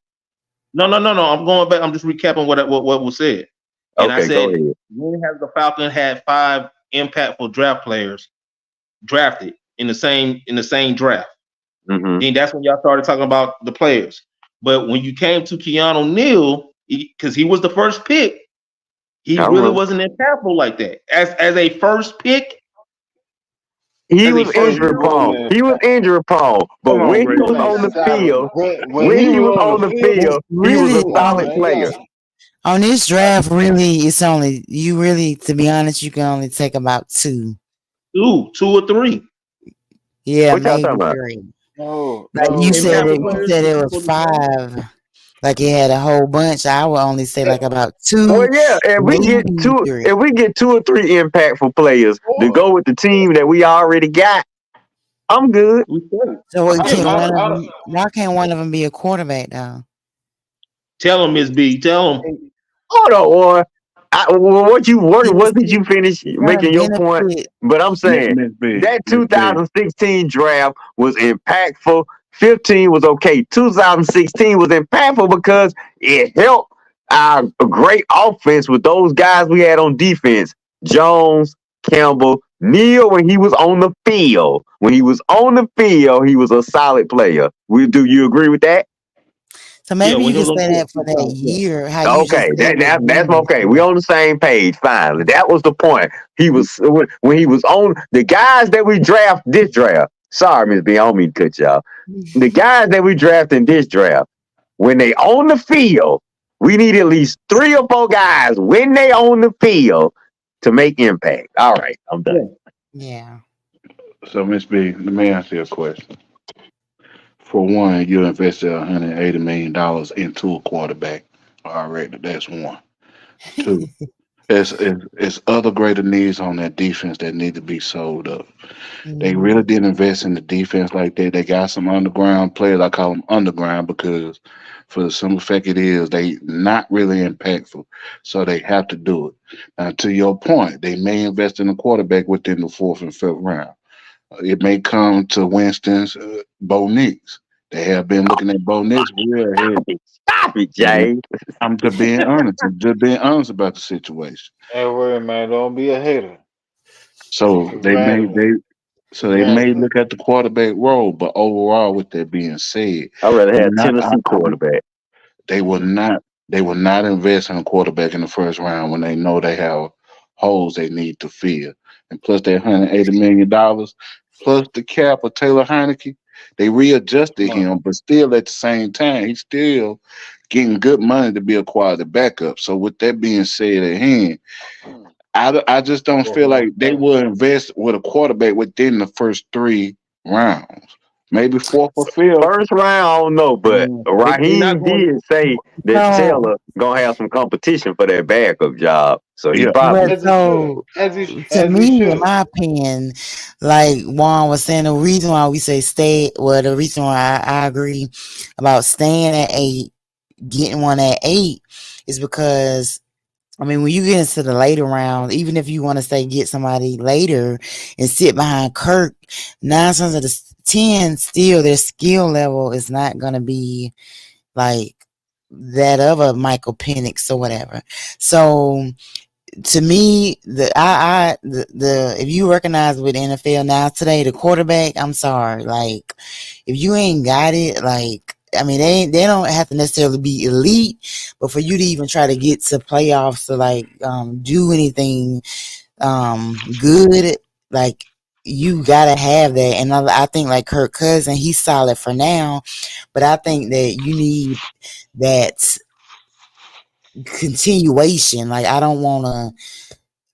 no, I'm going back. I'm just recapping what was said, and I Okay, go said ahead. when has the Falcons had 5 impactful draft players drafted in the same draft? Mm-hmm. Then that's when y'all started talking about the players. But when you came to Keanu Neal, because he was the first pick, he I really remember. wasn't impactful like that. As a first pick, He as a was first injury pick, prone. Wasn't He was injury prone. But come on, when he Ray. was Man, on the stop field, it. When when he he was was on on the the field, It's field, he was a really come on, solid man. player. on this draft. Really, it's only you. Really, to be honest, you can only take about 2. two or three. Yeah, What y'all talking maybe about? 3. No, Like no, you said, Impactful you no. players said that it you was supposed to draft. 5. Like it had a whole bunch. I would only say like about Well, 2, yeah, maybe 3. if we get 2 or 3 impactful players to Four. go with the team that we already got, I'm good. We said it. So We what said can we one said of it. them? Why can't one of them be a quarterback though? Tell him, Miss B. Tell him. Hold on, boy. What It's wasn't you finish gonna making your point? benefit. But I'm saying Miss B. that Miss B. 2016 draft was impactful. 15 was okay. 2016 was impactful because it helped our great offense with those guys we had on defense. Jones, Campbell, Neal when he was on the field. When he was on the field, he was a solid player. Do you agree with that? So Yeah, maybe when you he can was on say the that for field. that Yeah. year. How you just Okay, said it that's was okay. We one. on the same page. Finally, that was the point. He was when he was on the guys that we draft this draft. Sorry, Miss B, I don't mean to cut y'all. The guys that we draft in this draft, when they on the field, we need at least 3 or 4 guys when they on the field to make impact. All right, I'm done. Yeah. So, Miss B, let me ask you a question. For one, you invested $180 million into a quarterback. All right, that's one. Two, it's other greater needs on that defense that need to be sold up. They really Mhm. didn't invest in the defense like that. They got some underground players. I call them underground because, for the simple fact it is, they not really impactful. So they have to do it. Now, to your point, they may invest in a quarterback within the 4th and 5th round. It may come to Winston's Bo Nix. They have been looking at Bo Nix real heavy. Stop it, Jay. I'm just being honest. I'm just being honest about the situation. Hey, word, man, don't be a hater. So It's they may random. they It's so they may random. look at the quarterback role, but overall, with that being said, I'd rather I'm have not. Tennessee quarterback. They will not. They will not invest in a quarterback in the first round when they know they have holes they need to fill. And plus that $180 million, plus the cap of Taylor Heineke, they readjusted Come on. him, but still at the same time, he's still getting good money to be a quality backup. So with that being said at hand, I just don't That's feel what I'm like they saying. will invest with a quarterback within the first 3 rounds. Maybe fourth or fifth. First round, I don't know, but They not Raheem going. did say that So, Taylor gonna have some competition for that backup job. So he Yeah. probably but As he should. so to As he me, in should. my opinion, like Juan was saying, the reason why we say stay, well, the reason why I agree about staying at 8, getting one at 8, is because I mean, when you get into the later rounds, even if you want to say get somebody later and sit behind Kirk, 9 times out of 10, still their skill level is not going to be like that of a Michael Penix or whatever. So to me, the if you recognize with NFL now today, the quarterback, I'm sorry, like if you ain't got it, like I mean, they don't have to necessarily be elite, but for you to even try to get to playoffs to like do anything good, like you gotta have that. And I think like Kirk Cousin, he's solid for now, but I think that you need that continuation. Like I don't want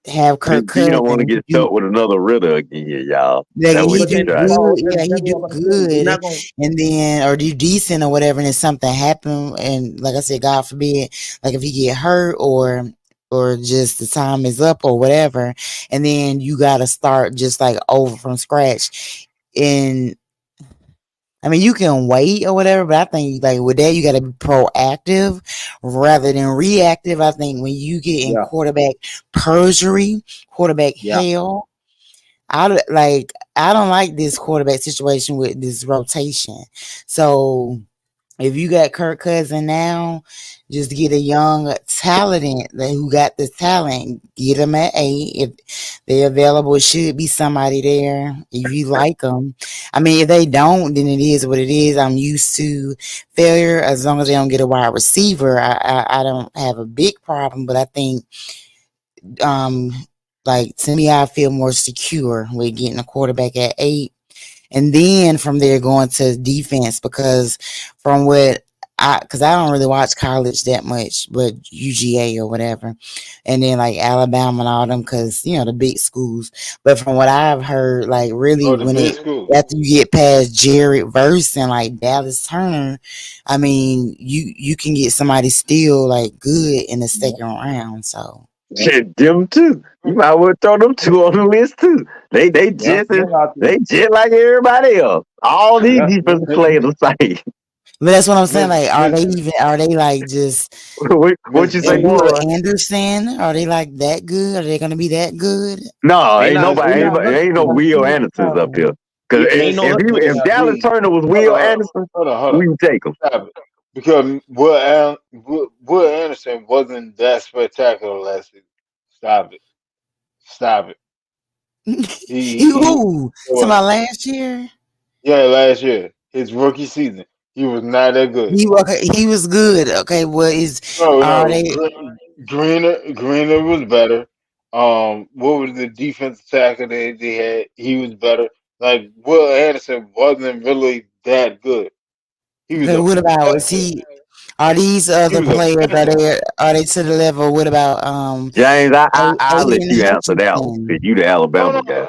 to have Kirk Big D don't want to Cousins get do stuck with another Ritter again, y'all. like That's what he But he do then, tried. good, that's, yeah, he that's do what I'm about to say. They're good, not going. and then or do decent or whatever, and then something happen, and like I said, God forbid, like if he get hurt or just the time is up or whatever, and then you got to start just like over from scratch. And I mean, you can wait or whatever, but I think like with that, you got to be proactive rather than reactive. I think when you get in Yeah, quarterback perjury, quarterback yeah. hell, I don't like this quarterback situation with this rotation. So if you got Kirk Cousin now, just get a young talent who got the talent. Get them at 8. If they're available, it should be somebody there. If you like them, I mean, if they don't, then it is what it is. I'm used to failure. As long as they don't get a wide receiver, I don't have a big problem. But I think, um, like to me, I feel more secure with getting a quarterback at 8 and then from there going to defense because from what because I don't really watch college that much, but UGA or whatever, and then like Alabama and all them because you know the big schools. But from what I've heard, like really Oh, the when big it school. after you get past Jared Verse and like Dallas Turner, I mean you can get somebody still like good in the second round. So Shit, them too. You might well throw them two on the list too. They Yeah, just yeah, out there. they just like everybody else. All these Yeah, defensive players the same. but that's what I'm saying. Miss Like, Miss are they like just What Miss you say, and B. Will boy? Anderson? Are they like that good? Are they gonna be that good? No, they ain't not. Miss They nobody, not ain't no Hutchinson. Will Andersons up here. Cause Ain't no if Hutchinson. Dallas B. Turner was Hold Will on, Anderson, hold we on. can take him. Stop it. Because Will Anderson wasn't that spectacular last season. Stop it. Stop it. He who? To Was my last year, yeah, last year. His rookie season. He was not that good. he was good. Okay, well, is No, are no. they? Greener was better. What was the defensive tackle they had? He was better. Like Will Anderson wasn't really that good. He was Okay, what about is effective. he? Are these He other was players? effective. Are they to the level? What about James, I'll let Aiden you answer that one because Hutchinson? you the No, Alabama no. guy.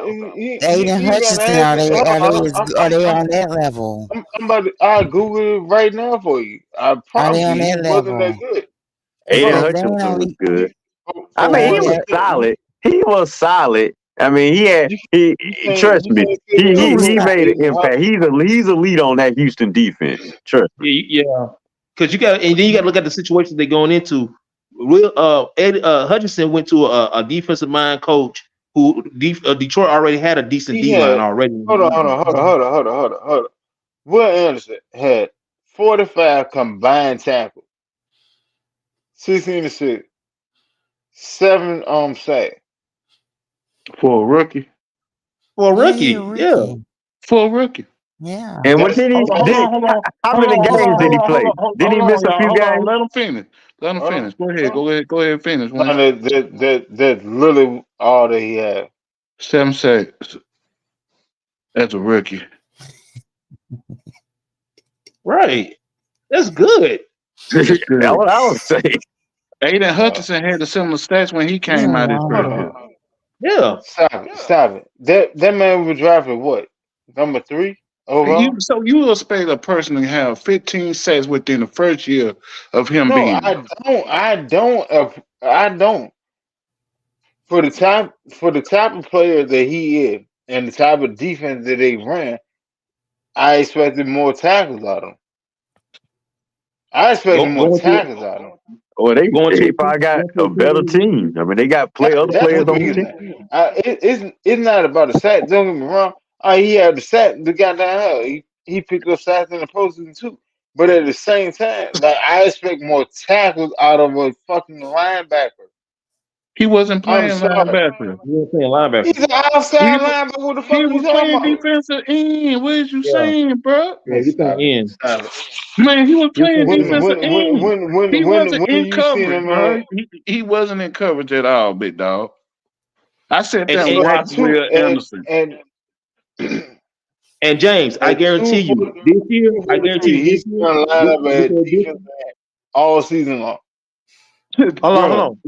Aiden You got to Hutchinson, answer. Hold on. are they on that level? I'm about to. I Google it right now for you. I Are they promise on you, he that wasn't that level? good. Hold Aiden Because on. they ain't Hutchinson was only good. I For mean, he what? was okay. solid. He was solid. I mean, he had trust You me, can't sit here and Who was he put made an Aiden impact. Hutchinson. He's a lead on that Houston defense. Trust me. Yeah, yeah. Because you got, and then you got to look at the situations they're going into. Will Hutchinson went to a defensive mind coach who Detroit already had a decent He D line had. already. Hold on. Will Anderson had 45 combined tackles, 16 to 6, 7 sacks. For a rookie. For a Yeah, he a rookie, yeah. rookie. For a rookie. Yeah. And what That's did he Hold on, hold did? on, hold on, How hold many on, hold games on, did hold he on, hold play? on, hold Did he hold miss on, a y'all. few Hold on. games? Let him finish. Let him hold on. finish. Go ahead. Hold Go on. ahead. Go ahead and finish, No, Wayne. that's literally all that he had. 7 sacks as a rookie. Right. That's good. That's That's good. what I was saying. Aiden Uh, Hutchinson had the similar stats when he He ain't came out his hold first lying. year. on. Yeah. Stop it. Stop it. That man was drafted what? Number 3 overall? So you expect a person to have 15 sacks within the first year of him No, being I don't. I don't. For the type of player that he is and the type of defense that they ran, I expected more tackles out of him. I expected more Going to tackles out of him. Or they going to they a team, probably got going to a a team better in the league. team. I mean, they got other That's the players on the biggest team. thing. It's not about the sack. Don't get me wrong. He had the sack. The goddamn hell. He picked up sacks in the postseason too. But at the same time, like I expect more tackles out of a fucking linebacker. he wasn't I'm playing sorry. linebacker. You ain't saying linebacker. He's an He outside wa- linebacker. What the he fuck are you was talking playing about? defensive end. What is you Yeah. saying, bro? Yeah, Man, you're stop saying it. in. Stop it. Man, he was You're playing saying When in. defensive when when end. when when He when wasn't when in you seen coverage, him bro. He wasn't in coverage at all, big dog. I sat there and And at watched two Will Anderson. and and James, I at guarantee you, this year, I guarantee 243, you this he's year, gonna line up with at the defensive addition, end all season long. hold Bro, on.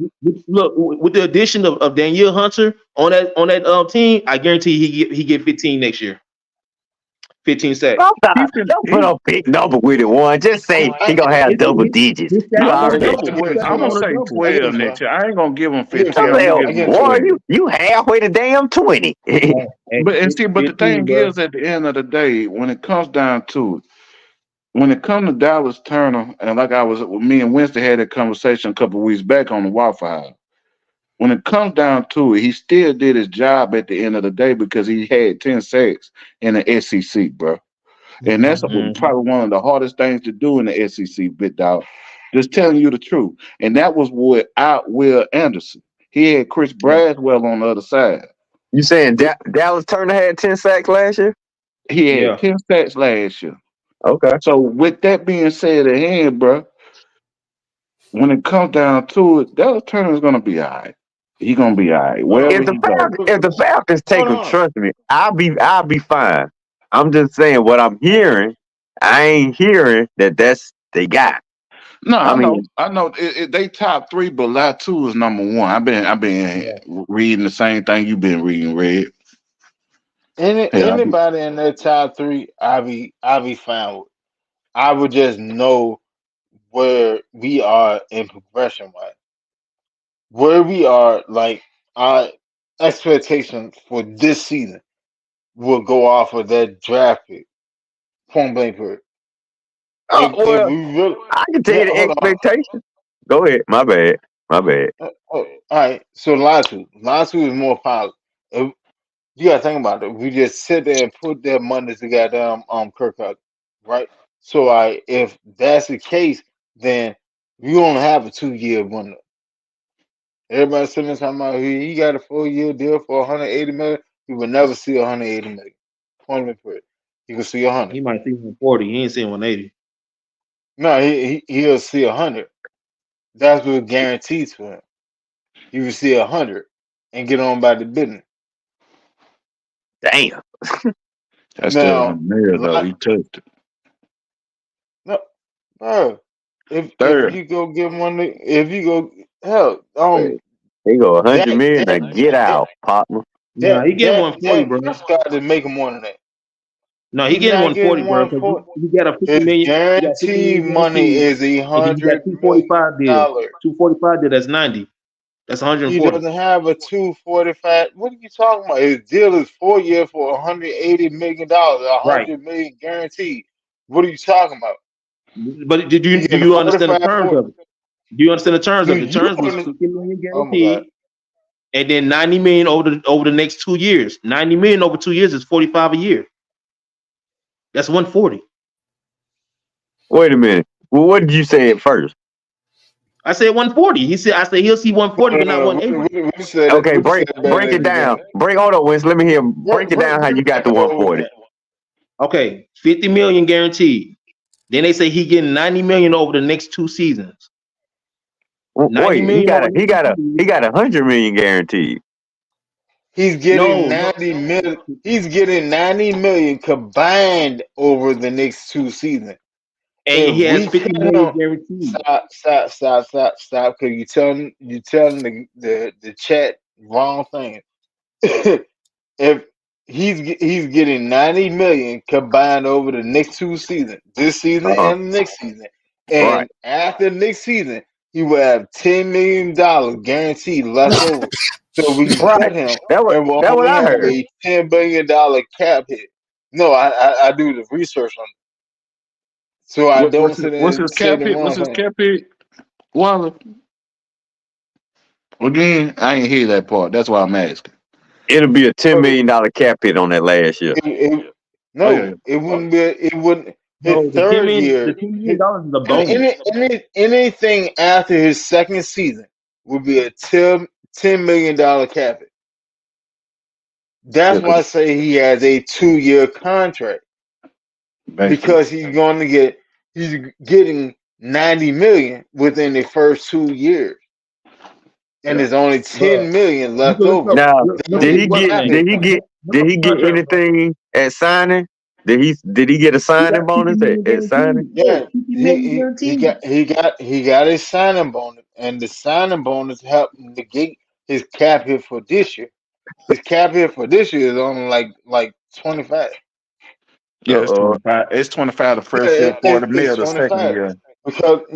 Look, with the addition of Danielle Hunter on that team, I guarantee he get 15 next year. 15 sacks. he fin- Don't put he a big number with it. One, just say he gonna have His, double his, digits. his You stats I'm on gonna a already. say double. His stats I'm gonna on a say double. I get 12 it, next bro. year. I ain't gonna give him I get 15. it. I'm I'm gonna saying, I give him get it. boy, 12. you halfway to damn 20. Hey, But the 15, thing bro. is, at the end of the day, when it comes down to it, when it comes to Dallas Turner, and like me and Winston had that conversation a couple of weeks back on the Waffle House. When it comes down to it, he still did his job at the end of the day because he had 10 sacks in the SEC, bro. And that's Mhm. probably one of the hardest things to do in the SEC, big dog. Just telling you the truth. And that was without Will Anderson. He had Chris Yeah. Braswell on the other side. You saying Dallas Turner had 10 sacks last year? He had Yeah. 10 sacks last year. Okay. So with that being said at hand, bro, when it comes down to it, Dallas Turner is gonna be all right. He's gonna be all right Hold wherever on. If the he goes. Falcons take Hold him, on. trust me, I'll be fine. I'm just saying what I'm hearing. I ain't hearing they got. No, I I know, mean, I know. They top three, but Latu is number one. I've been reading the same thing you've been reading, Red. Yeah, Anybody in that top 3, I be fine with. I would just know where we are in progression wise. Where we are, like our expectations for this season will go off of that draft pick. Point blank period. If well, we really I can tell you the hold on. expectation. Go ahead. My bad. My bad. All right. So Latu is more positive. If, you gotta think about it. We just sit there and put their money to goddamn Kirk Cousins, right? So if that's the case, then we only have a 2-year window. Everybody sitting there talking about he got a 4-year deal for 180 million. He will never see 180 million. Point of it. He can see 100. He might see 140. He ain't seeing 180. No, he'll see 100. That's what guaranteed to him. He will see 100 and get on by the business. Damn. that's still Now, 100 million though. He touched it. no, bro. If Third. you go get one, if you go hell, He go 100 Dak million. Dak Now get out, partner. Nah, he getting Dak 140, Dak bro. Prescott is making more than that. No, he He's getting not 140, getting bro. Because 140. he got a 50 His million. He got 50 guaranteed million money guaranteed, is a and then you got $100 245 deal. million. 245 deal. That's 90. That's He 140. doesn't have a 245. What are you talking about? His deal is 4 year for $180 million, Right. 100 million guaranteed. What are you talking about? But did He you do getting you understand the 45 terms for. of it? Do you understand the terms Do of it? The you terms was understand? 50 million Oh my god. guaranteed, and then 90 million over the next 2 years. 90 million over 2 years is 45 a year. That's 140. Wait a minute. Well, what did you say at first? I said 140. He said I said he'll see 140, but not No, 180. what you said? Okay, What you said better break than it the down. beginning? Hold on, Winston. Let me hear. Break it down how you got Back to it over 140. again. Okay, 50 million guaranteed. Then they say he getting 90 million over the next 2 seasons. 90 Wait, he million got over a the next 2 seasons. 100 million guaranteed. He's getting No, no. 90 million. He's getting 90 million combined over the next 2 seasons. And If he has we 50 cut million him, guaranteed. stop, because you telling the chat wrong thing. If he's getting 90 million combined over the next 2 seasons, this season Uh-huh. and the next season, Right. and after the next season, he will have $10 million guaranteed left over, so we can cut Right. him, That and we'll what only I have heard. a $10 billion cap hit. No, I do the research on it, so I don't sit there What's and his say cap the hit? wrong What's his thing. cap hit? Waller. Again, I ain't hear that part. That's why I'm asking. It'll be a $10 So million cap hit on that last year. Oh yeah. it wouldn't be. It wouldn't. His No, third the year, $10 million dollars is a bonus. anything after his second season would be a $10 million cap hit. Yeah, That's why 'cause I say he has a 2-year contract, basically. because he's getting 90 million within the first 2 years, and Yeah. there's only But 10 million you left can look over. up Now, That's did his he what's his get? cap name. hit. Look Did up he the get contract, bro. anything at signing? Did he get a He got signing 50 bonus million at signing? guaranteed. Yeah, Yeah, 50 million guaranteed. he got his signing bonus, and the signing bonus helped negate his cap hit for this year. His cap hit for this year is only like 25. Yeah, it's Uh 25. It's 25 the Yeah, first year, 40 it's mil the second 25 year.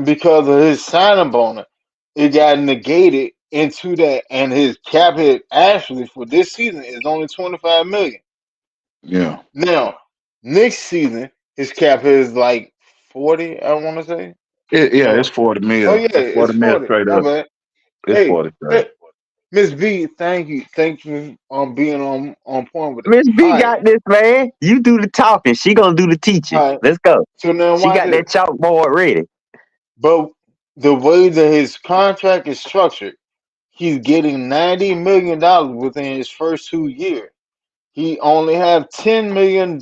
because of his signing bonus, it got negated into that, and his cap hit actually for this season is only 25 million. Yeah. Now, next season his cap hit is like 40. I want to say. It's Oh, 40 oh mil. yeah, It's it's 40 mil 40. straight My up. bad. It's Hey, 40 straight. hey, Miss B, thank you on being on point with it. Miss B All right, got this, man. You do the talking. She gonna do the teaching. all right. Let's go. So now She watch got that this. chalkboard ready. But the way that his contract is structured, he's getting $90 million within his first 2 years. He only have $10 million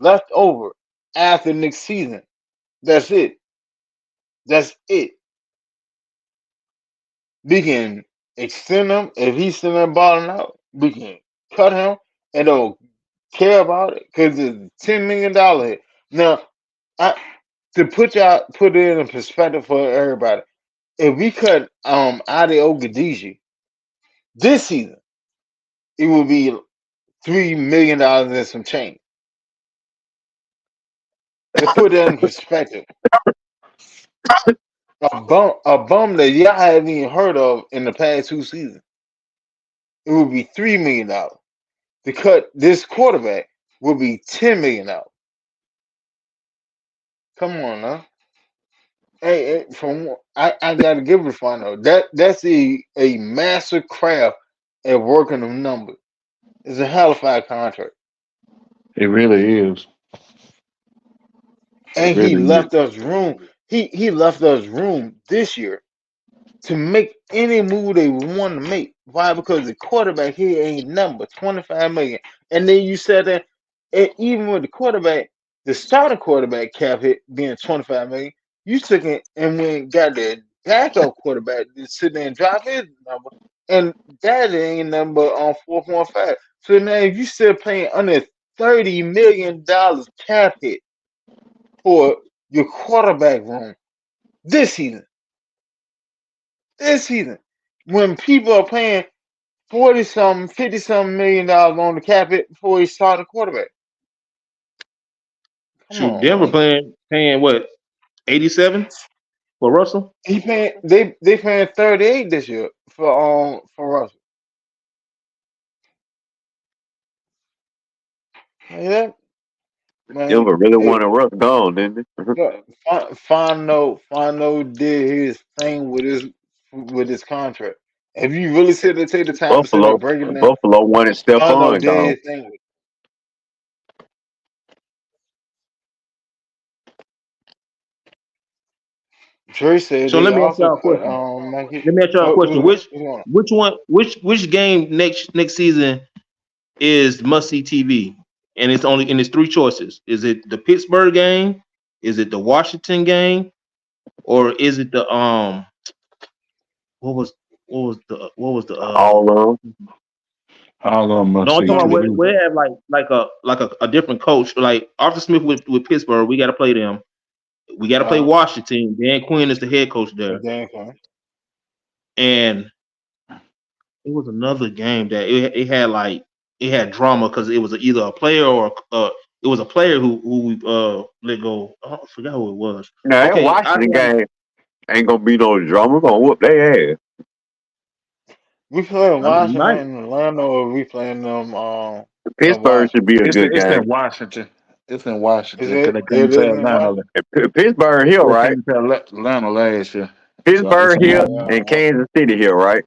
left over after next season. That's it. That's it. We can extend him if he's still there balling out. We can cut him and don't care about it because it's $10 million hit. Now, I to put it in perspective for everybody, if we cut Ade Ogadiji this season, it would be $3 million and some change. To put that in perspective, a bum that y'all haven't even heard of in the past 2 seasons, it would be $3 million. To cut this quarterback would be $10 million. Come on now. Hey, I gotta give it a final. That's a master craft at working them numbers. It's a hell of a contract. It really is. It And he really is. left us room. He left us room this year to make any move they want to make. Why? Because the quarterback here ain't number 25 million. And then you said that even with the quarterback, the starting quarterback cap hit being 25 million, you took it and went and got the backup quarterback to sit there and drop his number. And that ain't number on 4.5. So now if you still paying under $30 million cap hit for your quarterback room this season. This season, when people are paying 40 something, 50 something $million on the cap it before he started quarterback. Come Shoot, on, Denver man. paying what, 87 for Russell? He paying they paying 38 this year for Russell. Yeah, man. Denver really Hey, wanted Russ gone, didn't they? look, Fano did his thing with his contract. If you really sit there, take the time to sit there Buffalo, and break it down, Buffalo wanted Fano Stephon did gone. his thing with it. Trey said So they let me ask also y'all a cut question. Mikey. Let me ask y'all a question. What's going on? Which game next season is must see TV? And it's three choices. Is it the Pittsburgh game? Is it the Washington game? Or is it the what was the All of them. All of them no, must I'm see talking about TV. we have like a different coach. Like Arthur Smith with Pittsburgh, we gotta play them. We gotta play Washington. Dan Quinn is the head coach there. Dan Quinn. And it was another game that it had drama because it was either a player or it was a player who we let go. Oh, I forgot who it was. Now that Okay, Washington game ain't gonna be no drama. We're gonna whoop their ass. We playing I mean, Washington in Atlanta, or we playing them in Pittsburgh should Washington? be a good It's in game. Washington. It's in Is Washington because it? they It came to is in Atlanta. Washington. Pittsburgh here, They right? came to Atlanta last year. So it's Pittsburgh in here Washington. and Kansas City here, right?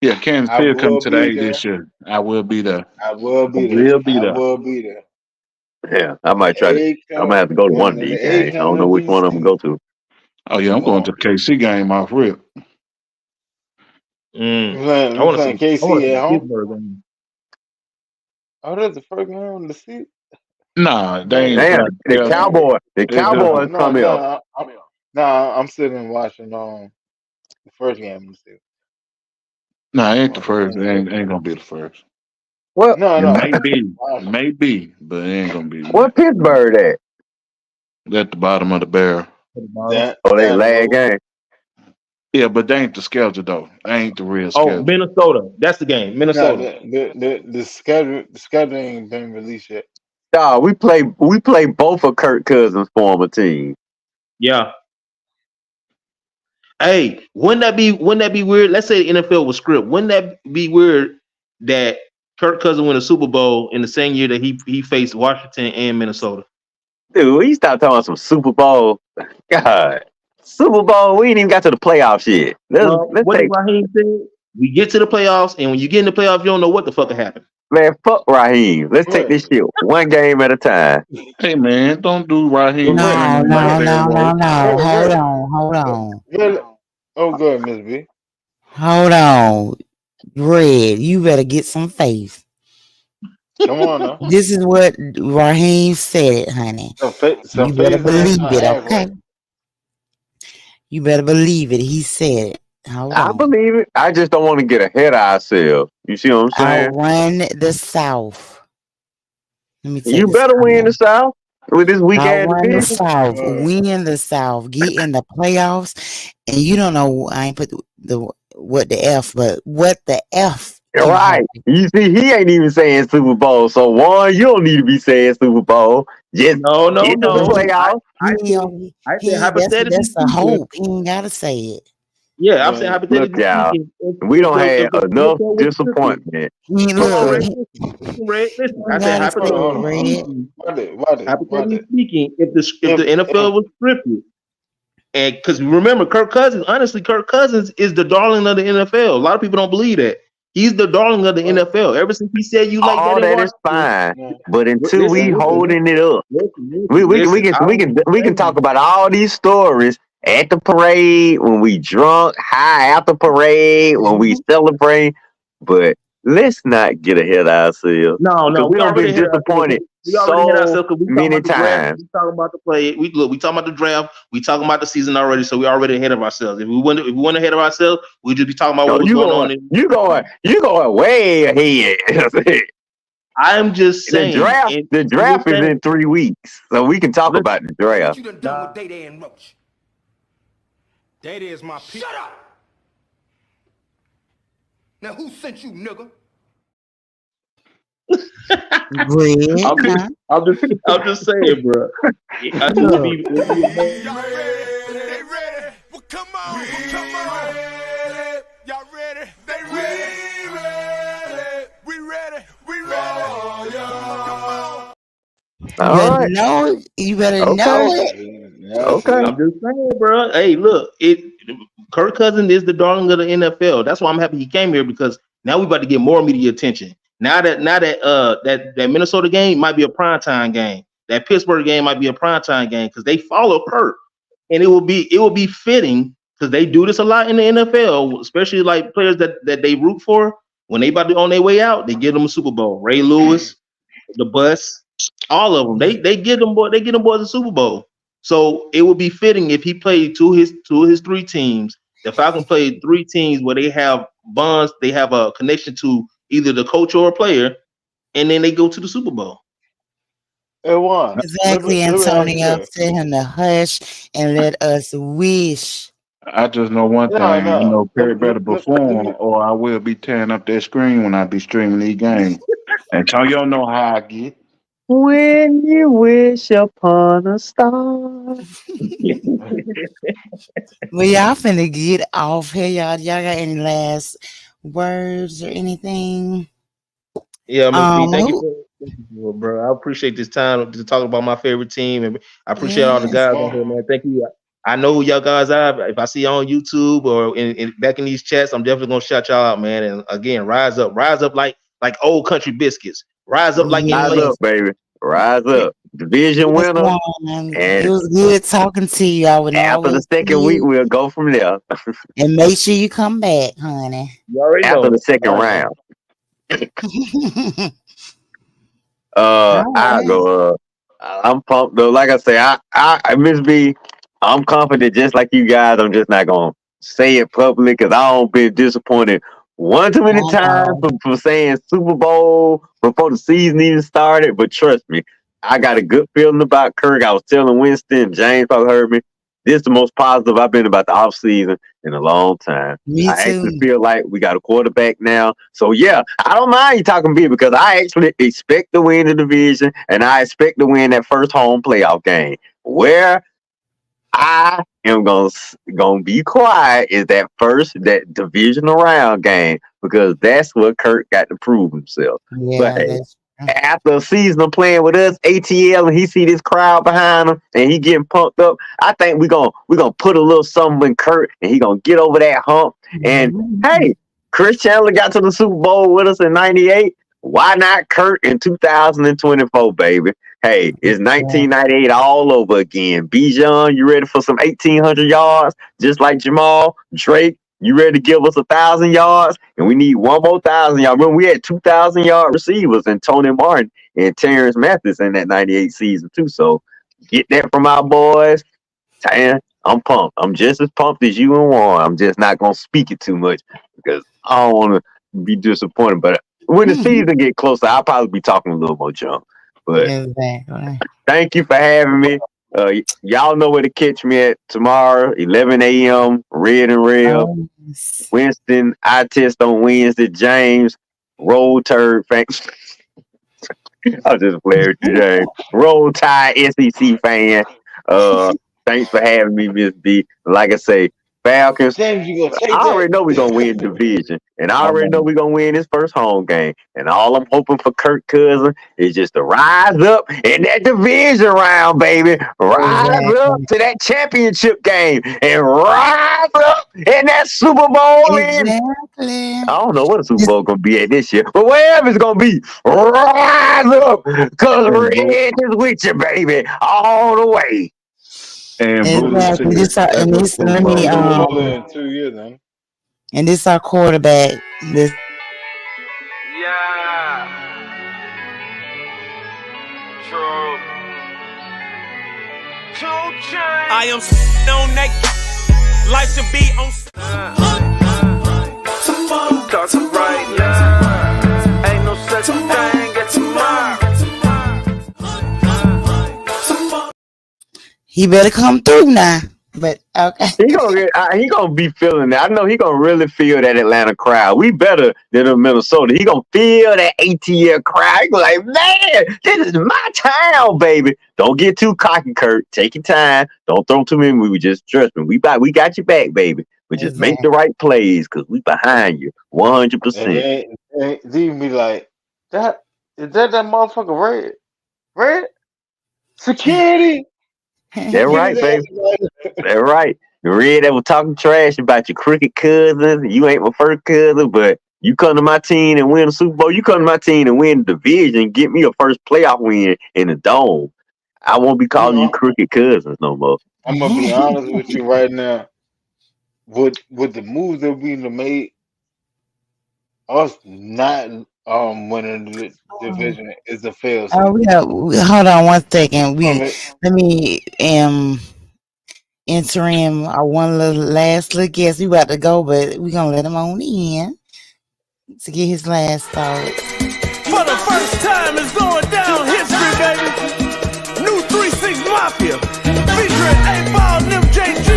Yeah, Kansas I City coming will to the be A there. this year. I will be there. I will I be there. will be I there. will be there. Yeah, I When might the try to. A I'm come, gonna have to go to one of when these the A games. I don't come know to which one I'm gonna DC, go to. Oh yeah, I'm come going to on. the KC game off rip. We I playing want to see KC at the home. Pittsburgh game. Oh, that's the first game on the seat. Nah, they Dang, ain't Damn, got the schedule. Cowboys. The They just Cowboys come here. I'm sitting watching the first game on the seat. nah, it ain't the Oh, first. It ain't gonna be the first. What? no, It no. may be, but it ain't gonna be. What Pittsburgh at? At the bottom of the barrel. Oh, they Down the lag road. game. Yeah, but they ain't the schedule though. They ain't the real Oh, schedule. Minnesota. That's the game. No, Minnesota. the schedule ain't been released yet. Dog, we play both of Kirk Cousins' former teams. Yeah. Hey, wouldn't that be weird? Let's say the NFL was script. Wouldn't that be weird that Kirk Cousins win a Super Bowl in the same year that he faced Washington and Minnesota? Dude, we stop talking some Super Bowl. God, Super Bowl. We ain't even got to the playoffs yet. Let's What did take Raheem say? We get to the playoffs, and when you get in the playoffs, you don't know what the fuck will happen. man. Fuck Raheem. Let's take this shit one game at a time. Hey man, don't do Raheem No, Morning no, like that, no, no, bro. no. Hold on. Really? Oh, good, Miss B. Hold on. Red, you better get some faith. Come on now. This is what Raheem said, honey. Some You better faith believe and it, act okay? right. You better believe it. He said it. Hold I on. believe it. I just don't want to get ahead of ourselves. You see what I'm saying? I'll run the South. Let me take You this better win comment. the South with this weak I'll ass run the division. South. Win the South. Get in the playoffs. And you don't know, I ain't put what the F, but what the F can Right. happen. You see, he ain't even saying Super Bowl. So one, you don't need to be saying Super Bowl. Just No. get to the playoffs. I said hypothetically That's a speaking. hope. He ain't gotta say it. Yeah, I'm saying Look, hypothetically y'all. speaking. We don't have The enough NFL was scripted. disappointment. Hold on, Look, Red. Listen. you I ain't said gotta say hypothetically it, Red. speaking. Why Hypothetically did? speaking, if the If NFL was scripted, and because remember, Kirk Cousins is the darling of the NFL. A lot of people don't believe that. He's the darling of the NFL. Ever since he said you like that All in that is Washington. fine, but until we Listen. holding it up, we can talk about all these stories at the parade when we drunk, high at the parade when we celebrate, but let's not get ahead of ourselves No, because we we don't already been hit ourselves. disappointed We already hit so ourselves because we talking many about the draft. times. We talking about the play. We talking about the draft. We talking about the season already, so we already ahead of ourselves. If we went ahead of ourselves, we'd just be talking about No, what was going on. you going way ahead. I'm just saying. The draft is in 3 weeks, so we can talk about the draft. What you done done with Day and Roach? Day is my people. Shut up! Now who sent you, nigga? I'm just saying, bro. I just be. Y'all ready? They ready? Well, come on. Y'all ready? They ready? We ready? Oh, yeah. Come on. All right. No, you better know it. Okay. I'm just saying, bro. Hey, look, Kirk Cousins is the darling of the NFL. That's why I'm happy he came here because now we about to get more media attention. Now that Minnesota game might be a primetime game. That Pittsburgh game might be a primetime game because they follow Kirk. and it will be fitting because they do this a lot in the NFL, especially like players that they root for. When they about to on their way out, they give them a Super Bowl. Ray Lewis, the Bus, all of them. They give them boys a Super Bowl. So it would be fitting if he played to his three teams. The Falcons played three teams where they have bonds, they have a connection to either the coach or a player, and then they go to the Super Bowl. Hey, Juan, Exactly, let me ask you Antonio. this. Tell him to hush and let us wish. I just know one No, thing. no. Perry better perform, or I will be tearing up that screen when I be streaming these games. And so y'all know how I get. When you wish upon a star. Well, y'all finna get off here, y'all. Y'all got any last words or anything? Yeah, Miss B, thank you Who? bro. I appreciate this time to talk about my favorite team, and I appreciate all the Yes. guys on here, man. Thank you. I know who y'all guys are. If I see you on YouTube or back in these chats, I'm definitely gonna shout y'all out, man. And again, rise up like old country biscuits. Rise up like Rise Atlanta. Yes. up, baby. Rise up. Division Yes, winner. Juan. It And was good talking to you. I would after the always see second week, you. we'll go from there. And make sure you come back, honey. You already After the know. second All right. round. All I right. go. I'm pumped though. Like I say, I Miss B. I'm confident, just like you guys. I'm just not gonna say it publicly because I don't been disappointed one too many I times know. for saying Super Bowl before the season even started. But trust me, I got a good feeling about Kirk. I was telling Winston, James probably heard me. This is the most positive I've been about the offseason in a long time. Me I actually too. feel like we got a quarterback now. So yeah, I don't mind you talking big because I actually expect to win the division and I expect to win that first home playoff game. Where I am gonna be quiet is that divisional round game because that's what Kirk got to prove himself. But Yeah, hey, that's true. after a season of playing with us, ATL, and he see this crowd behind him and he getting pumped up, I think we gonna put a little something in Kurt and he gonna get over that hump. And hey, Chris Chandler got to the Super Bowl with us in '98. Why not Kurt in 2024, baby? Hey, it's Yeah. 1998 all over again. Bijan, you ready for some 1,800 yards? Just like Jamal, Drake, you ready to give us 1,000 yards? And we need one more 1,000 yards. Remember, we had 2,000-yard receivers and Tony Martin and Terrence Mathis in that '98 season too. So get that from our boys. Tan, I'm pumped. I'm just as pumped as you and Juan. I'm just not gonna speak it too much because I don't want to be disappointed. But when the season get closer, I'll probably be talking a little more junk. But Exactly. thank you for having me. Y'all know where to catch me at tomorrow, 11 a.m. Red and Real. Oh, yes. Winston, I test on Wednesday. James, Roll Turd. I'll just play with you, James. Roll Tide SEC fan. Thanks for having me, Miss B. Like I say, Falcons. James, you gonna take I already that? know we're gonna win division, and I Oh, already know we're gonna win this first home game. And all I'm hoping for Kirk Cousins is just to rise up in that division round, baby. Rise up Exactly. to that championship game and rise up in that Super Bowl. Exactly. I don't know what a Super Just Bowl gonna be at this year, but wherever it's gonna be, rise up, cause And Bruce, Red is with you, baby, all the way. and Bruce exactly. said, This our, that's and what this let football me Super is. Bowl in 2 years, man. and this our quarterback. This Yeah, true. I am on that. Life should be on. Cause right now, ain't no such thing as tomorrow. he better come through now. But okay. He gonna be feeling that. I know he gonna really feel that Atlanta crowd. We better than the Minnesota. He gonna feel that ATL crowd. He gonna like, man, this is my town, baby. Don't get too cocky, Kurt. Take your time. Don't throw too many moves. Just trust me. We got your back, baby. But just make the Exactly. right plays because we behind you, And 100%. then even be like, that is that motherfucker red? Red? Security? They're Get right, his ass baby. right. They're right. The Red that was talking trash about your cricket cousins. You ain't my first cousin, but you come to my team and win the Super Bowl. You come to my team and win the division, get me a first playoff win in the dome. I won't be calling you I'm, crooked cousins no more. I'm gonna be honest with you right now. With the moves that we done made, us not winning the division is a fail Oh, safe. hold on one second. From it, Let me enter in our one last little guess. We about to go, but we gonna let him on in to get his last thoughts. For the first time, it's going down history, baby. New 3-6 Mafia, featuring 8-Ball and MJG,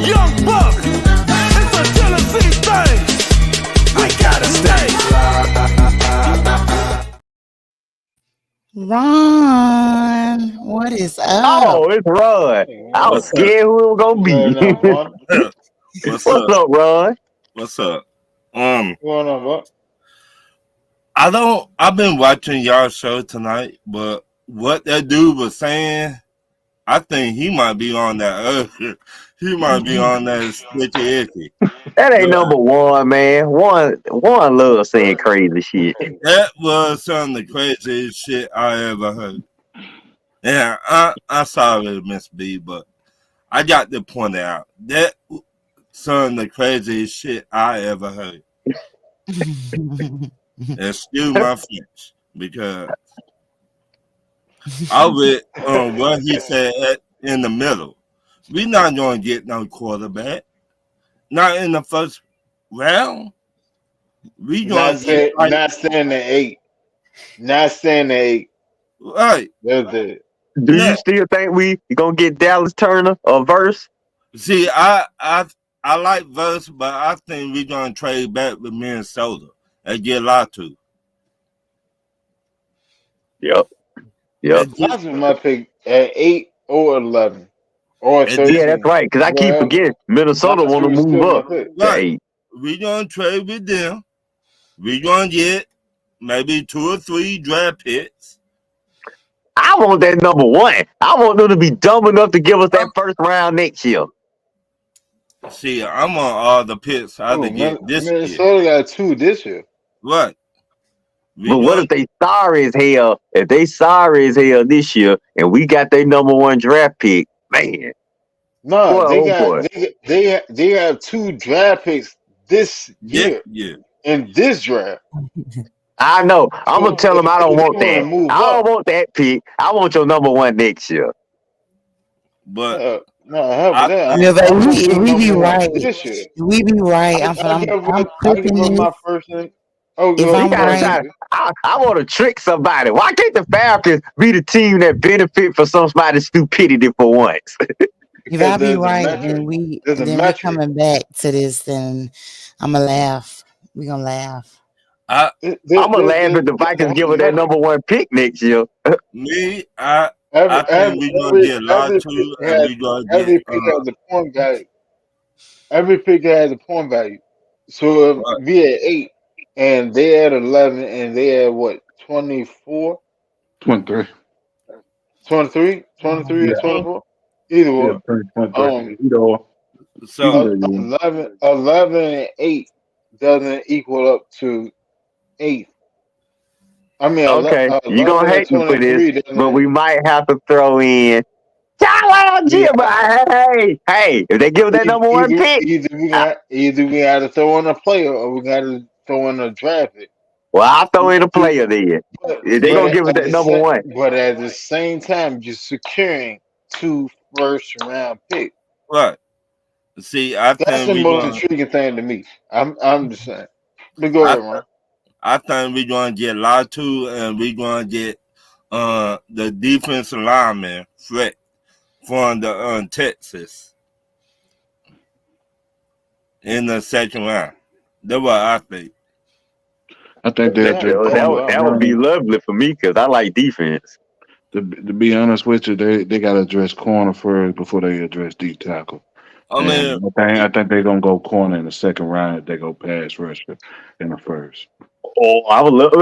Young Buck. It's a Tennessee thing. We gotta stay. Ron, what is up? Oh, it's Ron. I was What's up? scared who it was gonna what's going be. on, Vaughn? What's What's up? up, Ron? What's up? What's going on, Vaughn? I've been watching y'all show tonight, but what that dude was saying, I think he might be on that he might be on that sticky icky. That ain't But number one, man. One loves saying crazy shit. that was some of the craziest shit I ever heard. Yeah, I'm sorry, Miss B, but I got to point it out. That some of the craziest shit I ever heard. Excuse my French, because I read what he said in the middle. We not gonna get no quarterback. Not in the first round. We gonna get like Not saying the eight. Not saying the eight. right. That's it. Do you No. still think we gonna get Dallas Turner or Verse? See, I like Verse, but I think we gonna trade back with Minnesota and get Latu. Yep. And just, That's my pick at 8 or 11 or and just Yeah, that's 13. right. Because I keep Whatever. forgetting Minnesota want to Latu is move still my up pick. to right. 8. We gonna trade with them. We gonna get maybe 2 or 3 draft picks. I want that number one. I want them to be dumb enough to give us that first round next year. See, I'm on all the picks I Oh, to get this year. Minnesota got 2 this year. Right. We But what gonna if they sorry as hell? If they sorry as hell this year, and we got their number one draft pick, man, No, boy, oh boy. they have 2 draft picks this this year year. in this draft. I know. I'm gonna So tell them I if don't they want want to that. move I up, don't want that pick. I want your number one next year. But no, hell with I that. Yeah, think but I want if your we be number one right, this year. we be right. I'm I give flipping up this. my first name. Oh, If He go I'm gotta ahead, right, try. MSB. I want to trick somebody. Why can't the Falcons be the team that benefit from somebody's stupidity for once? if I Because be there's a right, metric. There's a then we metric. coming back to this, then I'ma laugh. We gonna laugh. I I'm gonna laugh if the There's Vikings a give her that metric. number one pick next year. me I Every think every we gonna every, get every pick Latu and has we gonna get every pick has a point value. Every pick has a point value. So if right. we at 8 and they at 11 and they at what 24, 23. 23, 23 Yeah, or 24, either yeah, one. 23. Um, Either or. So Either you. 11 and 8 doesn't equal up to 8. I mean, Okay, you 11 gonna and hate me for this, 23 but doesn't. we might have to throw in Tyler We Jim. Hey, if they give that number one pick, I, either we got to throw in a player or we got to throw in a draft pick. well, I'll throw in a To- player then. But If they but gonna give us that number one, at the same time, you're securing 2 first round picks. right. See, I That's think the we most gonna intriguing thing to me. I'm just saying. But go I ahead, Ron. I think we gonna get Latu and we gonna get the defensive lineman Fred from the Texas in the second round. That's what I think. I think They they'll have just both that of would, them. that would be run. lovely for me because I like defense. To be honest with you, they got to address corner first before they address deep tackle. I mean, And I think they're gonna go corner in the second round if they go pass rusher in the first. Oh, I would love.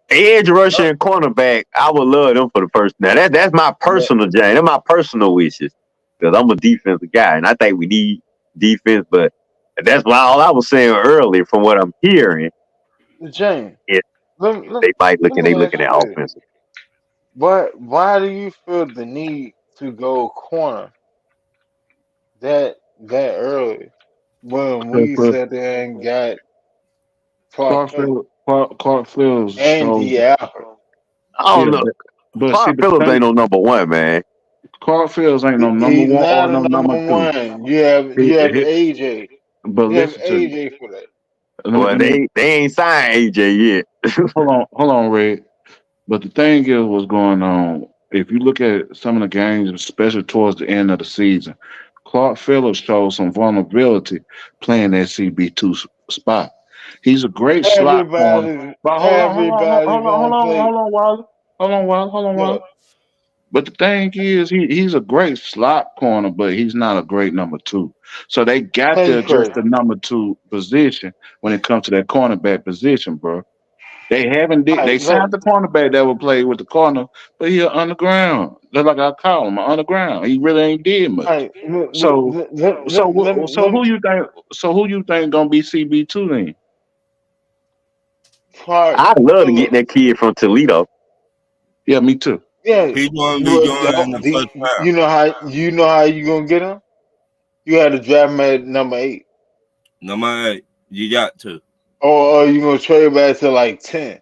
Edge rusher and cornerback. I would love them for the first. Now that's my But personal jam. That's my personal wishes because I'm a defensive guy and I think we need defense. But that's why all I was saying earlier, from what I'm hearing, James, is let, let, they might let me they ask looking you at this. offensive. why do you feel the need to go corner that early when we But sat there and got Clark Clark Phillips Field, Clark Fields and shows. D Alford? I Yeah, don't know. but see, Clark but the Phillips thing, ain't no number one, man. Clark Fields ain't no number He's one or not a no number number two. one. He, You have he, AJ. but You have listen to me. AJ for that. Well, Let me they ain't signed AJ yet. hold on, Red. But the thing is, what's going on? If you look at some of the games, especially towards the end of the season, Clark Phillips showed some vulnerability playing that CB2 spot. He's a great slot corner. But Everybody's gonna play. hold on, Yeah, Wilder. But the thing is, he's a great slot corner, but he's not a great number two. So they got man, to you adjust crazy. the number two position when it comes to that cornerback position, bro. They haven't All did they right, look. signed the cornerback that would play with the corner, but he underground. That's like I call him, underground. He really ain't did All much. right, look, look, So look, look, look, let me, so let me, who you think gonna be CB2 then? Clark I'd love to get Phillips. that kid from Toledo. Yeah, me too. Yeah, He's going to be you, going in the first round. you know how you gonna get him? You had to draft him at number 8, Number 8, you got to. or you gonna trade back to like 10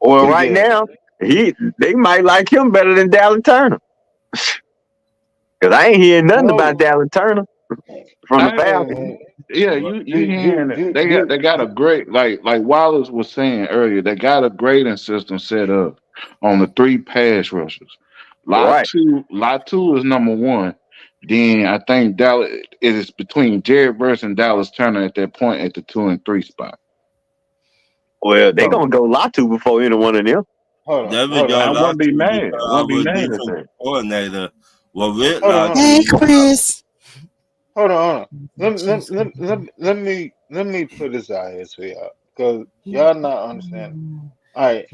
Well, to right get him. now, they might like him better than Dallin Turner. Cause I ain't hearing nothing about No, Dallin Turner from the Falcons. man. Yeah, you hearing it. They got a great like Wallace was saying earlier, they got a grading system set up on the three pass rushers. Right. Lot two is number one. Then I think Dallas it is between Jared Verse and Dallas Turner at that point at the 2 and 3 spot. Well, they So gonna go Latu before any one of them. There we Hold go. on, I Lot wouldn't be 2 mad. because Wouldn't be our mad at defensive that. coordinator will with hold on, Lot hold on, Hey, 2. Chris. hold on. Let me put this out here to y'all because y'all not understanding. All right,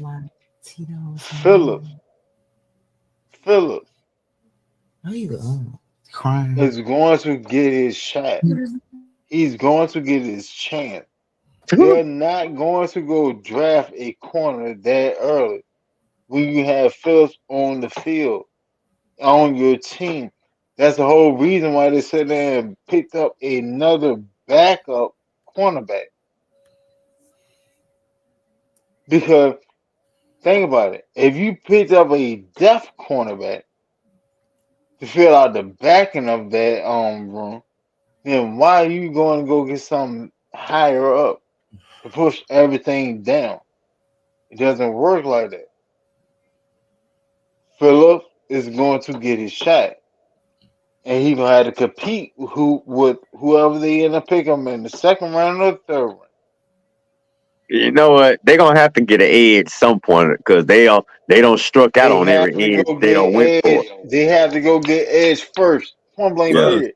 Phillips, Phillips Oh, you go. Crying. is going to get his shot. He's going to get his chance. They're not going to go draft a corner that early when you have Phillips on the field on your team. That's the whole reason why they sat there and picked up another backup cornerback. Because think about it, if you picked up a depth cornerback to fill out the backing of that room, then why are you going to go get something higher up to push everything down? It doesn't work like that. Phillips is going to get his shot, and he's gonna have to compete with whoever they end up picking him in the second round or the third round. You know what? They're gonna have to get an edge some point because they don't struck out They on have every to edge go they get don't went for. edge. They have to go get edge first. Point blank. Yeah. Period.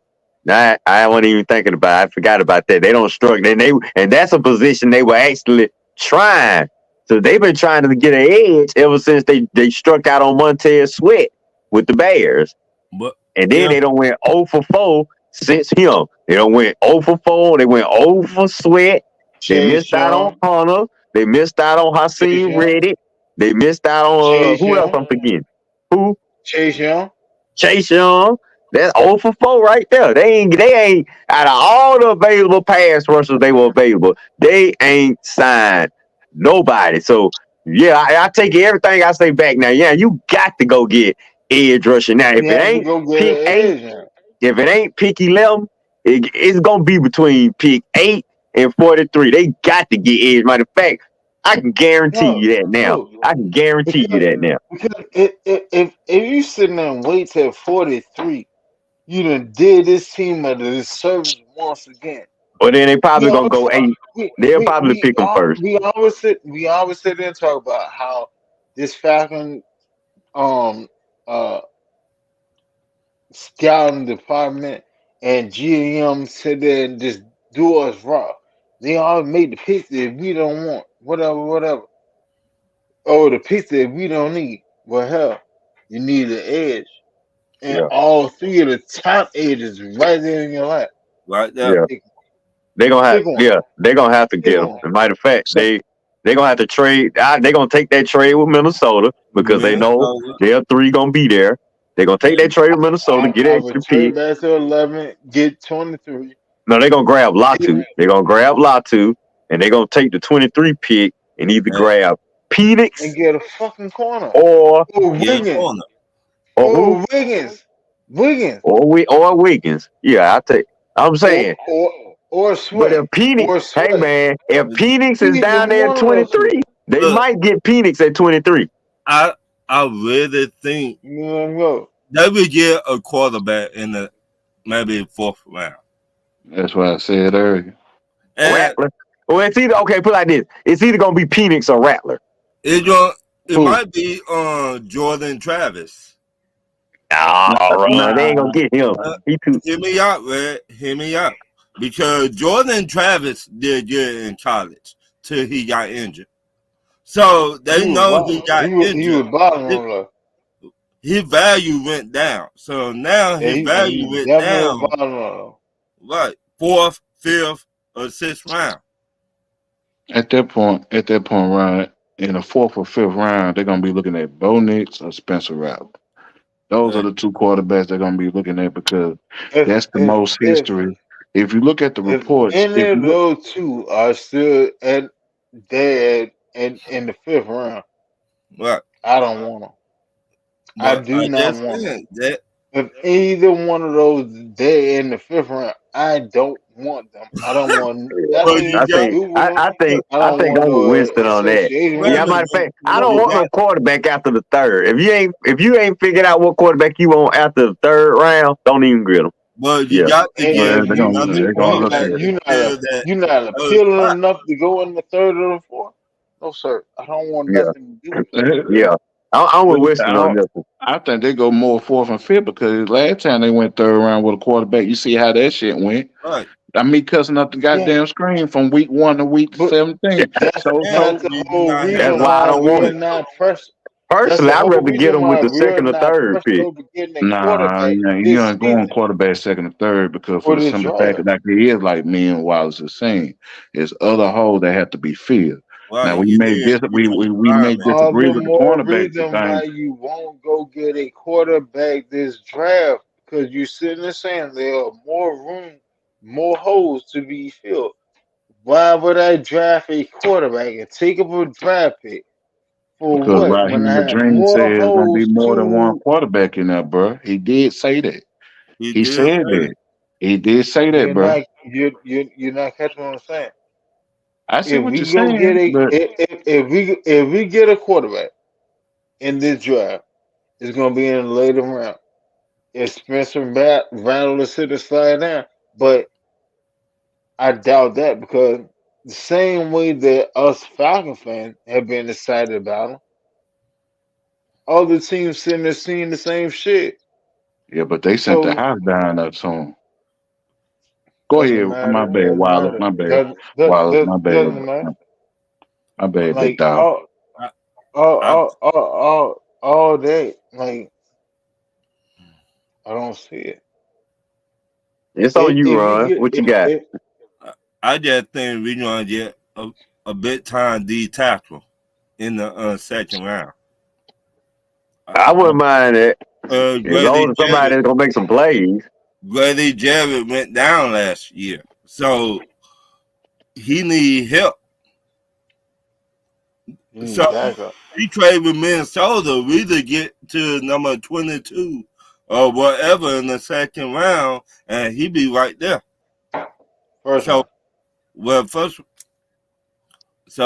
I wasn't even thinking about it. I forgot about that. They don't struck. And that's a position they were actually trying. So they've been trying to get an edge ever since they struck out on Montez Sweat with the Bears. But, And then yeah. they don't went 0 for 4 since him. They don't went 0 for 4. They went 0 for Sweat. They Chase missed out on Young. Hunter. They missed out on Chase Hakeem Young. Reddick. They missed out on Chase who else Young. I'm forgetting? Who? Chase Young. Chase Young. That's 0 for 4 right there. They ain't out of all the available pass rushers they were available, they ain't signed nobody. So yeah, I take everything I say back now. Yeah, you got to go get edge rusher. Now, You have to go get pick an 8, edge. Now. if it ain't pick 11, it's gonna be between pick 8 and 43. They got to get edge. Matter of fact, I can guarantee No, you that now. no, I can guarantee you because that now. if you sitting there and wait till 43, you done did this team a disservice once again. Or then they We probably gonna always go 8. They'll probably pick them first. we always sit there and talk about how this Falcon um uh scouting department and GM sit there and just do us raw. They all made the picks that we don't want, whatever. Oh, the picks that we don't need. Well, hell, you need an edge, and Yeah, all three of the top edges right there in your lap. Right there. yeah. Pick, They gonna have pick one. yeah, they gonna have to Pick get them. one. As a matter of fact, So They're gonna have to trade. They're gonna take that trade with Minnesota because they know their 3 gonna be there. They're gonna take that trade with Minnesota, get I an would extra trade pick. back to 11, get 23. No, they're gonna grab Latu. They're gonna grab Latu, and they're gonna take the 23 pick and either grab Penix and get a fucking corner. or Wiggins. or who? Wiggins. Or Wiggins. Yeah, I'm saying. Or But Sweat. if Penix, hey man, if Penix is down there at 23, they might get Penix at 23. I really think they would get a quarterback in the maybe 4th round. That's what I said earlier. Rattler. Well, it's either put it like this. It's either gonna be Penix or Rattler. It might be Jordan Travis. No, they ain't gonna get him. Hear me out, Red. Hear me out. Because Jordan Travis did good in college till he got injured. So they know he got injured. He was bottom his value went down. So now his value went down. Right. 4th, 5th, or 6th round. At that point, Ryan, in the 4th or 5th round, they're gonna be looking at Bo Nix or Spencer Rattler. Those are the 2 quarterbacks they're gonna be looking at because that's the most history. If you look at the reports, any of those 2 are still dead in the 5th round, right? I don't want them. I do not just want said them. If either one of those dead in the 5th round, I don't want them. I don't want. I think I'm with Winston on that. Yeah, I'm I don't want no quarterback after the 3rd. If you ain't figured out what quarterback you want after the 3rd round, don't even get them. But you got to get. You're not appealing enough to go in the 3rd or the 4th. No, sir. I don't want nothing to do with that. Yeah. I'm with Winston on this one. I think they go more 4th and 5th because last time they went 3rd round with a quarterback, you see how that shit went. Right. I mean, cussing up the goddamn screen from week 1 to week 17. That's the whole reason that's why I don't want it. Personally, I'd rather get them with the 2nd or 3rd pick. Nah, you ain't going quarterback 2nd or 3rd because for the simple fact that like it is like me and Wallace is saying, there's other holes that have to be filled. Right. Now we may disagree with the cornerback. Reason why you won't go get a quarterback this draft because you're sitting there saying there are more holes to be filled. Why would I draft a quarterback and take up a draft pick for because what? Raheem Dream said there's gonna be more than one quarterback in there, bro. He did say that. He said that. He did say that, bro. You're not catching what I'm saying. I see what you're saying. If we get a quarterback in this draft, it's gonna be in the later round. If Spencer Rattler is to slide down, but I doubt that because the same way that us Falcon fans have been excited about him, other teams sitting there seeing the same shit. Yeah, but they sent the house down up to him. Go ahead. My bad, Wallace. My bad. Wallace, my bad. My bad, big dog. All day, like I don't see it. It's on you, Ron. What you got? I just think we're gonna get a big time D tackle in the 2nd round. I wouldn't mind it. As long as somebody that's gonna make some plays. Grady Jarrett went down last year, so he need help. So he trade with Minnesota. We either get to number 22 or whatever in the 2nd round, and he be right there. So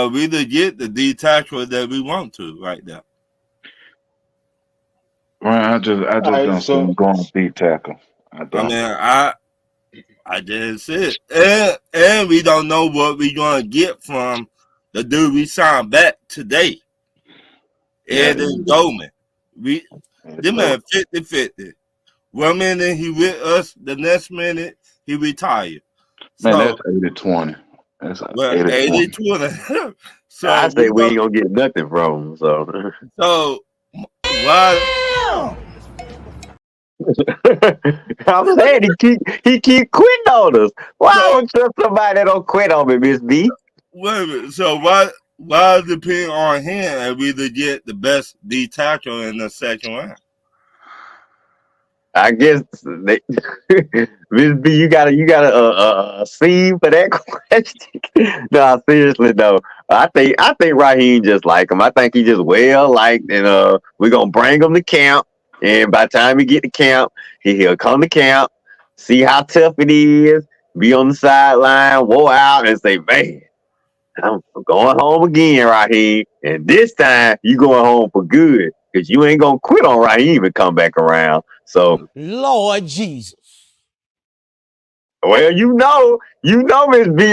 we either get the D tackle that we want to right there. Right, I just don't see him going D tackle. I just said, and we don't know what we're gonna get from the dude we signed back today. Eddie Goldman. Them man 50-50. 1 minute he with us, the next minute he retired. Man, that's 80-20. That's 80-20. So I say we ain't gonna get nothing from him. So why? I'm saying he keep quitting on us. Why don't trust somebody that don't quit on me, Miss B? Wait a minute. So why Well, it depends on him if we to get the best D tackle in the second round. I guess they, Miss B, you got a scene for that question. No, seriously though, I think Raheem just like him. I think he just well liked, and we're gonna bring him to camp. And by the time he get to camp, he'll come to camp, see how tough it is, be on the sideline, wore out, and say, "Man, I'm going home again, Raheem. And this time you going home for good, because you ain't gonna quit on Raheem and come back around." So, Lord Jesus. well, Miss B,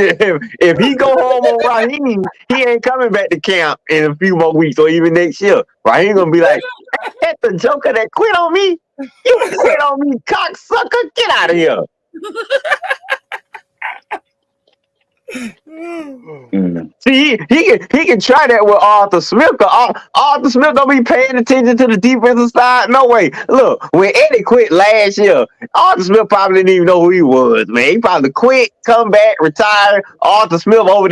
if he go home on Raheem, he ain't coming back to camp in a few more weeks or even next year. Raheem gonna be like, "That's the joker that quit on me. You quit on me, cocksucker. Get out of here." See, he can try that with Arthur Smith. Arthur Smith don't be paying attention to the defensive side. No way. Look, when Eddie quit last year, Arthur Smith probably didn't even know who he was, man. He probably quit, come back, retire. Arthur Smith over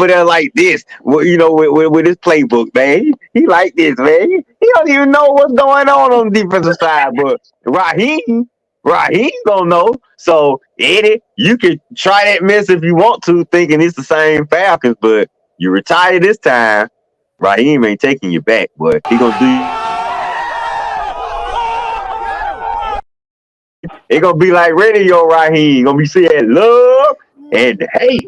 there like this, with his playbook, man. He like this, man. He don't even know what's going on the defensive side. But Raheem gonna know. So Eddie, you can try that mess if you want to, thinking it's the same Falcons, but you retire this time. Raheem ain't taking you back, but he gonna do. It gonna be like radio Raheem. Gonna be saying love and hate.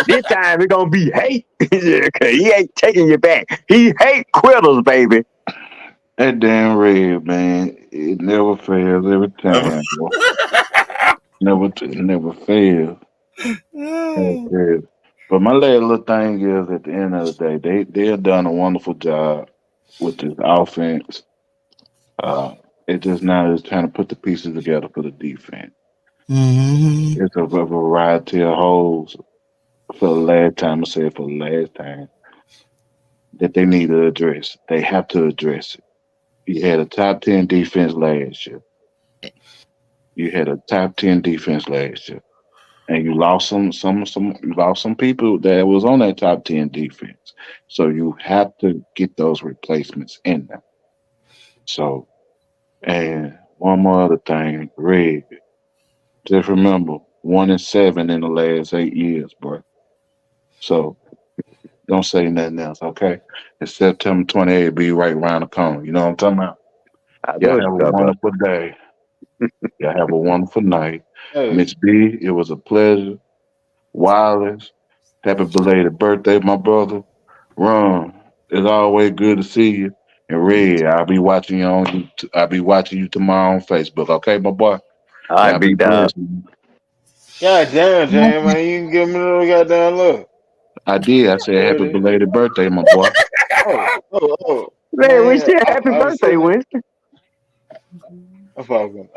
This time it gonna be hate. Cause he ain't taking you back. He hate quitters, baby. That damn red, man, it never fails every time. Boy. Never fails. Okay. But my last little thing is, at the end of the day, they have done a wonderful job with this offense. It just now is trying to put the pieces together for the defense. Mm-hmm. It's a variety of holes for the last time. I said for the last time that they need to address. They have to address it. You had a top 10 defense last year. You had a top 10 defense last year. And you lost some people that was on that top 10 defense. So you have to get those replacements in there. So, and one more other thing, Red. Just remember, 1-7 in the last 8 years, bro. So don't say nothing else, okay? It's September 28th, be right around the corner. You know what I'm talking about? I know Y'all what have you're a talking about. wonderful day. Y'all have a wonderful night. Hey, Miss B, it was a pleasure. Wallace, happy belated birthday, my brother. Ron, it's always good to see you. And Red, I'll be watching you I'll be watching you tomorrow on Facebook, okay, my boy? All right, Y'all be big dog. blessed. God damn, Jam, man, you can give me a little goddamn look. I did. I said happy Really? belated birthday, my boy. Oh, Man, wish man, you a happy I was birthday, sitting. Winston. I'm fucking.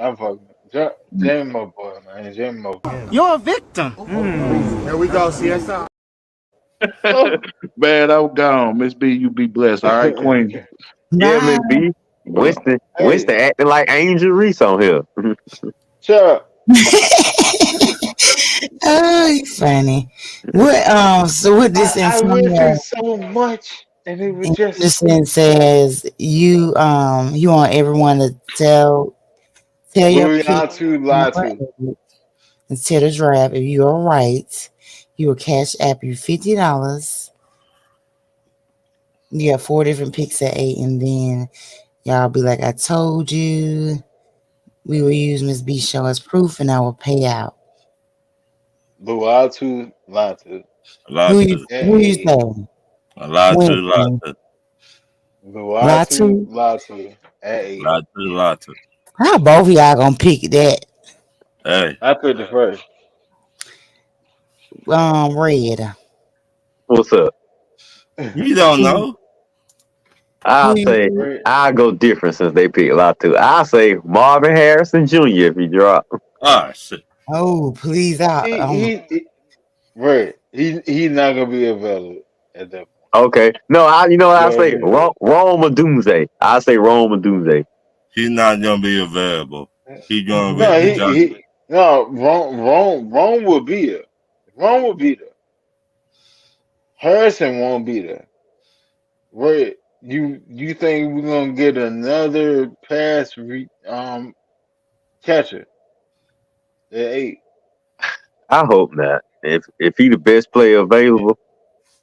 Jam, my boy, man, Jam, my boy. You're a victim. Here we go, CSI. Oh. Man, I'm gone. Miss B, you be blessed. All right, Queen. Yeah, Bye. Miss B. Winston Hey, acting like Angel Reese on here. shut up. Oh, you funny. What so what this I went through Antonio so much, and it was just Anderson says you want everyone to tell your Louis pick Latu Latu. and tell the draft if you are right. You will cash app you $50. You got 4 different picks at 8, and then y'all be like, I told you. We will use Miss B show as proof, and I will pay out. Latu Latu. A lot to, Who you Hey, say? a lot to, lot Winston. to, Latu Latu. Latu. Hey, lot to. How both of y'all gonna pick that? Hey, I picked the first. Red. What's up? you don't Who know. who I'll say you Red. I'll go different since they pick a lot too. I'll say Marvin Harrison Jr. if he drop. Ah, shit. Oh, please He he Red. He's not gonna be available at that point. Okay. No, you know what I'll Go ahead say? and do Rome or Doomsday. I'll say Rome or Doomsday. He's not gonna be available. that. He's gonna No, be he just. he no Rome will be there. Rome will be there. Harrison won't be there. Wait, you think we're gonna get another catcher at 8? I hope not. If he the best player available,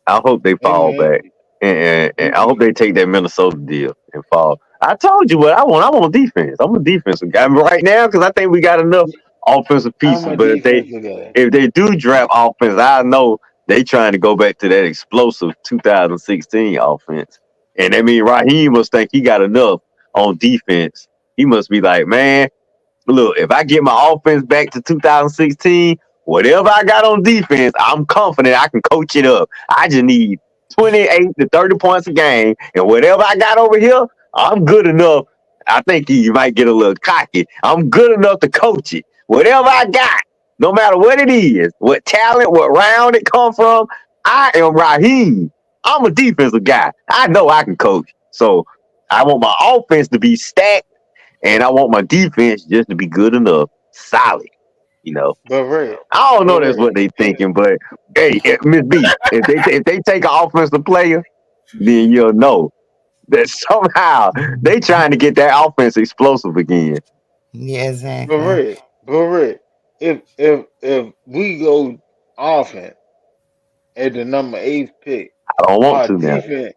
I hope they Hey fall man, back, and I you, hope they take that Minnesota deal and fall. I told you what I want. I want defense. I'm a defensive guy right now because I think we got enough offensive I'm pieces. a But defensive guy. if they do draft offense, I know they trying to go back to that explosive 2016 offense, and I mean Raheem must think he got enough on defense. He must be like, man, look, if I get my offense back to 2016, whatever I got on defense, I'm confident I can coach it up. I just need 28 to 30 points a game, and whatever I got over here, I'm good enough. I think you might get a little cocky. I'm good enough to coach it. Whatever I got, no matter what it is, what talent, what round it come from, I am Raheem. I'm a defensive guy. I know I can coach. So I want my offense to be stacked and I want my defense just to be good enough, solid. You know, But Red, I don't but know that's Red, what they thinking, but hey, Miss B, if they take an offensive player, then you'll know that somehow they trying to get that offense explosive again. Yeah, but exactly. Red, but Red, if we go offense at the number 8th pick, I don't want our to now. defense,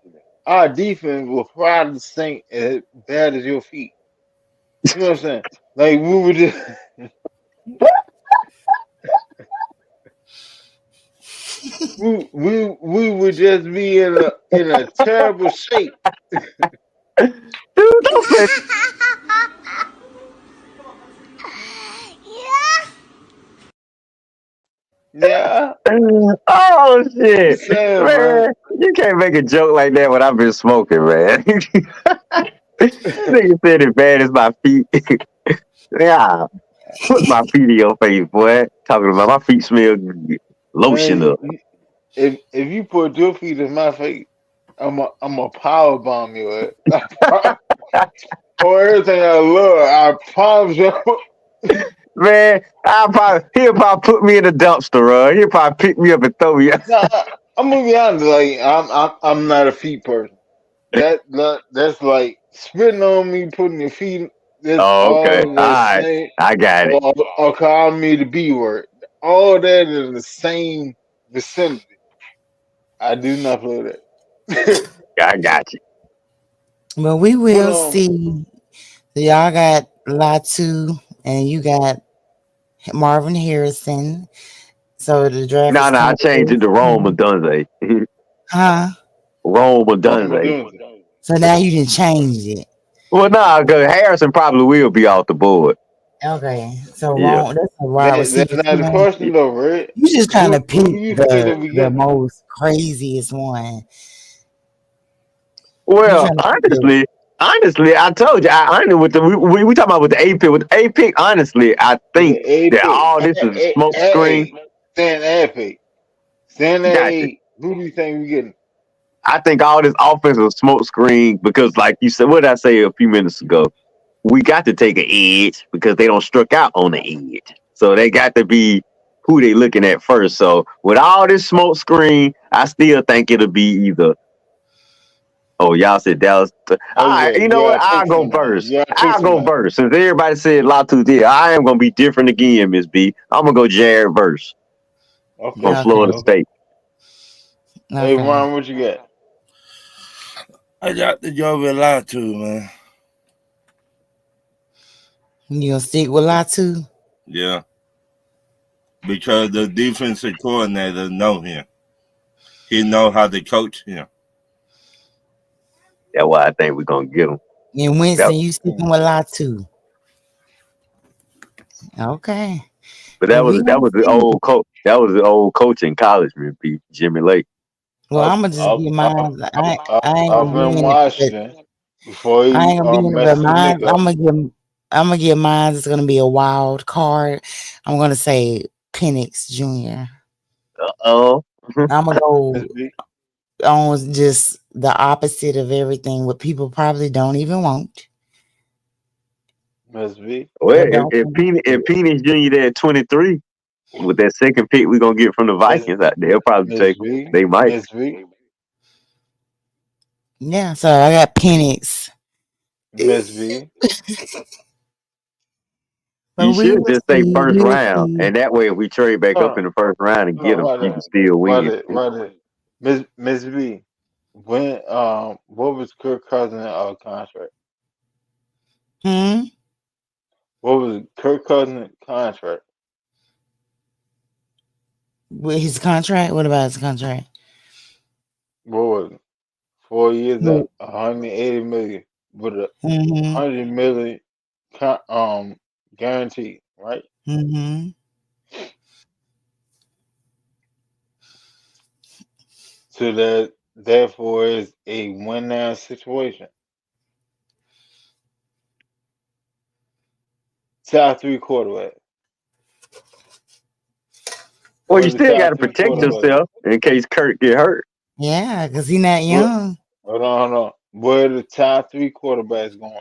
our defense will probably stink as bad as your feet. You know what I'm saying? Like we would just we would just be in a terrible shape. Dude, don't say Yeah, oh I'm shit. saying, bro. Man, you can't make a joke like that when I've been smoking, man. Nigga said it bad as my feet. Yeah. Put my feet in your face, boy. Talking about my feet smell good. Lotion Man, up. if you put your feet in my face, I'm a power bomb you. For everything I love, I promise you. Man, he'll probably put me in a dumpster, He'll probably pick me up and throw me out. Nah, I'm gonna be honest. Like I'm not a feet person. That's like spitting on me, putting your feet. That's Oh, all okay. All the right. same. I got it. Or calling me the B word. All that is in the same vicinity. I do not play that. I got you. But we but will see. So y'all got Latu and you got Marvin Harrison. So the draft is No, I coming changed very it to Rome soon. Odunze. Huh? Rome Rome Odunze. Odunze. So now you didn't change it. Well, nah, because Harrison probably will be off the board. Okay. So Yeah. wrong. That's a wide That's receiver not too, the man. question though, Red. You just trying to Who pick do you think that the we the getting? most craziest one. You Well, trying to pick the honestly, I told you, honestly, we talking about with the A pick. With the A pick, honestly, I With think the A that pick. all this is a smoke screen. A. Stand at pick. Stand at Gotcha. 8. Who do you think we getting? I think all this offensive smoke screen because, like you said, what did I say a few minutes ago? We got to take an edge because they don't struck out on the edge, so they got to be who they looking at first. So with all this smoke screen, I still think it'll be either. Oh, y'all said Dallas. All Oh right, yeah, you you know what? gotta I'll pick go somebody. first. You gotta pick I'll go somebody. first. Since everybody said Latu did, I am gonna be different again, Miss B. I'm gonna go Jared Verse from Okay. okay. Florida Okay. State. Hey Okay. Ron, what you got? I got to go with Latu, man. You gonna stick with Latu? Yeah, because the defensive coordinator know him. He know how to coach him. That's why I think we're gonna get him. And That, Winston, you sticking with Latu? Okay. but Well, we that gonna was the see. old coach. That was the old coach in college, Miss B. Jimmy Lake. Well, Up I'm gonna just up get up mine. up up, I ain't up gonna be in in it, but Washington before I he ain't gonna be in it. But messed the mine, lick up. I'm gonna get mine. It's gonna be a wild card. I'm gonna say Penix Jr. Oh, I'm gonna Miss go B. on just the opposite of everything. What people probably don't even want Miss B. or well, don't think. If Penix Jr. there at 23 with that second pick we're gonna get from the Miss Vikings out there, they'll probably Miss take him. B. They might. Miss B. Yeah, so I got Penix. Miss B. But You we should will just say see. first We will round, see. and that way, if we trade back up Hold in the first round and get on, them, right you can there. still Right win. there, right there. Miss B. When what was Kirk Cousins contract? Hmm. What was Kirk Cousins contract? With his contract? What about his contract? What was it? 4 years Hmm. at 180 million with a Mm-hmm. 100 million guaranteed, right? Mm-hmm. So that therefore is a win now situation. Top three quarterback. Well, What you are the still got top to three protect quarterbacks? yourself in case Kurt get hurt. Yeah, because he's not What? young. Hold on. Where are the top three quarterbacks going?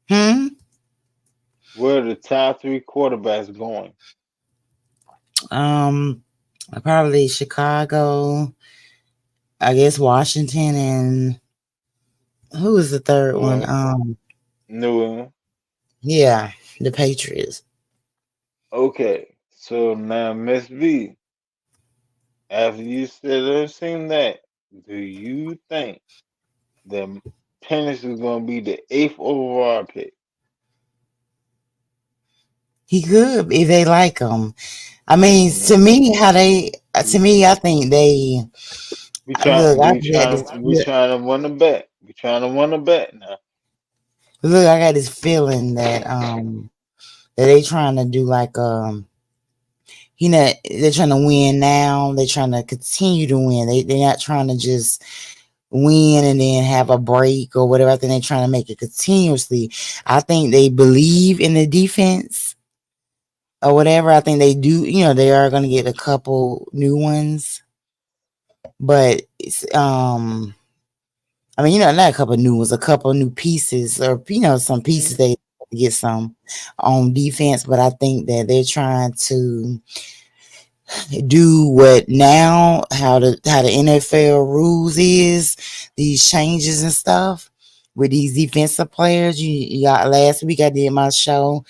Hmm. Where are the top three quarterbacks going? Um, Probably Chicago. I guess Washington and who was the third New one? England. New England. Yeah, the Patriots. Okay, so now Miss B, after you said everything that, do you think that Penix is going to be the eighth overall pick? He could if they like him. I mean, to No. me, I think they We look. trying, I we got trying, this. we trying to win a bet. We trying to win a bet now. Look, I got this feeling that they trying to do like they're trying to win now. They're trying to continue to win. They're not trying to just win and then have a break or whatever. I think they're trying to make it continuously. I think they believe in the defense or whatever. I think they do. They are going to get a couple new ones, but it's I mean, not a couple new ones, a couple new pieces, or some pieces they get some on defense. But I think that they're trying to do what now how the NFL rules is these changes and stuff with these defensive players. You got last week I did my show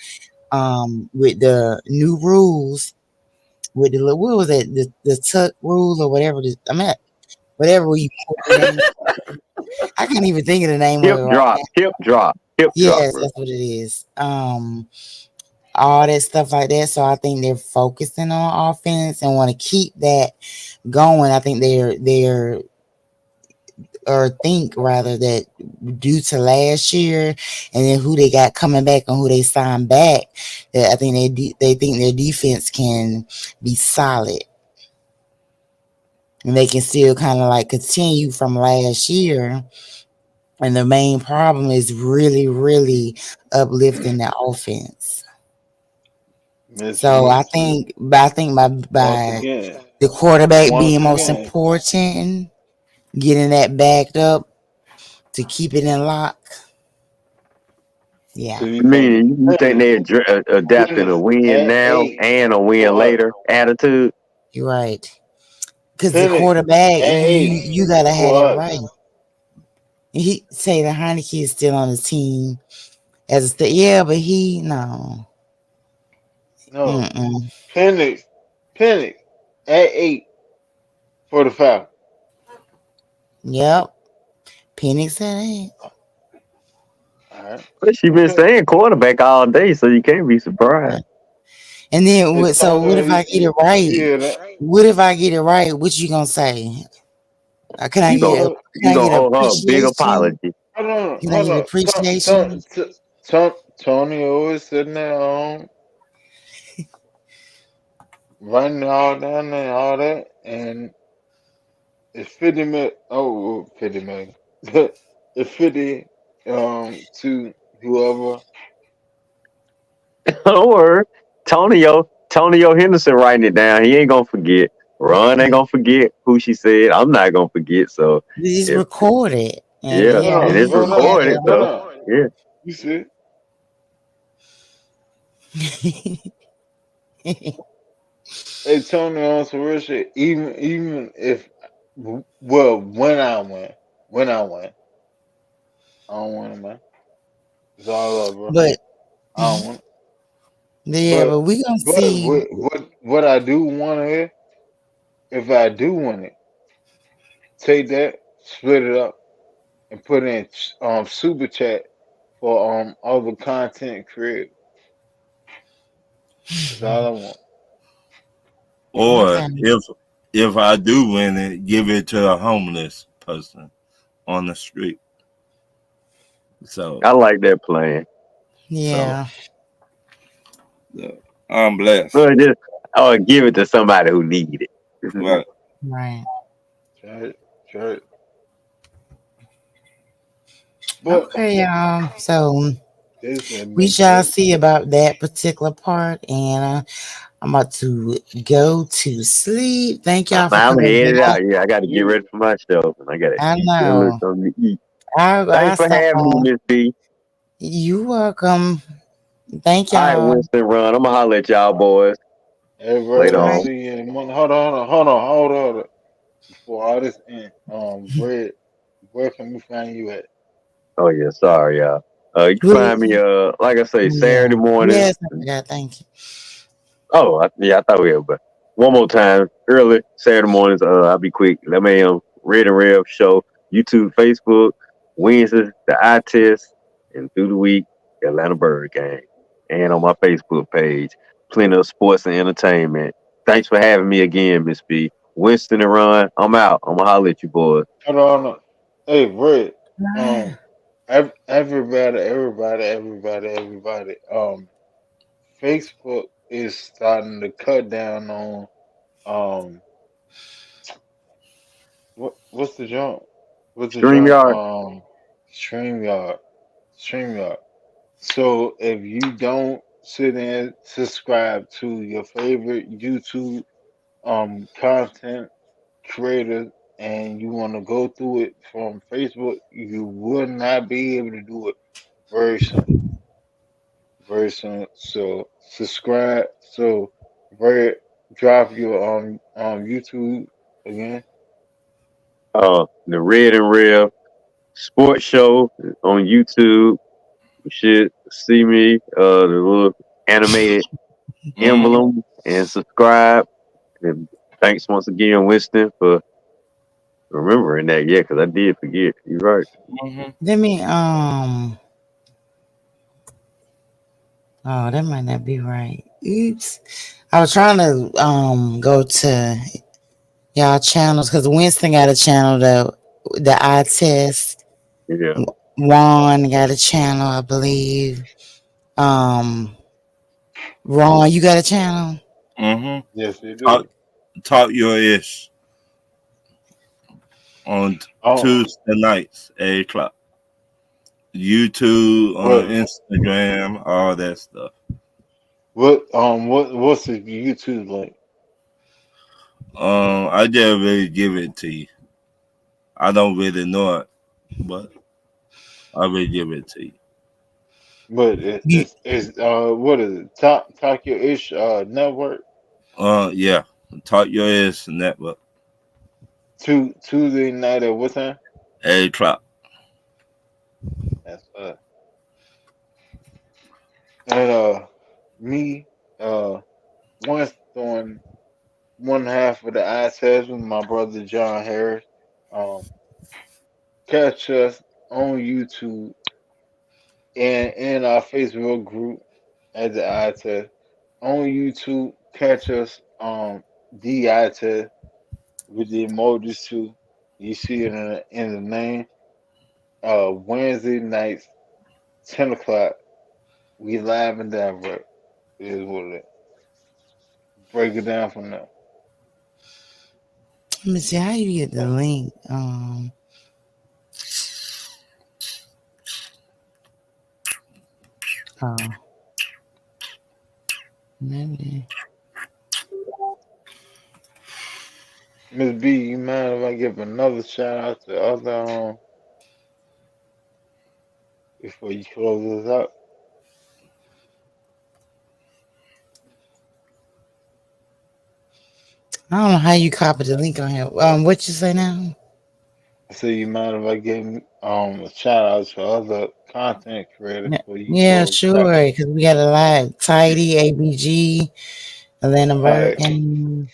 with the new rules with what was it the tuck rule or whatever I mean whatever you put the name. I can't even think of the name of Hip it right drop, now. hip drop, hip drop, Yes, bro. that's what it is. All that stuff like that. So I think they're focusing on offense and want to keep that going. I think they're or think rather that due to last year and then who they got coming back and who they signed back, that I think they think their defense can be solid and they can still kind of like continue from last year. And the main problem is really, really uplifting the offense. Miss So B, I think once by again, the quarterback being once most again, important, getting that backed up to keep it in lock. so Yeah, you I think mean, you think Penix, they're adapting a Penix win at now eight and a win for us, later attitude? you're right. Because the Penix quarterback, at eight you gotta have for that us. right. He say the Heineke is still on the team yeah, but he no. No, Mm-mm. Penix, Penix at eight for the Falcons. Yep. Penix said it. All right. But she been Okay. saying quarterback all day, so you can't be surprised. And then It's so what Antonio. if I get it right? You hear that? What if I get it right? What you gonna say? Can I You get gonna a Hold you gonna owe her a big appreciation? apology. on, Can I hold get on. appreciation? Antonio is sitting there writing all down there, all that, and it's 50 million. Oh, 50 million. It's 50 to whoever. Don't worry, Tonio Henderson writing it down. He ain't gonna forget. Ron ain't gonna forget who she said. I'm not gonna forget. So You just if record it, and yeah, Hold yeah, and on, it's hold he on, had recorded. hold So on. yeah, You see? it Hey Tony, on some real shit. Even if Well, when I win, I don't want it, man. It's all up, bro. But I don't want it. yeah, But but we gonna but see. what I do want to hear, if I do win it, take that, split it up, and put in super chat for other content creators. That's all I want. Or Okay. if I do win it, give it to a homeless person on the street. So I like that plan. so Yeah. uh, I'm blessed. So just give it to somebody who need it. Right. Right. Try it, try it. But Okay, y'all. So this has we been shall great. see about that particular part, and I'm about to go to sleep. Thank y'all for I'm coming headed back. out. Yeah, I got to get ready for my show, and I got to I eat dinner, know. something to eat. I Thanks for stop having on. me, Miss B. You welcome. Thank All right, y'all. Winston, run. I'm gonna holler at y'all boys Everybody, later All we'll right. on. see you in a month. Hold on. Before all this ends, Red, where can we find you at? Oh yeah, sorry, y'all. You can Really? find me like I say, Yeah. Saturday mornings. Yes, I forgot. Thank you. Oh, yeah, I thought we had, but one more time, early Saturday mornings. I'll be quick. 11 a.m. Red and Rev show, YouTube, Facebook, Wednesdays, the eye test, and through the week, the Atlanta Bird Gang, and on my Facebook page, plenty of sports and entertainment. Thanks for having me again, Miss B. Winston and Ron, I'm out. I'm gonna holler at you boys. Hold on. Hey, Red. Bye. Um, everybody. Facebook is starting to cut down on um what's the jump? What's the jump? StreamYard. StreamYard. StreamYard. So if you don't sit and subscribe to your favorite YouTube content creator and you want to go through it from Facebook, you will not be able to do it very soon. Very soon. So subscribe. So very drop your YouTube again. The Red and Rev sports show on YouTube. You should see me, the little animated Hmm. emblem, and subscribe. And thanks once again, Winston, for remembering that. Yeah, because I did forget. You're right. Hmm. Let me oh, that might not be right. Oops. I was trying to go to y'all channels because Winston got a channel, the eye test. Yeah. Ron got a channel, I believe. Um Ron, you got a channel? Hmm. Yes, they Talk, do. talk your ish on Oh, Tuesday nights, 8 o'clock. YouTube, on what Instagram, all that stuff. what's the YouTube link? I just really give it to you. I don't really know it, but I will give it to you. But You, it's what is it? Tokyo Ish Network. Yeah, talk your ish network, Tuesday night at what time? 8 o'clock. That's and me once doing one half of the eye test with my brother John Harris. Um, catch us on YouTube and in our Facebook group at the eye test. On YouTube, catch us the eye test with the emojis too. You see it in the name. Wednesday nights, 10 o'clock. We live and direct. Is what it is. Break it down from there. let me see how you get the link. Oh, maybe. Miss B, you mind if I give another shout out to other before you close this up? I don't know how you copied the link on here. What you say now? So you mind if I give a shout out to other content creators Yeah, before you yeah, go back? sure. Because we got a lot. Tidy, ABG, Atlanta All right, Bergen.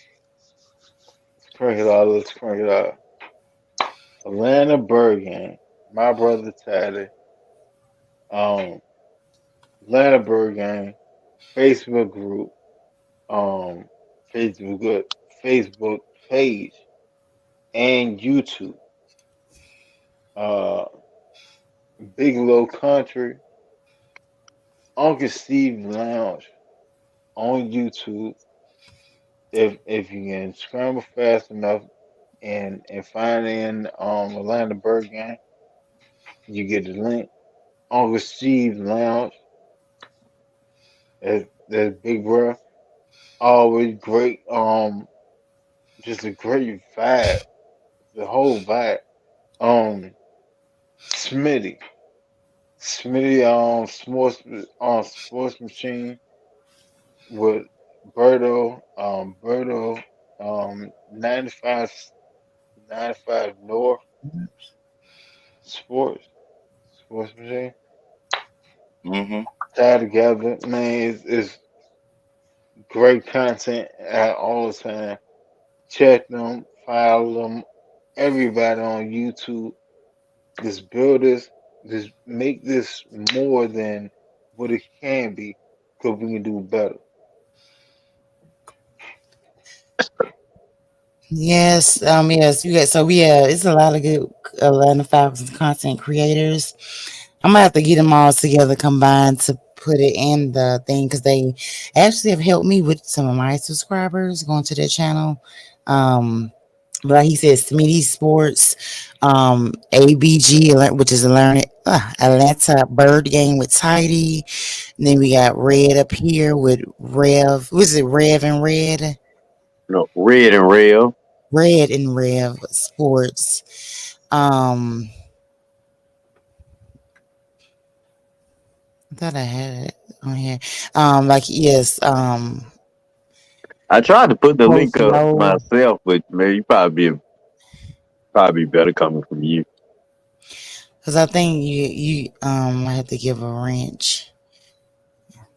let's crank it out. Let's crank it out. Atlanta Bergen, my brother Taddy, um, Atlanta Bergen, Facebook group, um, Facebook Facebook page and YouTube. Uh, Big Low Country, Uncle Steve Lounge on YouTube. If you can scramble fast enough and find in Atlanta Bergen, you get the link. Uncle Steve Lounge, that's Big Bro. Always great. Just a great vibe. The whole vibe. Um, Smitty, Smitty, sports machine with Berto, 95, 95 North Sports, sports machine. Mm-hmm. Tied together, man, it's great content at all the time. Check them, follow them, everybody on YouTube. Just build this, just make this more than what it can be, because we can do better. Yes, you got so yeah, it's a lot of good Atlanta Falcons content creators. I'm gonna have to get them all together combined to put it in the thing because they actually have helped me with some of my subscribers going to their channel. Um, like he says, Smitty Sports, ABG, which is Atlanta Bird Game with Tidy. And then we got Red up here with Rev. Was it Rev and Red? No, red and real. Red and Rev Sports. I thought I had it on here. Like yes, I tried to put the Coach link up Low, myself, but man, you probably better coming from you. because I think I have to give a wrench.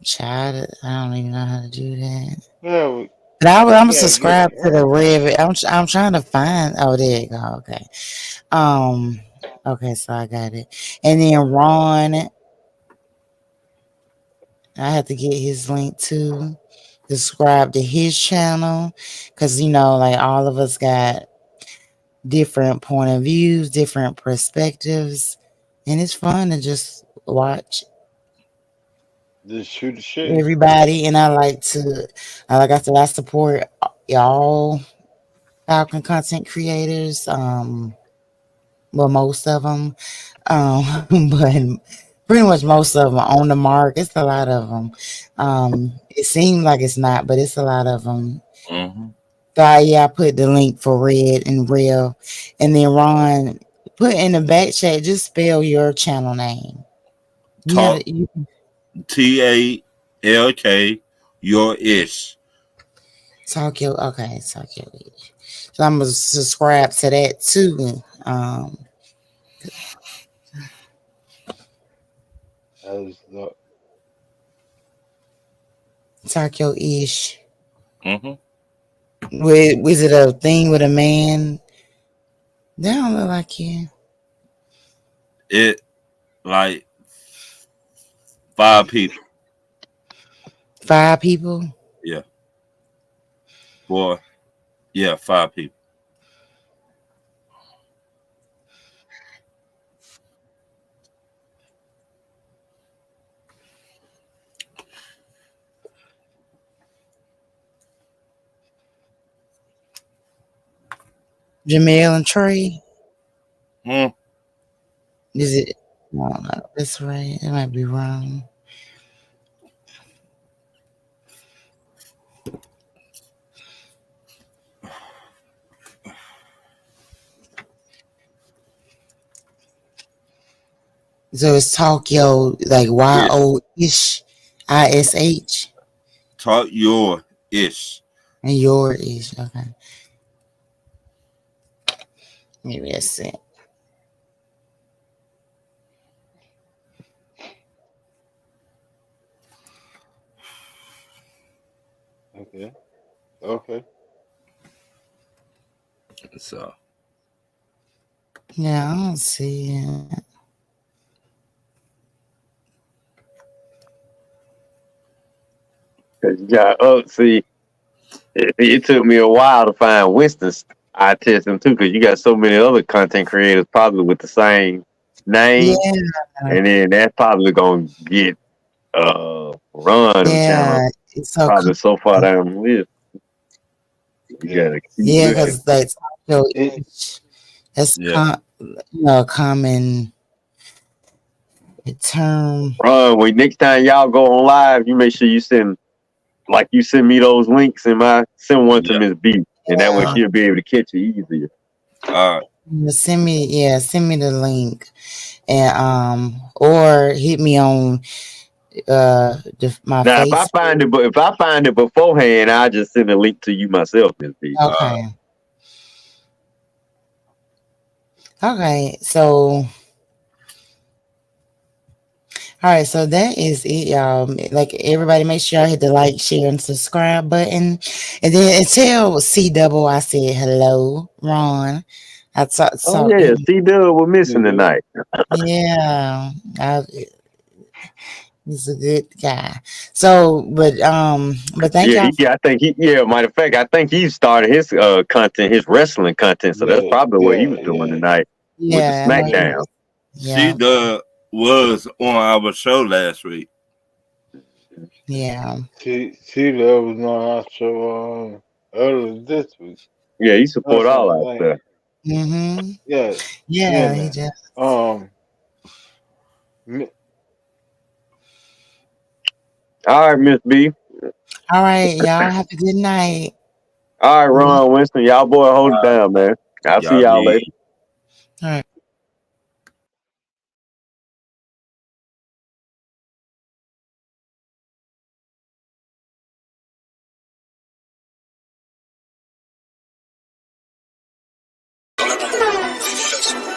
Child, I don't even know how to do that. Yeah, But I'm yeah, get subscribed to the right. Rev. I'm trying to find. Oh, there you go. Okay. Um. Okay, so I got it. And then Ron, I have to get his link too. Subscribe to his channel, because like all of us got different point of views, different perspectives, and it's fun to just watch Just shoot the shit. everybody. And like I said, I support y'all Falcon content creators. Well, most of them, but pretty much most of them are on the mark. It's a lot of them. It seems like it's not, but it's a lot of them. Mm-hmm. So yeah, I put the link for Red and Real, and then Ron put in the back chat. Just spell your channel name. Talk You TALK your ish. Tokyo. Okay, Tokyo. So I'm gonna subscribe to that too. That was the Tokyo ish. Mm-hmm. Was it a thing with a man? They don't look like you. It like 5 people. 5 people. Yeah. Boy. Yeah, 5 people. Jamel and Trey. Hmm. Is it? No, that's right. It might be wrong. So it's Tokyo, like Ish. YO ish, ISH. Talk your ish. And your is okay. Maybe that's it. Okay. Okay. So Yeah, I don't see it. Yeah, see, it took me a while to find Winston's. I test him too because you got so many other content creators probably with the same name, Yeah, and then that's probably gonna get run them channels yeah. It's so probably so far common. down the list. You Yeah. gotta keep Yeah, Hey, looking. because that's so it that's yeah. a common term. Run when next time y'all go on live, you make sure you send me those links and send one to Yeah. Miss B, and that way Yeah. she'll be able to catch it easier. Send me the link and or hit me on my Now, Facebook. if I find it beforehand, I'll just send a link to you myself, Miss B. Okay. Okay. So all right, so that is it, y'all. Like everybody, make sure I hit the like, share, and subscribe button, and then tell C Double I said hello, Ron. I Oh talked to yeah, him. C Dub we're missing yeah. tonight. Yeah, he's a good guy. So, but thank Yeah, y'all. I think matter of fact, I think he started his content, his wrestling content. So that's Yeah. probably what he Yeah. was doing Yeah. tonight with the Yeah, I know he SmackDown. was. She Yeah, was on our show last week. yeah, She that was on our show earlier this week. Yeah, he Or support all something our like stuff. yeah. Yeah, yeah. He man. just. Mi- All right, Miss B. All right, y'all have a good night. All right, Ron Winston, y'all boy hold it down, man. I'll see Y'all y'all be later. All right. Yes.